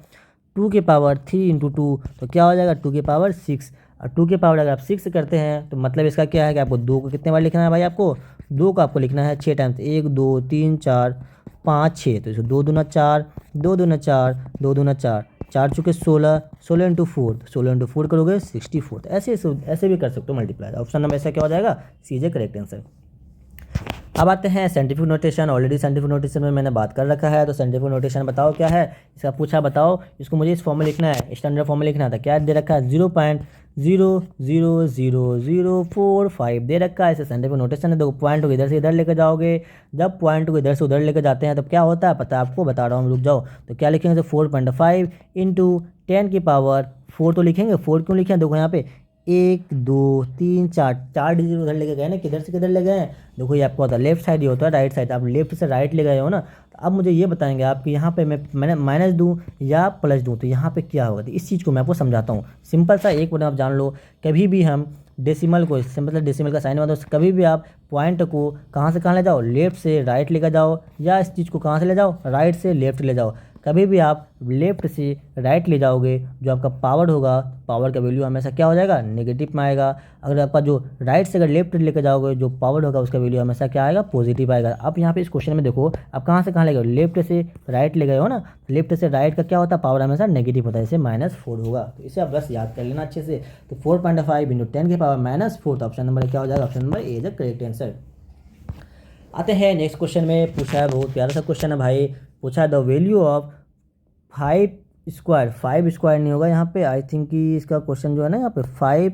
2 की पावर 3 इंटू 2, तो क्या हो जाएगा? 2 की पावर 6। और 2 की पावर अगर आप 6 करते हैं तो मतलब इसका क्या है कि आपको 2 को कितने बार लिखना है भाई? आपको 2 को आपको लिखना है 6 टाइम्स, 1 2 3 4 5 6, तो इसको 2 दूना 4, 2 दूना 4, 2 दूना 4, 4 चुके 16, 16 इंटू 4, 16 इंटू 4 करोगे 64। तो ऐसे भी कर सकते हो मल्टीप्लाई। ऑप्शन नंबर ऐसा क्या हो जाएगा, सी इज करेक्ट आंसर। अब आते हैं scientific notation. Already scientific notation में मैंने बात कर रखा है, तो साइंटिफिक नोटेशन बताओ क्या है। इसका पूछा बताओ, इसको मुझे इस फॉर्म में लिखना है, स्टैंडर्ड फॉर्म में लिखना था। क्या दे रखा है, 0.0000045 दे रखा है। इसे साइंटिफिक नोटेशन है। देखो पॉइंट को इधर से इधर लेकर जाओगे, जब पॉइंट को इधर से उधर लेकर जाते हैं तब क्या होता है पता है आपको, बता रहा हूँ, रुक जाओ। तो क्या लिखेंगे, 4.5 इंटू 10⁴ तो लिखेंगे। 4 क्यों लिखे हैं, देखो यहाँ पे 1 2 3 4 डिजिट उधर लेके गए ना, किधर से किधर ले गए हैं। देखो ये आपको होता है लेफ्ट साइड, ये होता है राइट साइड। आप लेफ्ट से राइट ले गए हो ना, तो अब मुझे ये बताएंगे आप कि यहाँ पे मैंने माइनस दूँ या प्लस दूँ, तो यहाँ पे क्या होगा। तो इस चीज़ को मैं आपको समझाता हूँ। सिंपल सा एक बार आप जान लो, कभी भी हम डेसिमल को, मतलब डेसिमल का साइन बना दो, कभी भी आप पॉइंट को कहाँ से कहाँ ले जाओ, लेफ्ट से राइट लेकर जाओ, या इस चीज़ को कहाँ से ले जाओ, राइट से लेफ्ट ले जाओ। कभी भी आप लेफ्ट से राइट ले जाओगे, जो आपका पावर होगा, पावर का वैल्यू हमेशा क्या हो जाएगा, नेगेटिव में आएगा। अगर आपका जो राइट से अगर लेफ्ट लेकर जाओगे, जो पावर होगा उसका वैल्यू हमेशा क्या आएगा, पॉजिटिव आएगा। अब यहाँ पे इस क्वेश्चन में देखो, आप कहाँ से कहाँ ले गए, लेफ्ट से राइट ले गए हो ना, लेफ्ट से राइट का क्या होता है, पावर हमेशा नेगेटिव होता है, इसे -4 होगा। तो इसे आप बस याद कर लेना अच्छे से। तो 4.5 इंटू 10⁻⁴, तो ऑप्शन नंबर क्या हो जाएगा, option number A is the correct answer. आते हैं नेक्स्ट क्वेश्चन में। पूछा है, बहुत प्यारा सा क्वेश्चन है भाई। पूछा है the value of 5 square, 5 square नहीं होगा यहाँ पे, आई थिंक कि इसका क्वेश्चन जो है ना, यहाँ पे 5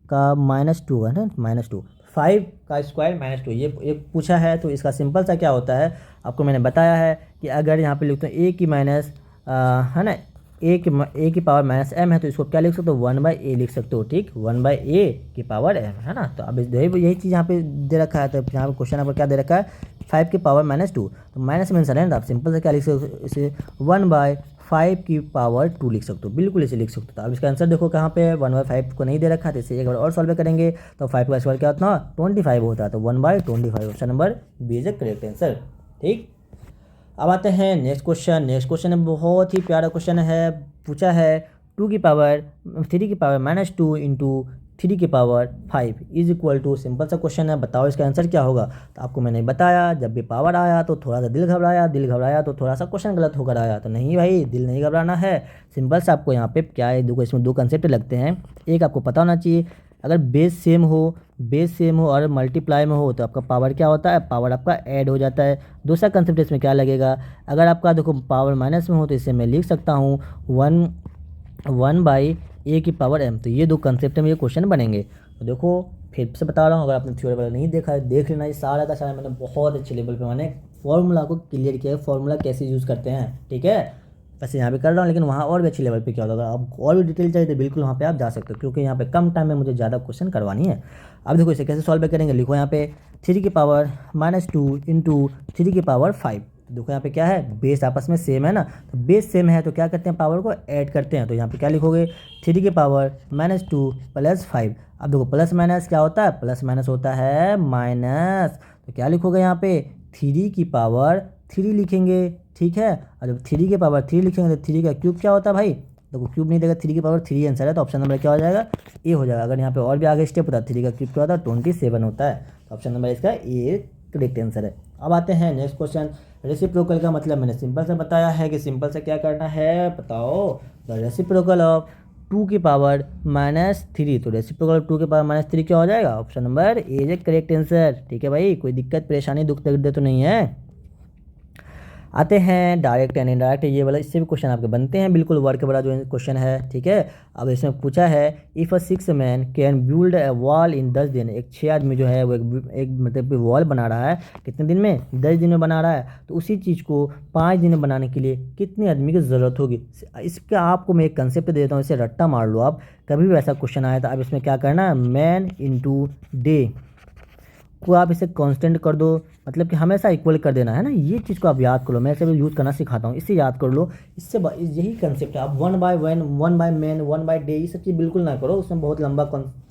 का -2 है ना, -2, 5 का स्क्वायर -2 ये एक पूछा है। तो इसका सिंपल सा क्या होता है, आपको मैंने बताया है कि अगर यहाँ पे लिखते हैं a की माइनस है ना, a की पावर -m है, तो इसको क्या लिख सकते हो, 1/a लिख सकते हो। ठीक, 1/a की पावर m है ना। तो अब यही चीज़ यहाँ पे दे रखा है। तो यहाँ पे क्वेश्चन आपको क्या दे रखा है, 5 की पावर -2, तो माइनस में आंसर है ना, आप सिंपल से क्या लिख सकते हो, इसे 1/5 की पावर 2 लिख सकते हो, बिल्कुल इसे लिख सकते हो। तो अब इसका आंसर देखो कहाँ पे, 1/5 को नहीं दे रखा है, तो इसे एक बार और सॉल्व करेंगे। तो 5 का स्क्वायर क्या होता है, 25 होता है, तो 1/25, option number B is the correct answer. ठीक, अब आते हैं नेक्स्ट क्वेश्चन। नेक्स्ट क्वेश्चन बहुत ही प्यारा क्वेश्चन है। पूछा है 3 की पावर -2 इंटू 3 की power 5 is equal to, simple सा क्वेश्चन है, बताओ इसका आंसर क्या होगा। तो आपको मैंने बताया, जब भी पावर आया तो थोड़ा सा दिल घबराया तो थोड़ा सा क्वेश्चन गलत होकर आया। तो नहीं भाई, दिल नहीं घबराना है। सिंपल सा आपको यहाँ पे क्या है, देखो इसमें 2 कंसेप्ट लगते हैं। एक आपको पता होना चाहिए, अगर बेस सेम हो और मल्टीप्लाई में हो तो आपका पावर क्या होता है, पावर आपका ऐड हो जाता है। दूसरा कंसेप्ट इसमें क्या लगेगा, अगर आपका देखो पावर माइनस में हो तो इसे मैं लिख सकता हूँ 1/a की पावर m। तो ये 2 कंसेप्ट में ये क्वेश्चन बनेंगे। तो देखो फिर से बता रहा हूँ, अगर आपने थ्योरी वगैरह नहीं देखा है, देख लेना। ये सारा का सारा मैंने बहुत अच्छे लेवल पे मैंने फॉर्मूला को क्लियर किया है, फॉर्मूला कैसे यूज़ करते हैं। ठीक है, वैसे यहाँ पे कर रहा हूँ, लेकिन वहाँ और भी अच्छी लेवल पे क्या होगा। आप और भी डिटेल चाहिए तो बिल्कुल वहाँ पे आप जा सकते हो, क्योंकि यहाँ पे कम टाइम में मुझे ज़्यादा क्वेश्चन करवानी है। अब देखो इसे कैसे सॉल्व करेंगे, लिखो यहाँ पे 3 की पावर -2 इंटू 3 की पावर 5। देखो यहाँ पे क्या है, बेस आपस में सेम है ना, तो बेस सेम है तो क्या करते हैं, पावर को ऐड करते हैं। तो यहाँ पे क्या लिखोगे, 3 की पावर -2 प्लस 5। अब देखो प्लस माइनस क्या होता है, प्लस माइनस होता है माइनस। तो क्या लिखोगे यहाँ पे, 3 की पावर 3 लिखेंगे। ठीक है, और जब 3 की पावर 3 लिखेंगे तो 3 का क्यूब क्या होता है भाई, देखो क्यूब नहीं देगा, 3 की पावर 3 आंसर है, तो ऑप्शन नंबर क्या हो जाएगा, ए हो जाएगा। अगर यहाँ पे और भी आगे स्टेप होता है, 3 का क्यूब क्या होता है, 27 होता है। तो ऑप्शन नंबर इसका ए करेक्ट आंसर है। अब आते हैं नेक्स्ट क्वेश्चन। रेसिप्रोकल का मतलब मैंने सिंपल से बताया है कि सिंपल से क्या करना है, बताओ। द रेसिप्रोकल ऑफ 2 की पावर -3, तो रेसिप्रोकल ऑफ 2 की पावर -3 क्या हो जाएगा, option number A is correct answer. ठीक है भाई, कोई दिक्कत परेशानी दुख दर्द तो नहीं है। आते हैं डायरेक्ट एंड इनडायरेक्ट, ये वाला इससे भी क्वेश्चन आपके बनते हैं, बिल्कुल वर्क वाला जो क्वेश्चन है। ठीक है, अब इसमें पूछा है if a 6 man can build a wall in 10 दिन, एक 6 आदमी जो है वो एक मतलब वॉल बना रहा है, कितने दिन में, 10 दिन में बना रहा है। तो उसी चीज़ को 5 दिन में बनाने के लिए कितने आदमी की ज़रूरत होगी। इसका आपको मैं एक कंसेप्ट दे देता हूँ, इसे रट्टा मार लो आप, कभी भी ऐसा क्वेश्चन आया था। अब इसमें क्या करना है, मैन इंटू डे को आप इसे कांस्टेंट कर दो, मतलब कि हमेशा इक्वल कर देना है ना। ये चीज़ को आप याद करो, मैं इसे यूज़ करना सिखाता हूँ, इससे याद कर लो। इससे यही कंसेप्ट है। आप 1/1, 1/मैन, 1/डे, ये सब चीज़ बिल्कुल ना करो, उसमें बहुत लंबा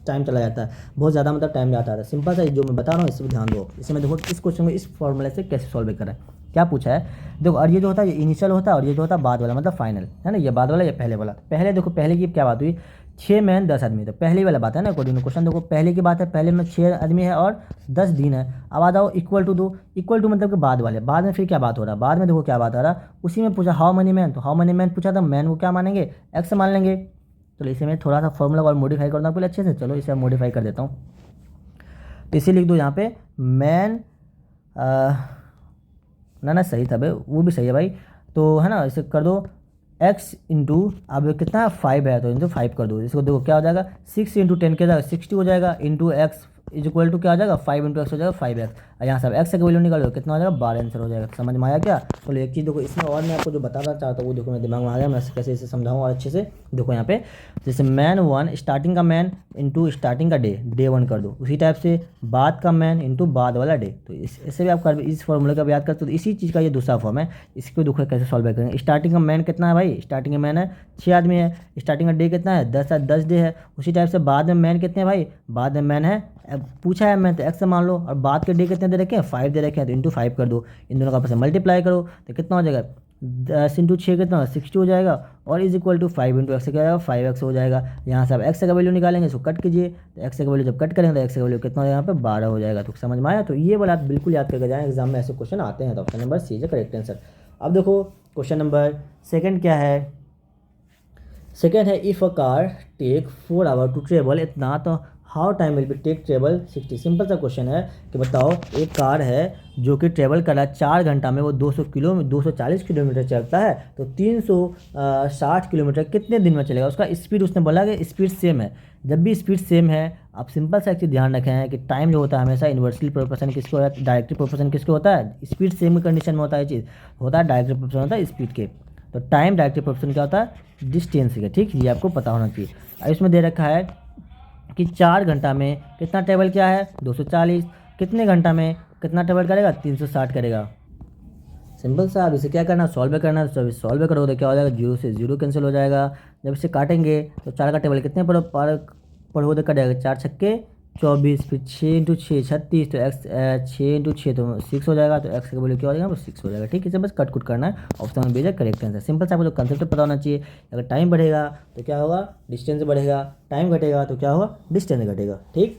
टाइम चला जाता है, बहुत ज़्यादा मतलब टाइम जाता है। सिंपल सा जो मैं बता रहा हूँ इससे भी ध्यान दो। इसमें देखो इस क्वेश्चन को इस फॉर्मूले से कैसे सॉल्व करें, क्या पूछा है देखो। और ये जो होता है ये इनिशियल होता है, और ये जो होता है बाद वाला मतलब फाइनल है ना, ये बाद वाला ये पहले वाला। पहले देखो, पहले की क्या बात हुई, 6 मैन 10 आदमी, तो पहली वाला बात है ना अकॉर्डिंग टू क्वेश्चन। देखो पहले की बात है, पहले में 6 आदमी है और 10 दिन है। अब आ जाओ इक्वल टू दो, इक्वल टू मतलब कि बाद वाले, बाद में फिर क्या बात हो रहा है, बाद में देखो क्या बात आ रहा, उसी में पूछा हाउ मनी मैन, तो हाउ मनी मैन पूछा था, मैन को क्या मानेंगे, एक्स मान लेंगे। तो इसे मैं थोड़ा सा फॉर्मूला और मॉडिफाई करना पहले अच्छे से, चलो इसे मॉडिफाई कर देता हूँ। तो इसे लिख दो यहाँ पे मैन, ना सही था भाई, वो भी सही है भाई, तो है ना, इसे कर दो x इंटू, अब कितना 5 है तो इंटू 5 कर दो। इसको देखो क्या हो जाएगा, 6 इंटू 10 क्या जाएगा 60 हो जाएगा, into x is equal to क्या हो जाएगा 5 इंटू एक्स हो जाएगा 5x। यहाँ से अब एक्स का वैल्यू निकालो कितना हो जाएगा 12 आंसर हो जाएगा। समझ में आया क्या। तो एक चीज़ देखो इसमें और मैं आपको जो बताना चाहता हूँ वो देखो मेरे दिमाग में आ गया, मैं कैसे इसे समझाऊँ और अच्छे से। देखो यहाँ पे जैसे मैन 1 स्टार्टिंग का मैन इंटू स्टार्टिंग का डे 1 कर दो, उसी टाइप से बाद का मैन इंटू बाद वाला डे। तो इससे भी आप कर, इस फॉर्मूले का भी याद करते हो। तो इसी चीज़ का ये दूसरा फॉर्म है, इसको देखो कैसे सॉल्व करेंगे। स्टार्टिंग का मैन कितना है भाई, स्टार्टिंग का मैन है 6 आदमी है, स्टार्टिंग का डे कितना है 10 डे है। उसी टाइप से बाद में मैन कितने हैं भाई, बाद में मैन है, पूछा है मैन तो एक्स मान लो, और बाद के डे कितने दे रखे हैं 5 दे रखे हैं, तो इंटू 5 कर दो। इन दोनों का आपस में मल्टीप्लाई करो तो कितना हो जाएगा 10 इंटू 6 कितना 60 हो जाएगा, और is equal to 5 into x क्या हो जाएगा 5x हो जाएगा। यहाँ से आप एक्स का वैल्यू निकालेंगे, इसको कट कीजिए, तो एक्स का वैल्यू जब कट करेंगे तो एक्स का वैल्यू कितना हो जाएगा यहाँ पे 12 हो जाएगा। तो समझ में आया। तो ये वाला आप बिल्कुल याद करके जाएँ, एग्जाम में ऐसे क्वेश्चन आते हैं। तो option number C is correct answer. अब देखो क्वेश्चन नंबर सेकंड क्या है, सेकेंड है if a car take 4 hour to travel इतना, तो how time will be take travel 60। Simple सा क्वेश्चन है कि बताओ एक कार है जो कि ट्रेवल कर रहा है 4 घंटा में, वो 240 किलोमीटर चलता है, तो 360 किलोमीटर कितने दिन में चलेगा। उसका स्पीड उसने बोला कि स्पीड सेम है। जब भी स्पीड सेम है, आप सिंपल सा एक चीज़ ध्यान रखें है कि टाइम जो होता है हमेशा इन्वर्सली प्रोपोर्शन किसको होता है, डायरेक्टली प्रोपोर्शन किसको होता है, स्पीड सेम कंडीशन में होता है, चीज़ होता है डायरेक्टली प्रोपोर्शन होता है स्पीड के। तो टाइम डायरेक्टली प्रोपोर्शन क्या होता है, डिस्टेंस का। ठीक, ये आपको पता होना चाहिए। अब इसमें दे रखा है कि 4 घंटा में कितना ट्रेवल क्या है 240, कितने घंटा में कितना ट्रेवल करेगा 360 करेगा। सिंपल सा, अब इसे क्या करना सॉल्व करना, तो सॉल्व करोगे तो क्या हो जाएगा 0 से 0 कैंसिल हो जाएगा। जब इसे काटेंगे तो 4 का टेबल कितने पर हो कटेगा 4 छक्के 24, फिर 6 इंटू 6 36, तो एक्स 6 इंटू 6 तो 6 हो जाएगा, तो एक्स का वैल्यू क्या हो जाएगा 6 हो जाएगा। ठीक है, इसे बस कट कुट करना है, ऑप्शन में भेजा करेक्ट आंसर। सिंपल सा आपको जो कंसेप्ट पता होना चाहिए, अगर टाइम बढ़ेगा तो क्या होगा डिस्टेंस बढ़ेगा, टाइम घटेगा तो क्या होगा डिस्टेंस घटेगा। ठीक,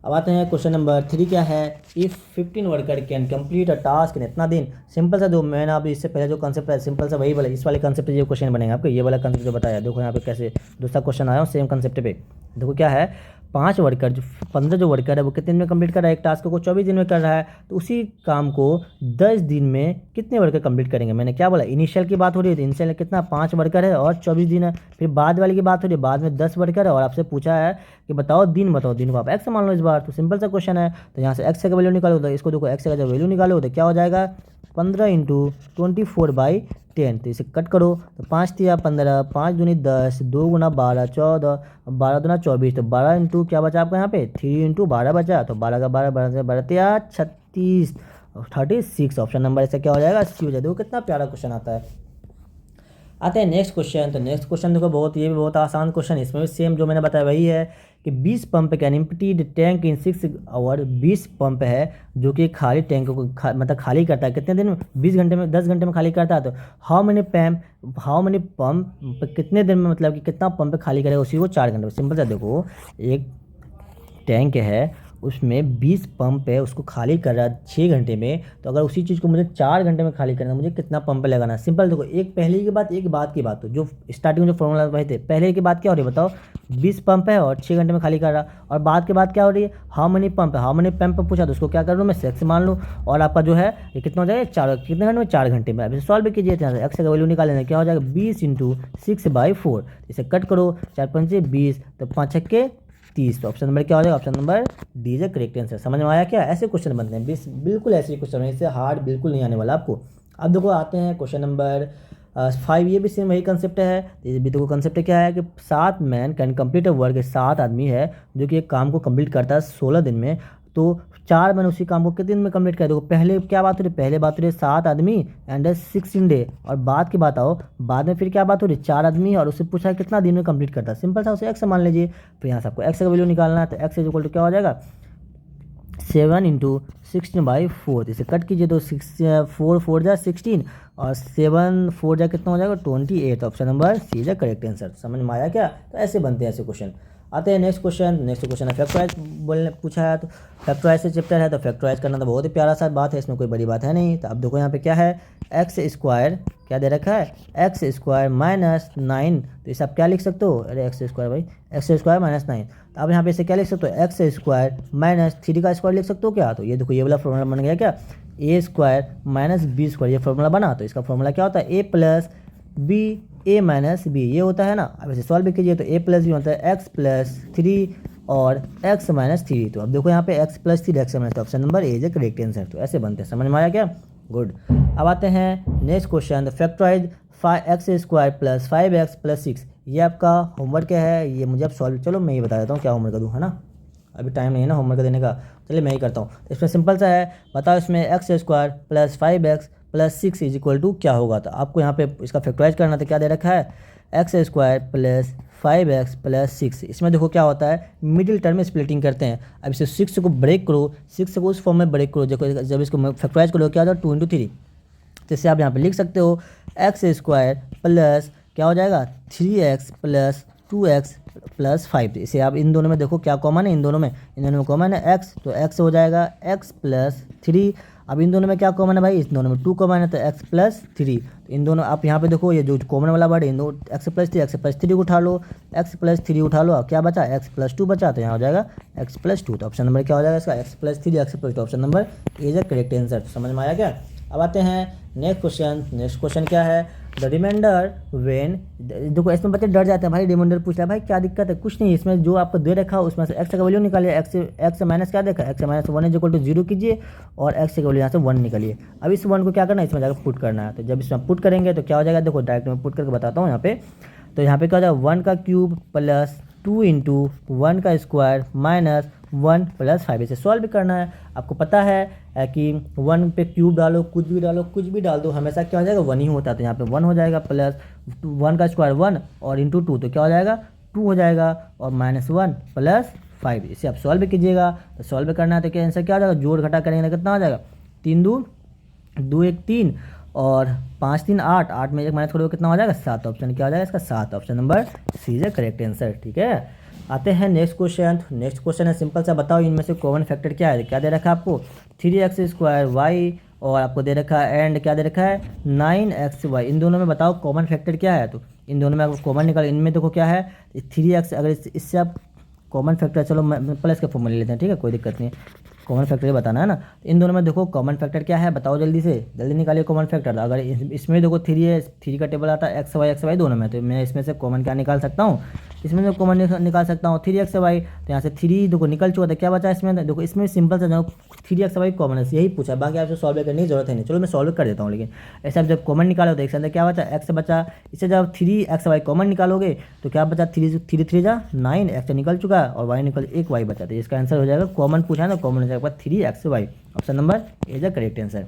अब आते हैं क्वेश्चन नंबर 3 क्या है, if 15 worker can complete a task in इतना दिन। सिंपल सा, जो मैंने आप इससे पहले जो कंसेप्ट है सिंपल सा वही वाला, इस वाले कंसेप्ट पे जो क्वेश्चन बनेगा आपको, ये वाला कंसेप्ट जो बताया। देखो यहाँ पे कैसे दूसरा क्वेश्चन आया सेम कंसेप्ट पे। देखो क्या है, 5 वर्कर जो 15 जो वर्कर है वो कितने दिन में कंप्लीट कर रहा है, एक टास्क को 24 दिन में कर रहा है, तो उसी काम को 10 दिन में कितने वर्कर कंप्लीट करेंगे। मैंने क्या बोला, इनिशियल की बात हो रही है, तो इनिशियल कितना 5 वर्कर है और 24 दिन है। फिर बाद वाले की बात हो रही है, बाद में 10 वर्कर है और आपसे पूछा है कि बताओ दिन को आप एक्स मान लो इस बार। तो सिंपल सा क्वेश्चन है, तो यहाँ से एक्स का वैल्यू निकालो, तो इसको देखो एक्स का जब वैल्यू निकालो तो क्या हो जाएगा 15 इंटू 24/10। तो इसे कट करो, तो 5 तिया 15, 5 दूनी 10, 2 गुना 12 14, 12 दूना 24, तो 12 इंटू क्या बचा आपका यहाँ पे 3 इंटू 12 बचा, तो 12 का 12 12 तिया 36 36। ऑप्शन नंबर ऐसा क्या हो जाएगा सी हो जाएगा। देखो कितना प्यारा क्वेश्चन आता है। आते हैं नेक्स्ट क्वेश्चन। तो नेक्स्ट क्वेश्चन देखो ये भी बहुत आसान क्वेश्चन है, इसमें भी सेम जो मैंने बताया वही है कि 20 pump can empty the tank in 6 hour. 20 pump है जो कि खाली टैंक को मतलब खाली करता है कितने दिन में 20 घंटे में 10 घंटे में खाली करता है। तो हाउ मेनी पंप कितने दिन में मतलब कि कितना पंप खाली करेगा उसी को 4 घंटे में। सिंपल सा देखो, एक टैंक है उसमें 20 पंप है, उसको खाली कर रहा है 6 घंटे में, तो अगर उसी चीज़ को मुझे 4 घंटे में खाली करना है मुझे कितना पंप लगाना है। सिंपल देखो, एक पहले की बात एक बाद की बात, तो जो स्टार्टिंग में जो फॉर्मूला वही थे, पहले की बात क्या हो रही है बताओ 20 पंप है और 6 घंटे में खाली कर रहा, और बाद के बाद क्या हो रही है हाउ मनी पंप है, हाउ मनी पंप पूछा तो उसको क्या कर लूँ मैं एक्स मान लूँ, और आपका जो है ये कितना हो जाएगा 4 कितने घंटे में 4 घंटे में। अब सॉल्व कीजिए, एक्स का वैल्यू निकाल लेना क्या हो जाएगा 20 इंटू 6/4। इसे कट करो, 4 पंचे 20, तो 5 छक्के 30। तो ऑप्शन नंबर क्या हो जाएगा, option number D is correct answer. समझ में आया क्या, ऐसे क्वेश्चन बनते हैं बिल्कुल ऐसे क्वेश्चन है, इससे हार्ड बिल्कुल नहीं आने वाला आपको। अब देखो आते हैं क्वेश्चन नंबर 5, ये भी सेम वही कंसेप्ट है। ये भी देखो कंसेप्ट क्या है कि 7 man can complete a work, 7 आदमी है जो कि एक काम को कंप्लीट करता है 16 दिन में, तो 4 मैन उसी काम को कितने दिन में कंप्लीट कर। देखो पहले क्या बात हो रही है, पहले बात हो रही है 7 आदमी एंड 16 डे, और बाद की बात आओ बाद में फिर क्या बात हो रही है 4 आदमी और उससे पूछा है कितना दिन में कंप्लीट करता है। सिंपल सा उसे एक्स मान लीजिए, फिर यहाँ से आपको एक्स का वैल्यू निकालना है, तो एक्स इक्वल टू क्या हो जाएगा 7 इंटू 16/4, इसे कट कीजिए तो 4 जा 16 और 7 4 जा कितना हो जाएगा 28। Option number C is the correct answer. समझ में आया क्या? तो ऐसे बनते हैं ऐसे क्वेश्चन। आते हैं नेक्स्ट क्वेश्चन है फैक्टराइज बोलने पूछा है, तो फैक्टराइज से चैप्टर है, तो फैक्टराइज करना तो बहुत ही प्यारा सा बात है, इसमें कोई बड़ी बात है नहीं। तो अब देखो यहाँ पे क्या है, एक्स स्क्वायर क्या दे रखा है, एक्स स्क्वायर माइनस 9, तो इसे आप क्या लिख सकते हो, अरे एक्स स्क्वायर भाई, एक्स स्क्वायर माइनस 9, तो अब यहाँ पे इसे क्या लिख सकते हो, एक्स स्क्वायर माइनस 3 का स्क्वायर लिख सकते हो क्या? तो ये देखो ये वाला फॉर्मूला बन गया क्या, ए स्क्वायर माइनस बी स्क्वायर, ये फॉर्मूला बना। तो इसका फॉर्मूला क्या होता है, ए प्लस बी ए माइनस बी, ये होता है ना। अब इसे सॉल्व भी कीजिए तो ए प्लस बी होता है एक्स प्लस 3 और एक्स माइनस 3। तो अब देखो यहाँ पे x plus 3 x minus, option number A is correct answer. तो ऐसे बनते हैं, समझ में आया क्या? गुड। अब आते हैं next question, factorize 5x square plus 5x plus 6, ये आपका होमवर्क क्या है, ये मुझे आप सॉल्व, चलो मैं ही बता देता हूँ क्या होमवर्क दूँ, है ना, अभी टाइम नहीं है ना होमवर्क देने का, चलिए मैं ही करता हूँ। तो इसमें सिंपल सा है, बताओ इसमें x square plus 5x plus 6 is equal to क्या होगा। तो आपको यहाँ पे इसका फैक्टराइज करना था, क्या दे रखा है, x square plus 5x plus 6। इसमें देखो क्या होता है, मिडिल टर्म में स्प्लिटिंग करते हैं। अब इसे 6 को ब्रेक करो, 6 को उस फॉर्म में ब्रेक करो, जब इसको फैक्टराइज करो क्या होता है 2 इंटू 3। तो इससे आप यहाँ पे लिख सकते हो एक्स स्क्वायर प्लस क्या हो जाएगा 3x प्लस 2x प्लस 5। इसे आप इन दोनों में देखो क्या कॉमन है, इन दोनों में कॉमन है x, तो x हो जाएगा x प्लस 3। अब इन दोनों में क्या कॉमन है भाई, इस दोनों में 2 कॉमन है, तो x प्लस 3। तो इन दोनों आप यहाँ पे देखो ये जो कॉमन वाला वर्ड है, इन दोनों x प्लस 3 उठा लो, x प्लस 3 उठा लो, क्या बचा x प्लस 2 बचा, तो यहाँ हो जाएगा x प्लस 2। तो ऑप्शन नंबर क्या हो जाएगा इसका, x plus 3 x plus 2, option number is the correct answer. समझ में आया क्या? अब आते हैं नेक्स्ट क्वेश्चन क्या है, द रिमाइंडर व्हेन, देखो इसमें बच्चे डर जाते हैं भाई, रिमाइंडर पूछ रहा है भाई क्या दिक्कत है, कुछ नहीं, इसमें जो आपको दे रखा है उसमें से एक्स का वैल्यू निकालिए, एक्स से माइनस क्या देखा, एक्स से माइनस 1 इज इक्वल टू 0 कीजिए और एक्स का वैल्यू यहाँ से 1 निकालिए। अब इस 1 को क्या करना है, इसमें जाकर पुट करना है। तो जब इसमें पुट करेंगे तो क्या हो जाएगा, देखो डायरेक्ट में पुट करके बताता हूँ यहाँ पे। तो यहाँ पे क्या हो जाएगा 1 का क्यूब प्लस 2 इंटू 1 का स्क्वायर माइनस 1 प्लस 5। इसे सॉल्व भी करना है, आपको पता है कि 1 पे क्यूब डालो, कुछ भी डाल दो, हमेशा क्या हो जाएगा 1 ही होता है। तो यहाँ पे 1 हो जाएगा प्लस 1 का स्क्वायर 1 और इंटू 2, तो क्या हो जाएगा 2 हो जाएगा और माइनस 1 प्लस 5। इसे आप सॉल्व कीजिएगा, तो सॉल्व करना है तो क्या आंसर क्या हो जाएगा, जोड़ घटा करेंगे तो कितना हो जाएगा 3 2 1 3 और 5 3 8, 8 में 1 माइनस करोगे कितना हो जाएगा 7। ऑप्शन क्या हो जाएगा इसका 7, option number C is correct answer. ठीक है, आते हैं नेक्स्ट क्वेश्चन है सिंपल सा, बताओ इनमें से कॉमन फैक्टर क्या है। क्या दे रखा है आपको 3x स्क्वायर वाई और आपको दे रखा है एंड क्या दे रखा है 9xy। इन दोनों में बताओ कॉमन फैक्टर क्या है। तो इन दोनों में आपको कॉमन निकाल, इनमें देखो क्या है 3x, अगर इससे आप कॉमन फैक्टर, चलो मैं प्लस का फॉर्मूला ले लेते हैं, ठीक है कोई दिक्कत नहीं है, कॉमन फैक्टर ये बताना है ना। इन दोनों में देखो कॉमन फैक्टर क्या है, बताओ जल्दी निकालिए कॉमन फैक्टर। अगर इसमें देखो 3 है, 3 का टेबल आता है एक्स वाई दोनों में, तो मैं इसमें से कॉमन क्या निकाल सकता हूँ, इसमें से कॉमन निकाल सकता हूँ 3xy। तो यहाँ से 3 देखो निकल चुका था, क्या बचा इसमें, देखो इसमें सिंपल सा जो 3xy कॉमन है, यही पूछा, बाकी आपसे सॉल्व करने की जरूरत है नहीं। चलो मैं सॉल्व कर देता हूँ, लेकिन ऐसे आप जब कॉमन निकालो तो एक अंदर क्या बचा एक्स बचा, इससे जब 3xy कॉमन निकालोगे तो क्या बचा 3 जा 9, एक्स निकल चुका है और वाई निकल 1 वाई बचा, तो इसका आंसर हो जाएगा कॉमन पूछा है ना, कॉमन हो जाएगा 3xy, option number is the correct answer.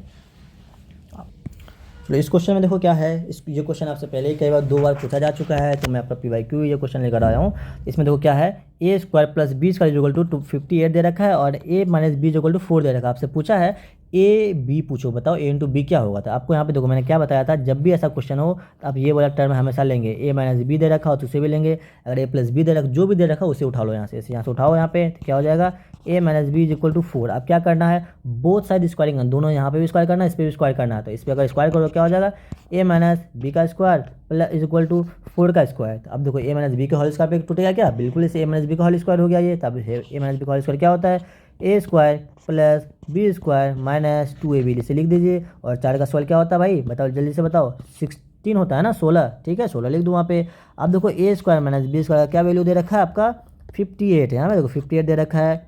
तो इस क्वेश्चन में देखो क्या है, ये क्वेश्चन आपसे पहले ही कई बार 2 बार पूछा जा चुका है, तो मैं आपका PYQ ये क्वेश्चन लेकर आया हूँ। इसमें देखो क्या है, a square plus B square equal to 58 दे रखा है और a minus b equal to 4 दे रखा है। आपसे पूछा है ए बी पूछो, बताओ ए इंटू बी क्या होगा। तो आपको यहाँ पे देखो मैंने क्या बताया था, जब भी ऐसा क्वेश्चन हो तो आप ये वाला टर्म हमेशा लेंगे, ए माइनस बी दे रखा हो तो उसे भी लेंगे, अगर ए प्लस बी दे रखा, जो भी दे रखा उसे उठा लो यहाँ से उठाओ, यहाँ पे क्या हो जाएगा a minus B is equal to 4। अब क्या करना है, बोथ साइड स्क्वायरिंग, दोनों यहाँ पे भी स्क्वायर करना है, इस पर भी स्क्वायर करना है। तो इस पर अगर स्क्वायर करो क्या हो जाएगा ए माइनस बी का square plus is equal to 4 का स्क्वायर। तो अब देखो ए माइनस बी का होल स्क्वायर पे टूटेगा क्या, बिल्कुल इसे ए माइनस बी का होल स्क्वायर हो गया ये। तब ए माइनस बी का होल स्क्वायर क्या होता है, a square plus B square minus 2ab, इसे लिख दीजिए। और 4 का स्क्वायर क्या होता है भाई, बताओ जल्दी से बताओ, 16 होता है ना, 16, ठीक है 16 लिख दूँ वहाँ पे। अब देखो ए स्क्वायर माइनस बी स्क्वायर का क्या वैल्यू दे रखा है आपका 58 है, यहाँ पे देखो 58 दे रखा है।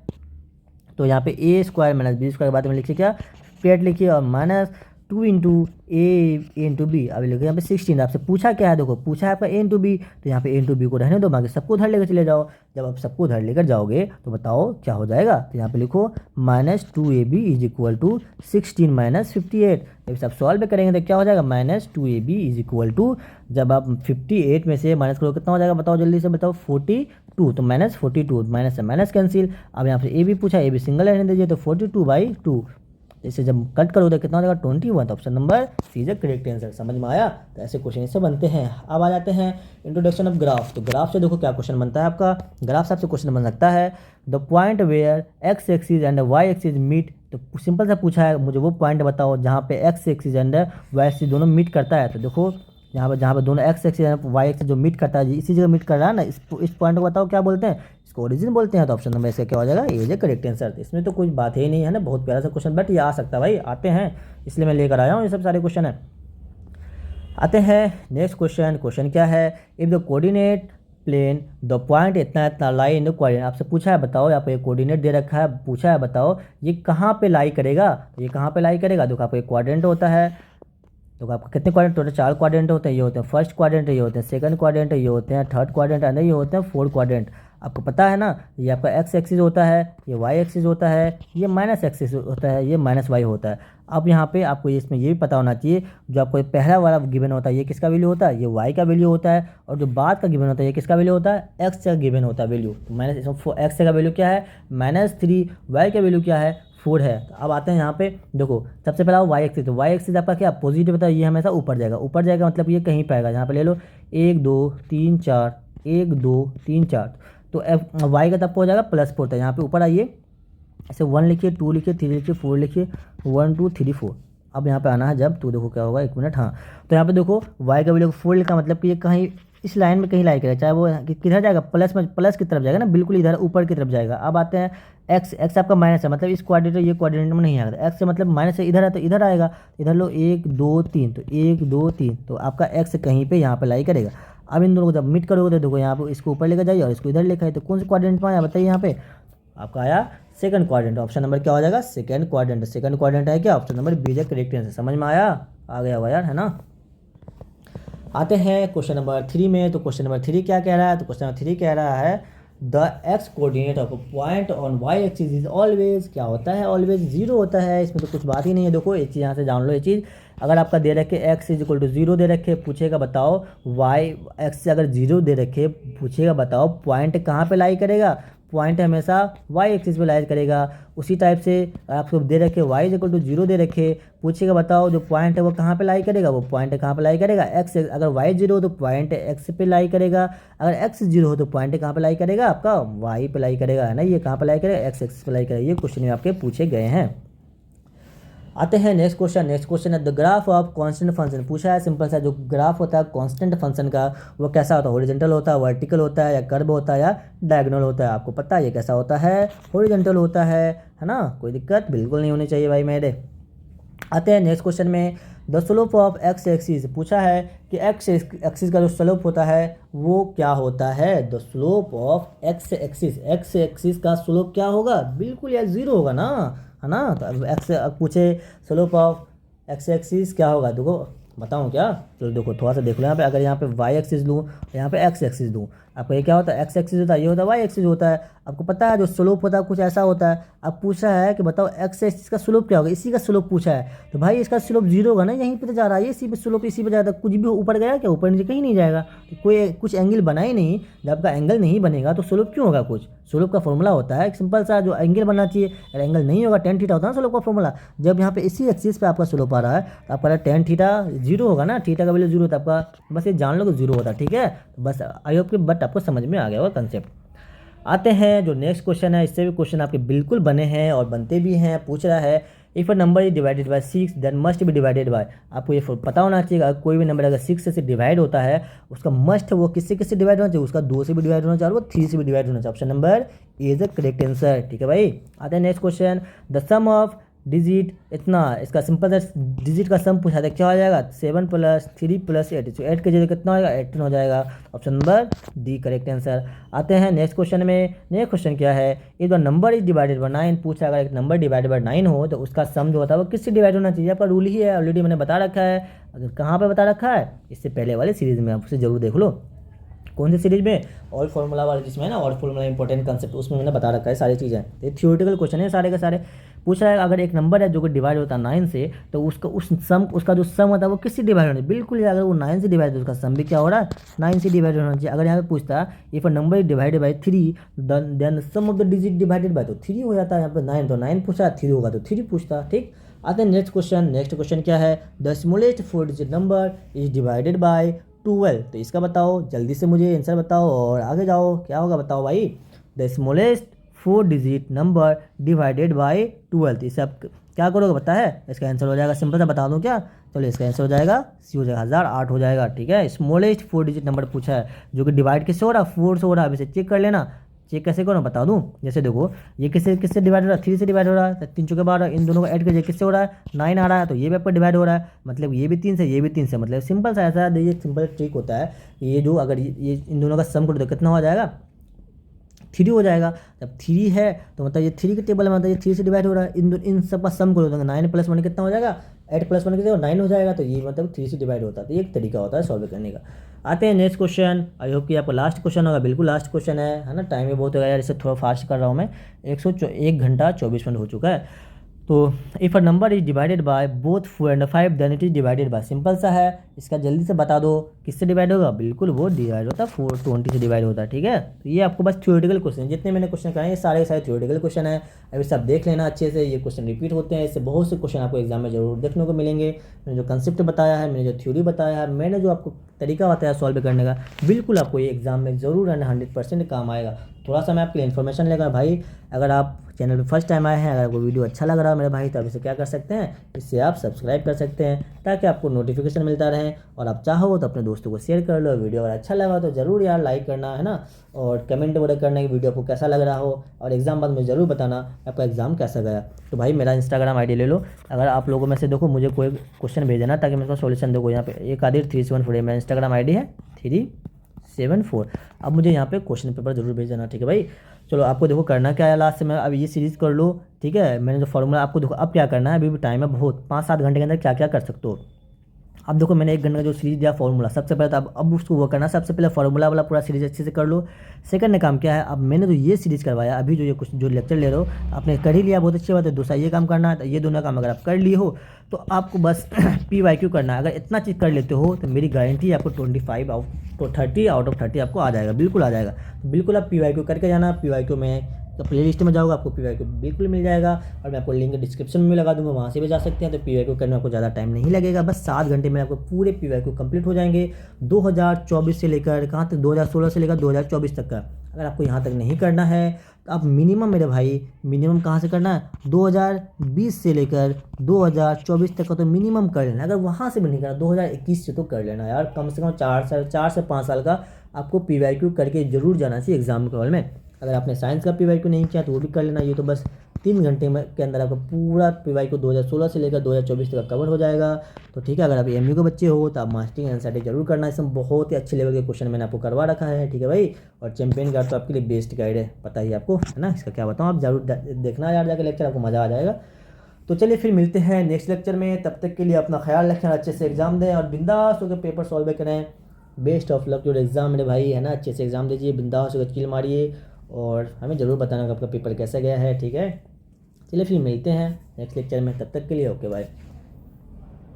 तो यहाँ पे ए स्क्वायर माइनस बी स्क्वायर के बाद में लिखिए क्या 58 लिखिए और माइनस 2 इंटू ए इंटू बी। अब लिखो यहाँ पे 16, आपसे पूछा क्या है, देखो पूछा है आपका ए इंटू बी, तो यहाँ पे ए इंटू बी को रहने दो, बाकी सबको उधर लेकर चले जाओ। जब आप सबको उधर लेकर जाओगे तो बताओ क्या हो जाएगा, तो यहाँ पे लिखो -2ab इज इक्वल टू 16 - 58। जब सब सॉल्व करेंगे तो क्या हो जाएगा, -2ab इज इक्वल टू, जब आप 58 में से माइनस करो कितना हो जाएगा, बताओ जल्दी से बताओ, 42, तो -42, माइनस से माइनस कैंसिल। अब यहाँ पे ए बी पूछा, ए बी सिंगल रहने दीजिए, तो 42/2, इसे जब कट करो तो कितना हो जाएगा, 21। तो option number C is the correct answer. समझ में आया, तो ऐसे क्वेश्चन इससे बनते हैं। अब आ जाते हैं इंट्रोडक्शन ऑफ ग्राफ। तो ग्राफ से देखो क्या क्वेश्चन बनता है आपका, ग्राफ से आपसे क्वेश्चन बन सकता है, the point where x axis and y axis meet. तो सिंपल सा पूछा है, मुझे वो पॉइंट बताओ जहाँ पे x axis and y axis दोनों मीट करता है। तो देखो यहाँ पे जहाँ पे दोनों x axis and y axis जो मीट करता है, इसी जगह मीट कर रहा है ना, इस पॉइंट को बताओ क्या बोलते हैं, इसको ओरिजिन बोलते हैं। तो ऑप्शन नंबर इसका क्या हो जाएगा, ए इज करेक्ट आंसर। इसमें तो कुछ बात ही नहीं है ना, बहुत प्यारा सा क्वेश्चन, बट ये आ सकता है भाई, आते हैं इसलिए मैं लेकर आया हूँ, ये सब सारे क्वेश्चन है। आते हैं नेक्स्ट क्वेश्चन। क्वेश्चन क्या है, if the coordinate plane the point इतना इतना लाई इन द कोऑर्डिनेट। आपसे पूछा है बताओ, यहाँ पे कोऑर्डिनेट दे रखा है, पूछा है बताओ ये कहाँ पे लाई करेगा, तो ये कहाँ पे लाई करेगा। देखो आपको एक क्वाड्रेंट होता है, तो आपको कितने क्वाड्रेंट, टोटल 4 क्वाड्रेंट होते हैं, ये होते हैं फर्स्ट क्वाड्रेंट, ये होते हैं सेकंड क्वाड्रेंट, ये होते हैं थर्ड क्वाड्रेंट, एंड ये होते हैं फोर्थ क्वाड्रेंट। आपको पता है ना, ये आपका एक्स एक्सिस होता है, ये वाई एक्सिस होता है, ये माइनस एक्सिस होता है, ये माइनस वाई होता है। अब यहाँ पे आपको इसमें ये भी पता होना चाहिए, जो आपको पहला वाला गिवन होता है ये किसका वैल्यू होता है, ये वाई का वैल्यू होता है, और जो बाद का गिवन होता है ये किसका वैल्यू होता है, एक्स का गिवन होता है वैल्यू। तो माइनस एक्स का वैल्यू क्या है -3, वाई का वैल्यू क्या है 4 है। तो अब आते हैं यहाँ पे, देखो सबसे पहला वाई एक्सिस, तो वाई एक्सिस आपका क्या पॉजिटिव होता है, ये हमेशा ऊपर जाएगा, ऊपर जाएगा मतलब ये कहीं पे आएगा, यहाँ पे ले लो 1 2 3 4, 1 2 3 4, तो वाई का तब हो जाएगा +4। यहाँ पे ऊपर आइए, ऐसे 1 लिखिए, 2 लिखिए, 3 लिखिए, 4 लिखिए, 1 2 3 4। अब यहाँ पे आना है जब, तो देखो क्या होगा, 1 मिनट, हाँ। तो यहाँ पे देखो वाई का वैल्यू 4 लिखा, मतलब कि ये कहीं इस लाइन में कहीं लाई करेगा, चाहे वो किधर जाएगा, प्लस की तरफ जाएगा ना, बिल्कुल इधर ऊपर की तरफ जाएगा। अब आते हैं एक्स आपका माइनस है, मतलब इस क्वाड्रेंट ये क्वाड्रेंट में नहीं आएगा, एक्स से मतलब माइनस है, इधर है तो इधर आएगा, इधर लो 1 2 3, तो 1 2 3, तो आपका एक्स कहीं पे यहाँ पे लाई करेगा। अब इन दोनों को जब मीट करोगे तो देखो यहाँ पे इसको ऊपर लेकर जाइए और इसको इधर लेकर आए, तो कौन से क्वाड्रेंट में आया बताइए, यहाँ पे आपका आया सेकंड क्वाड्रेंट। ऑप्शन नंबर क्या हो जाएगा, सेकंड क्वाड्रेंट। सेकंड क्वाड्रेंट है क्या, option number B is correct answer. समझ में आया, आ गया हुआ यार, है ना। आते हैं क्वेश्चन नंबर 3 में। तो क्वेश्चन नंबर 3 क्या कह रहा है, तो क्वेश्चन नंबर 3 कह रहा है the x coordinate of a point on y axis is always, क्या होता है, ऑलवेज 0 होता है। इसमें तो कुछ बात ही नहीं है। देखो एक चीज़ यहाँ से जान लो, ये चीज़ अगर आपका दे रखे एक्स इज इक्वल टू 0 दे रखे, पूछेगा बताओ वाई एक्स से अगर 0 दे रखे, पूछेगा बताओ पॉइंट कहाँ पे लाई करेगा, पॉइंट हमेशा वाई एक्सिस पे लाई करेगा। उसी टाइप से आपको दे रखे वाई इज इक्वल टू 0 दे रखे, पूछेगा बताओ जो पॉइंट है वो कहाँ पे लाई करेगा, वो पॉइंट कहाँ पे लाई करेगा एक्स। अगर वाई 0 हो तो पॉइंट एक्स पे लाई करेगा, अगर एक्स 0 हो तो पॉइंट कहाँ पे लाई करेगा, आपका वाई पे लाई करेगा, है ना। ये कहाँ पे लाई करेगा, एक्स एक्सिस पे लाई करेगा। ये क्वेश्चन में आपके पूछे गए हैं। आते हैं नेक्स्ट क्वेश्चन। नेक्स्ट क्वेश्चन है the graph of constant function. पूछा है सिंपल सा, जो ग्राफ होता है कांस्टेंट फंक्शन का वो कैसा होता है, हॉरिजॉन्टल होता है, वर्टिकल होता है, या कर्व होता है, या डायगोनल होता है। आपको पता है ये कैसा होता है, हॉरिजॉन्टल होता है ना। कोई दिक्कत बिल्कुल नहीं होनी चाहिए भाई मेरे। आते हैं नेक्स्ट क्वेश्चन में, the slope of x axis. पूछा है कि एक्स एक्सिस का जो स्लोप होता है वो क्या होता है, the slope of x axis. X axis का स्लोप क्या होगा, बिल्कुल यार 0 होगा ना, है ना। तो अब एक्स पूछे स्लोप ऑफ एक्स एक्सिस क्या होगा, देखो बताऊँ क्या, तो देखो थोड़ा सा देख लो यहाँ पे। अगर यहाँ पे वाई एक्सिस लूँ, यहाँ पे एक्स एक्सिस दूँ, आपको ये क्या होता है, एक्स एक्सिस होता है, ये होता है वाई एक्सिस होता है। आपको पता है जो स्लोप होता है कुछ ऐसा होता है। अब पूछा है कि बताओ एक्स एक्सिस का स्लोप क्या होगा, इसी का स्लोप पूछा है, तो भाई इसका स्लोप 0 होगा ना, यहीं पे तो जा रहा है, इसी पे स्लोप इसी पे जाता है। कुछ भी ऊपर गया क्या, ऊपर नीचे कहीं नहीं जाएगा, तो कोई कुछ एंगल बना ही नहीं। जब आपका एंगल नहीं बनेगा तो स्लोप क्यों होगा, कुछ स्लोप का फॉर्मूला होता है एक सिंपल सा, जो एंगल बनना चाहिए, अगर एंगल नहीं होगा tan थीटा होता है ना स्लोप का फॉर्मूला। जब यहाँ पे इसी एक्सिस पे आपका स्लोप आ रहा है तो आपका tan थीटा 0 होगा ना, थीटा का वैल्यू 0 होता है आपका, बस ये जान लो कि 0 होता है, ठीक है। बस आई होप कि बट आपको समझ में आ गया होगा कंसेप्ट। आते हैं जो नेक्स्ट क्वेश्चन है, इससे भी क्वेश्चन आपके बिल्कुल बने हैं और बनते भी हैं। पूछ रहा है if a number is divided by 6 then must be divided by. आपको ये पता होना चाहिए अगर कोई भी नंबर अगर 6 से डिवाइड होता है, उसका मस्ट वो किससे किससे डिवाइड होना चाहिए, उसका 2 से भी डिवाइड होना चाहिए और वो 3 से भी डिवाइड होना चाहिए। Option number A is the correct answer, ठीक है भाई। आते हैं next question, the sum of digit इतना, इसका सिंपल सा डिजिट का सम पूछा था, क्या हो जाएगा 7 + 3 + 8, तो 8 की जगह कितना होगा 18 हो जाएगा। Option number D correct answer. आते हैं नेक्स्ट क्वेश्चन में। नेक्स्ट क्वेश्चन क्या है, if the number is divided bye 9, पूछा अगर एक नंबर डिवाइडेड बाय 9 हो तो उसका सम जो होता है वो किससे डिवाइड होना चाहिए। आपका रूल ही है, ऑलरेडी मैंने बता रखा है। अगर कहाँ पे बता रखा है, इससे पहले वाले सीरीज में, आप उसे जरूर देख लो। कौन सी सीरीज में, ऑल फॉर्मूला वाले, जिसमें है ना ऑल फॉर्मूला इंपॉर्टेंट कंसेप्ट, उसमें मैंने बता रखा है सारी चीज़ें। तो ये थियोरेटिकल क्वेश्चन है सारे के सारे। पूछ रहा है अगर एक नंबर है जो कि डिवाइड होता है 9 से, तो उसका जो सम होता है वो किससे डिवाइड होना चाहिए। बिल्कुल, अगर वो 9 से डिवाइड है तो उसका सम भी क्या हो रहा है 9 से डिवाइड होना चाहिए। अगर यहाँ पे पूछता if a number is divided by 3 then sum of the digit divided by, तो 3 हो जाता है। यहाँ पे 9 तो 9 पूछा, 3 होगा तो 3 पूछता। ठीक, आते हैं नेक्स्ट क्वेश्चन। नेक्स्ट क्वेश्चन क्या है, the smallest 4 digit number is divided bye 12, तो इसका बताओ, जल्दी से मुझे आंसर बताओ और आगे जाओ। क्या होगा बताओ भाई, the smallest 4 digit number divided by 12, तो इसे आप क्या करोगे पता है, इसका आंसर हो जाएगा, सिंपल सा बता दूं क्या, चलो इसका आंसर हो जाएगा सी हो जाएगा 1008 हो जाएगा। ठीक है, स्मॉलेस्ट 4 डिजिट नंबर पूछा है जो कि डिवाइड किससे हो रहा है 4 से हो रहा है। अब इसे चेक कर लेना, चेक कैसे करो बता दूं। जैसे देखो ये किससे किससे डिवाइड हो रहा है, 3 से डिवाइड हो रहा है, 3 चौके 12, इन दोनों को ऐड कीजिए किससे हो रहा है 9 आ रहा है, तो ये भी आपको डिवाइड हो रहा है, मतलब ये भी 3 से ये भी 3 से, मतलब सिंपल सा ऐसा ये सिंपल ट्रिक होता है। ये जो अगर ये इन दोनों का सम करो तो कितना हो जाएगा 3 हो जाएगा। जब 3 है तो मतलब ये 3 के टेबल में मतलब ये 3 से डिवाइड हो रहा है, इन सब का सम करो तो 9 + 1 कितना हो जाएगा 8 + 1 कितना 9 हो जाएगा, तो ये मतलब 3 से डिवाइड होता है। तो ये एक तरीका होता है सॉल्व करने का। आते हैं नेक्स्ट क्वेश्चन। आई होप कि आपको लास्ट क्वेश्चन होगा, बिल्कुल लास्ट क्वेश्चन है ना। टाइम भी बहुत हो गया यार, इसे थोड़ा फास्ट कर रहा हूँ मैं। 1 घंटा 24 मिनट हो चुका है। तो if a number is divided by both 4 and 5 then it is divided by, simple सा है। इसका जल्दी से बता दो किससे डिवाइड होगा, बिल्कुल वो डिवाइड होता है 420 से डिवाइड होता है। ठीक है, तो ये आपको बस थ्योरेटिकल क्वेश्चन है, जितने मैंने क्वेश्चन कराए ये सारे के सारे थ्योरेटिकल क्वेश्चन है। अभी सब देख लेना अच्छे से, ये क्वेश्चन रिपीट होते हैं, इससे बहुत से क्वेश्चन आपको एग्जाम में जरूर देखने को मिलेंगे। मैंने जो कंसेप्ट बताया है, मैंने जो थ्योरी बताया है, मैंने जो आपको तरीका बताया सॉल्व करने का, बिल्कुल आपको ये एग्जाम में ज़रूर 100% काम आएगा। थोड़ा सा मैं आपके लिए इन्फॉर्मेशन लेगा भाई, अगर आप चैनल पे फर्स्ट टाइम आए हैं, अगर आपको वीडियो अच्छा लग रहा है मेरे भाई, तो आप इसे क्या कर सकते हैं, इससे आप सब्सक्राइब कर सकते हैं ताकि आपको नोटिफिकेशन मिलता रहे। और आप चाहो तो अपने दोस्तों को शेयर कर लो। वीडियो अगर अच्छा लगा तो ज़रूर यार लाइक करना है ना, और कमेंट वगैरह करना कि वीडियो आपको कैसा लग रहा हो, और एग्जाम बाद में ज़रूर बताना आपका एग्जाम कैसा गया। तो भाई मेरा इंस्टाग्राम ID ले लो, अगर आप लोगों में से देखो मुझे कोई क्वेश्चन भेजना ताकि मैं उसका सोल्यूशन देखो। यहाँ पे एक आदिर 374 मेरा इंस्टाग्राम ID है 374। अब मुझे यहाँ पे क्वेश्चन पेपर जरूर भेज देना, ठीक है भाई। चलो आपको देखो करना क्या है लास्ट में, अब ये सीरीज़ कर लो। ठीक है, मैंने जो फॉर्मूला आपको देखो अब क्या करना है, अभी भी टाइम है बहुत, 5-7 घंटे के अंदर क्या क्या कर सकते हो। अब देखो मैंने 1 घंटे का जो सीरीज दिया फॉर्मूला, सबसे पहले तो अब उसको वो करना, सबसे पहले फॉर्मूला वाला पूरा सीरीज अच्छे से कर लो। सेकंड काम क्या है, अब मैंने जो ये सीरीज करवाया अभी जो ये कुछ जो लेक्चर ले रहे हो आपने कर ही लिया, बहुत अच्छी बात है। दूसरा ये काम करना है, तो ये दोनों काम अगर आप कर लिए हो तो आपको बस PYQ करना है। अगर इतना चीज़ कर लेते हो तो मेरी गारंटी है आपको 25 तो 30 आउट ऑफ 30 आपको आ जाएगा, बिल्कुल आ जाएगा। बिल्कुल आप PYQ करके जाना। PYQ में तो प्ले लिस्ट में जाओगे आपको PYQ बिल्कुल मिल जाएगा, और मैं आपको लिंक डिस्क्रिप्शन में भी लगा दूंगा, वहाँ से भी जा सकते हैं। तो PYQ करने में आपको ज़्यादा टाइम नहीं लगेगा, बस 7 घंटे में आपको पूरे PYQ कंप्लीट हो जाएंगे। 2024 से लेकर कहाँ तक, 2016 से लेकर 2024 तक का। अगर आपको यहाँ तक नहीं करना है तो आप मिनिमम मेरे भाई, मिनिमम कहाँ से करना है, 2020 से लेकर 2024 तक का तो मिनिमम कर लेना। अगर वहाँ से भी नहीं करना 2021 से तो कर लेना यार, कम से कम 4 से 5 साल का आपको PYQ करके जरूर जाना चाहिए एग्जाम के हॉल में। अगर आपने साइंस का PYQ नहीं किया तो वो भी कर लेना। ये तो बस 3 घंटे में के अंदर आपका पूरा PYQ 2016 से लेकर 2024 तक कवर हो जाएगा। तो ठीक है, अगर आप AMU के बच्चे हो तो आप मास्टरिंग NCERT जरूर करना। इसमें बहुत ही अच्छे लेवल के क्वेश्चन मैंने आपको करवा रखा है, ठीक है भाई। और चैंपियन गाइड तो आपके लिए बेस्ट गाइड है, पता ही आपको है ना, इसका क्या बताऊँ, आप जरूर देखना यार जाकर लेक्चर, आपको मज़ा आ जाएगा। तो चलिए फिर मिलते हैं नेक्स्ट लेक्चर में, तब तक के लिए अपना ख्याल रखें, अच्छे से एग्जाम दें और बिंदास होकर पेपर सॉल्व करें। Best of luck your exam मेरे भाई, है ना, अच्छे से एग्जाम दीजिए, बिंदास होकर चिल मारिए, और हमें ज़रूर बताना कि आपका पेपर कैसा गया है, ठीक है। चलिए फिर मिलते हैं नेक्स्ट लेक्चर में, तब तक के लिए ओके बाय।